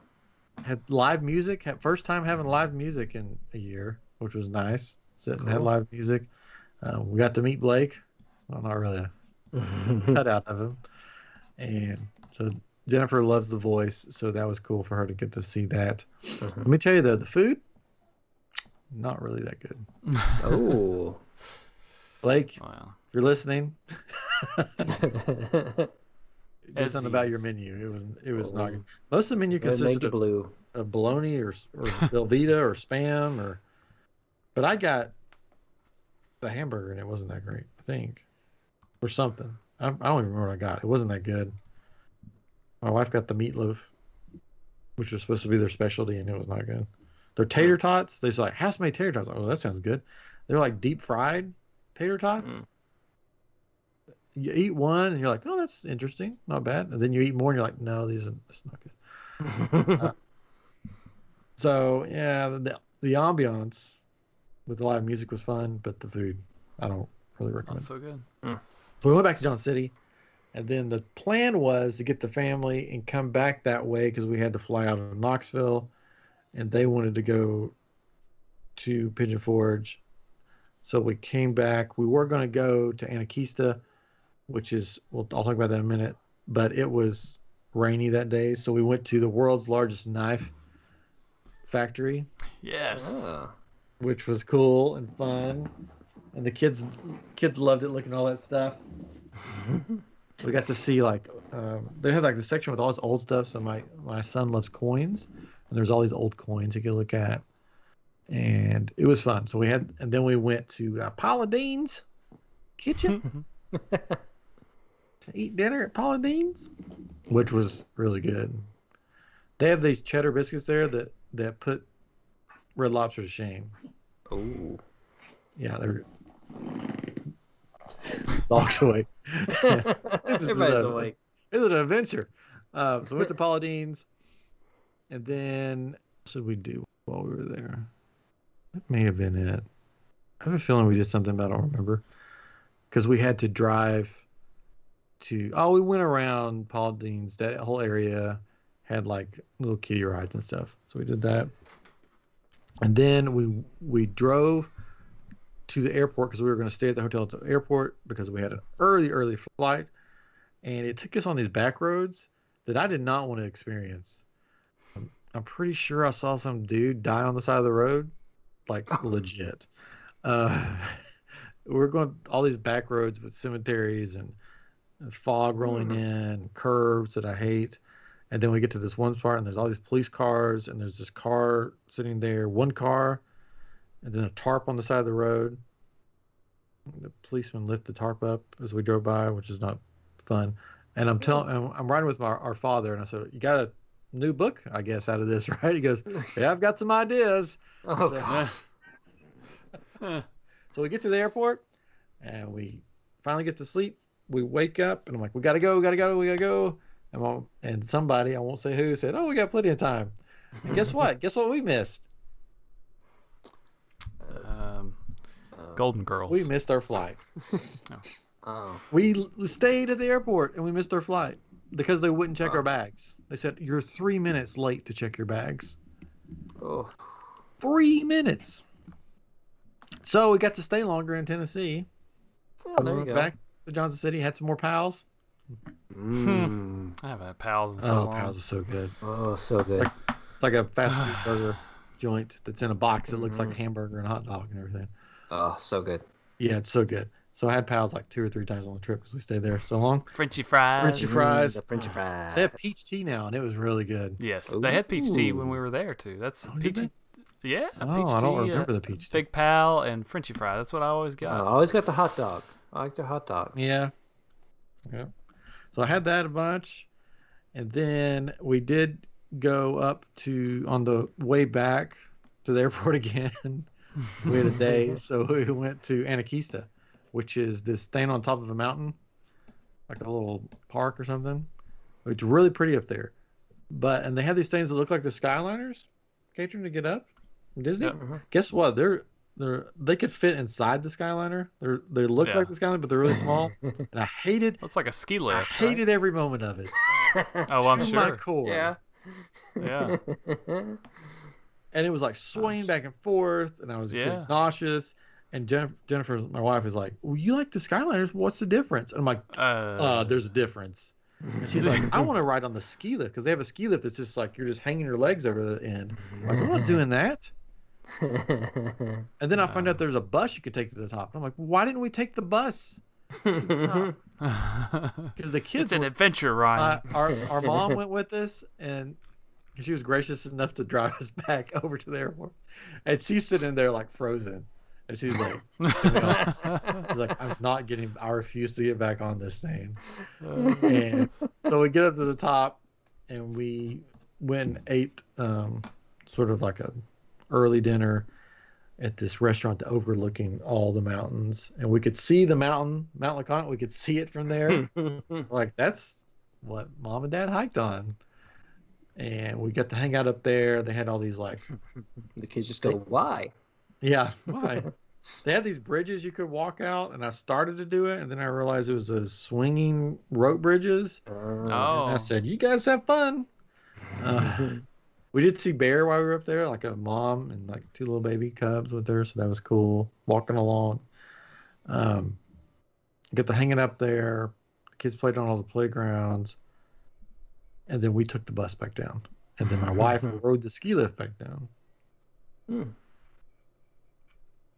Had live music. First time having live music in a year, which was nice. Sitting and had live music. We got to meet Blake. Well, not really. Cut out of him. And so Jennifer loves The Voice, so that was cool for her to get to see that. Let me tell you though, the food, not really that good. Oh. Blake, Wow. if you're listening, do something about your menu. It was not good. Most of the menu consisted of bologna or Velveeta or Spam but I got the hamburger and it wasn't that great, I think. Or something. I don't even remember what I got. It wasn't that good. My wife got the meatloaf, which was supposed to be their specialty, and it was not good. They're tater tots. They're like, house made tater tots. Oh, that sounds good. They're like deep fried tater tots. You eat one and you're like, oh, that's interesting, not bad. And then you eat more and you're like, no, that's not good. So yeah, the ambiance with the live music was fun, but the food, I don't really recommend. Not so good. So we went back to Johnson City, and then the plan was to get the family and come back that way because we had to fly out of Knoxville, and they wanted to go to Pigeon Forge. So we came back. We were going to go to Anakeesta, which is, I'll talk about that in a minute, but it was rainy that day, so we went to the world's largest knife factory. Yes. Which was cool and fun, and the kids loved it, looking at all that stuff. We got to see like they had like the section with all this old stuff. So my son loves coins, and there's all these old coins you could look at, and it was fun. So and then we went to Paula Deen's kitchen to eat dinner at Paula Deen's, which was really good. They have these cheddar biscuits there that put Red Lobster to shame. Oh. Yeah, they're dogs awake. Everybody's awake. This is an adventure. So we went to Paula Deen's, and then what did we do while we were there? That may have been it. I have a feeling we did something, but I don't remember. Because we had to drive to... Oh, we went around Paula Deen's. That whole area had like little kiddie rides and stuff. So we did that. And then we drove to the airport because we were going to stay at the hotel at the airport because we had an early flight. And it took us on these back roads that I did not want to experience. I'm pretty sure I saw some dude die on the side of the road, like legit. We're going all these back roads with cemeteries and fog rolling in, curves that I hate. And then we get to this one part, and there's all these police cars, and there's this car sitting there, one car, and then a tarp on the side of the road. The policeman lift the tarp up as we drove by, which is not fun. And I'm riding with our father, and I said, "You got a new book, I guess, out of this, right?" He goes, "Yeah, I've got some ideas." Oh, gosh. So we get to the airport, and we finally get to sleep. We wake up, and I'm like, "We gotta go, we gotta go." And somebody, I won't say who, said, "Oh, we got plenty of time." And guess what? Guess what we missed? Golden Girls. We missed our flight. Oh. We stayed at the airport, and we missed our flight because they wouldn't check our bags. They said, "You're 3 minutes late to check your bags." Oh. 3 minutes. So we got to stay longer in Tennessee. Oh, there we you went go. back to Johnson City, had some more pals. I haven't had pals in so long. Pals is so good. Oh, so good. It's like a fast food burger joint that's in a box that looks like a hamburger and a hot dog and everything. Oh, so good. Yeah, it's so good. So I had pals like 2 or 3 times on the trip because we stayed there so long. Frenchy fries. Frenchy fries. The Frenchy fries. They have peach tea now, and it was really good. Yes, they had peach tea when we were there too. That's did peach. they? Yeah, Oh, peach I don't tea, remember the peach tea. Big Pal and Frenchy fry. That's what I always I got. always got the hot dog. I like their hot dog. Yeah. So I had that a bunch, and then we did go up on the way back to the airport again. We had a day, so we went to Anakeesta, which is this thing on top of a mountain, like a little park or something. It's really pretty up there. And they have these things that look like the Skyliners, catering to get up from Disney. Yep. Guess what? They could fit inside the Skyliner. They look like the Skyliner, but they're really small. And I hated. It's like a ski lift. I hated every moment of it. Oh, I'm To sure. my core. Yeah. Yeah. And it was like swaying back and forth, and I was getting nauseous. And Jennifer, my wife, is like, "Well, you like the Skyliners? What's the difference?" And I'm like, "There's a difference." And she's like, "I want to ride on the ski lift because they have a ski lift that's just like you're just hanging your legs over the end." I'm like, "I'm not doing that." And then I find out there's a bus you could take to the top. I'm like, "Why didn't we take the bus?" Because the kids. It's an adventure, Ryan. Our mom went with us, and she was gracious enough to drive us back over to the airport. And she's sitting there like frozen. And she's like, I refuse to get back on this thing. And so we get up to the top, and we went and ate sort of like a early dinner at this restaurant overlooking all the mountains, and we could see the Mount LeConte. We could see it from there. Like, that's what Mom and Dad hiked on. And we got to hang out up there. They had all these like the kids just go, why? Yeah, why? They had these bridges you could walk out, and I started to do it, and then I realized it was those swinging rope bridges. And I said, "You guys have fun." We did see bear while we were up there, like a mom and like 2 little baby cubs with her, so that was cool. Walking along, got to hanging up there. The kids played on all the playgrounds, and then we took the bus back down, and then my wife rode the ski lift back down.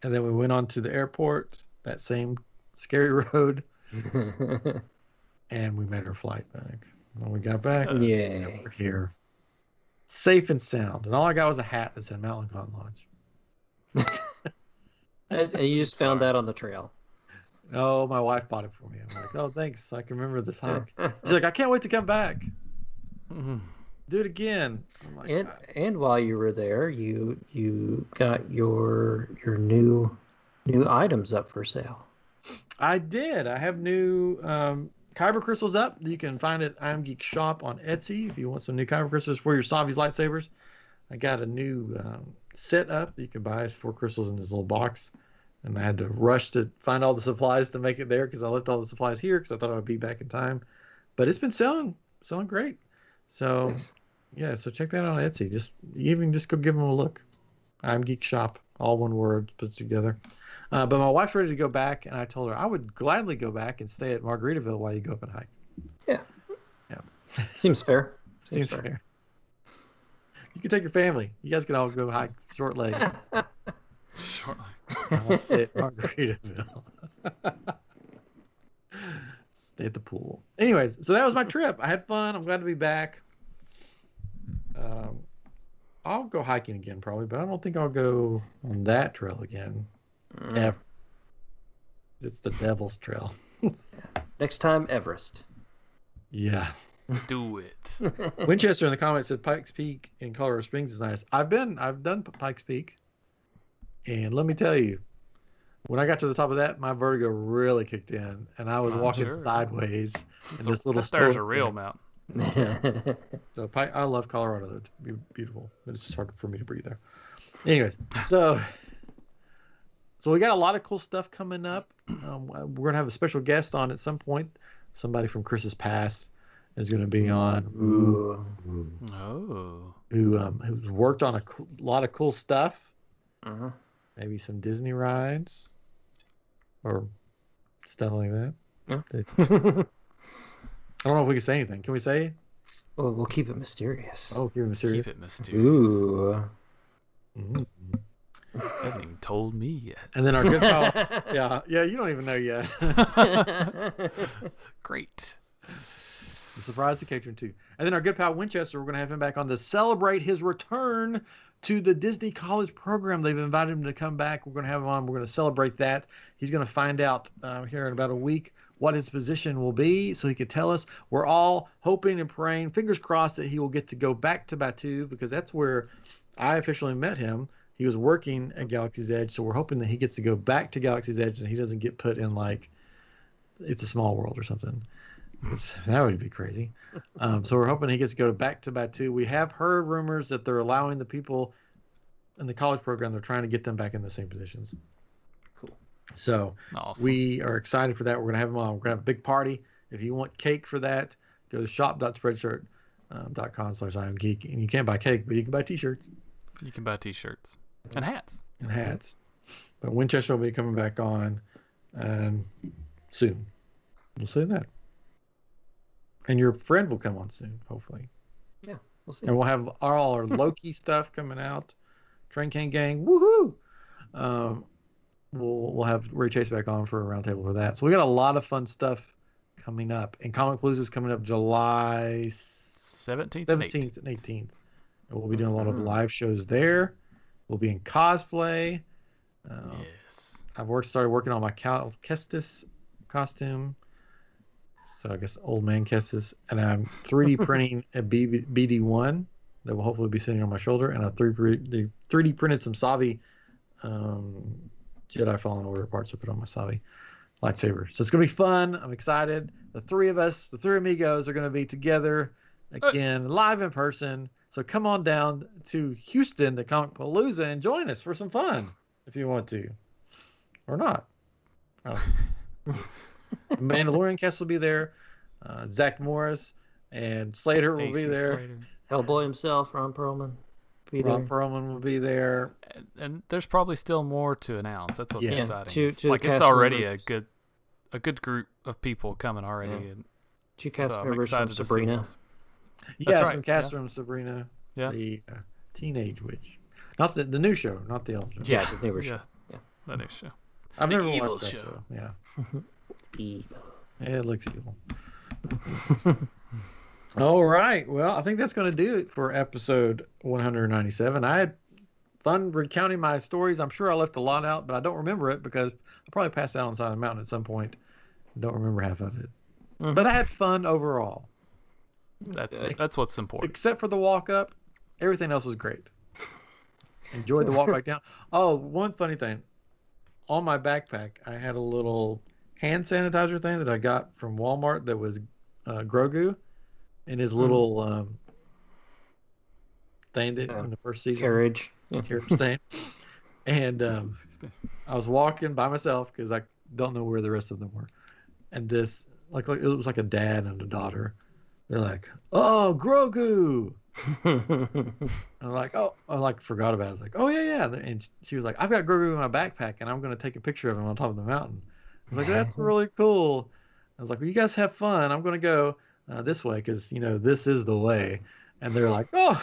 And then we went on to the airport, that same scary road, and we made our flight back. When we got back, we're here, safe and sound. And all I got was a hat that said Mount LeConte Lodge. And you just found that on the trail. Oh, my wife bought it for me. I'm like, oh, thanks. I can remember this hike. She's like, I can't wait to come back. Do it again. I'm like, and while you were there, you got your new items up for sale. I did. I have new kyber crystals up. You can find it at iamGEEK shop on Etsy if you want some new kyber crystals for your Savi's lightsabers. I got a new set up that you can buy. It's 4 crystals in this little box. And I had to rush to find all the supplies to make it there because I left all the supplies here because I thought I would be back in time. But it's been selling great. So, yeah, so check that out on Etsy. Just go give them a look. iamGEEK shop, all one word put together. But my wife's ready to go back, and I told her I would gladly go back and stay at Margaritaville while you go up and hike. Yeah. Seems fair. Seems fair. You can take your family. You guys can all go hike short legs. Short legs. I'll stay at Margaritaville. Stay at the pool. Anyways, so that was my trip. I had fun. I'm glad to be back. I'll go hiking again probably, but I don't think I'll go on that trail again. Ever. It's the Devil's Trail. Next time, Everest. Yeah. Do it. Winchester in the comments said Pikes Peak in Colorado Springs is nice. I've done Pikes Peak, and let me tell you, when I got to the top of that, my vertigo really kicked in, and I was walking sideways in this little stairs are real mountain. So I love Colorado. It's beautiful, but it's just hard for me to breathe there. Anyways, so we got a lot of cool stuff coming up. We're gonna have a special guest on at some point. Somebody from Chris's past is gonna be on. Who's worked on a lot of cool stuff. Maybe some Disney rides or stuff like that. I don't know if we can say anything. Can we say? Well, we'll keep it mysterious. Oh, keep it mysterious. Keep it mysterious. Ooh. Haven't even told me yet. And then our good pal, yeah, you don't even know yet. Great. The surprise to Catron too. And then our good pal Winchester, we're going to have him back on to celebrate his return to the Disney College program. They've invited him to come back. We're going to have him on. We're going to celebrate that. He's going to find out here in about a week what his position will be so he could tell us. We're all hoping and praying, fingers crossed, that he will get to go back to Batuu because that's where I officially met him. He was working at Galaxy's Edge, so we're hoping that he gets to go back to Galaxy's Edge and he doesn't get put in like It's a Small World or something. That would be crazy. So we're hoping he gets to go back to Batuu. We have heard rumors that they're allowing the people in the college program, they're trying to get them back in the same positions. Cool. So we are excited for that. We're going to have him on. We're going to have a big party. If you want cake for that, go to shop.spreadshirt.com/iamGEEK. And you can't buy cake, but you can buy t-shirts. You can buy t-shirts. And hats. But Winchester will be coming back on soon. We'll say that. And your friend will come on soon, hopefully. Yeah, we'll see. And we'll have all our Loki stuff coming out. Train King Gang, woohoo! We'll have Ray Chase back on for a roundtable for that. So we got a lot of fun stuff coming up. And Comic Blues is coming up July 17th and 18th. And we'll be doing a lot of live shows there. We'll be in cosplay. Yes. I've started working on my Cal Kestis costume. So I guess old man Kestis. And I'm 3D printing a BD1 that will hopefully be sitting on my shoulder, and I 3D printed some Savi Jedi Fallen Order parts to put on my Savi lightsaber. So it's going to be fun. I'm excited. The three of us, the three amigos, are going to be together again, live in person. So come on down to Houston to Comic Palooza and join us for some fun if you want to. Or not. Mandalorian cast will be there. Zach Morris and Slater will be there. Slater. Hellboy himself, Ron Perlman. Ron Perlman will be there. And there's probably still more to announce. That's what's exciting. It's already members. a good group of people coming already. Yeah. And Two cast so members from Sabrina. Yeah, some cast from Sabrina. Yeah. The Teenage Witch. Not the new show, not the old show. Yeah, the newer show. Yeah, the new show. I've never evil watched that show. show. Yeah. Evil. Yeah, it looks evil. All right. Well, I think that's going to do it for episode 197. I had fun recounting my stories. I'm sure I left a lot out, but I don't remember it because I probably passed out on the side of the mountain at some point. I don't remember half of it. Mm-hmm. But I had fun overall. That's what's important. Except for the walk up, everything else was great. Enjoyed the walk back down. Oh, one funny thing. On my backpack, I had a little hand sanitizer thing that I got from Walmart that was Grogu in his little thing that in the first season. Carriage thing. And I was walking by myself because I don't know where the rest of them were. And this, like it was like a dad and a daughter. They're like, "Oh, Grogu." I'm like, "Oh," I forgot about it. I was like, "Oh yeah." And she was like, "I've got Grogu in my backpack, and I'm going to take a picture of him on top of the mountain." I was like, "That's really cool." I was like, "Well, you guys have fun. I'm going to go this way because this is the way." And they're like, "Oh."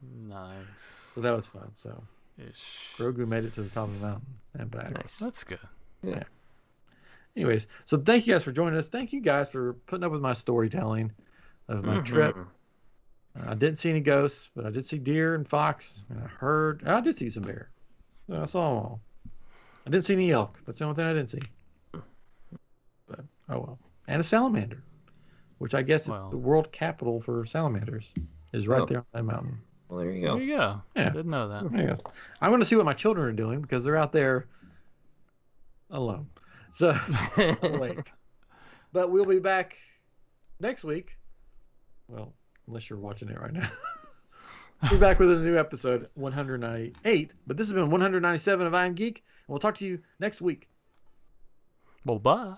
Nice. So that was fun. So Grogu made it to the top of the mountain and back. Nice. That's good. Yeah. Anyways, so thank you guys for joining us. Thank you guys for putting up with my storytelling of my trip. I didn't see any ghosts, but I did see deer and fox, and I did see some bear. I saw them all. I didn't see any elk. That's the only thing I didn't see. But oh well. And a salamander, which I guess is the world capital for salamanders, is right there on that mountain. Well, there you go. There you go. Yeah. Didn't know that. Yeah. I'm going to see what my children are doing because they're out there alone. So, wait. But we'll be back next week. Well, unless you're watching it right now. We'll be back with a new episode, 198. But this has been 197 of I Am Geek. And we'll talk to you next week. Well, bye.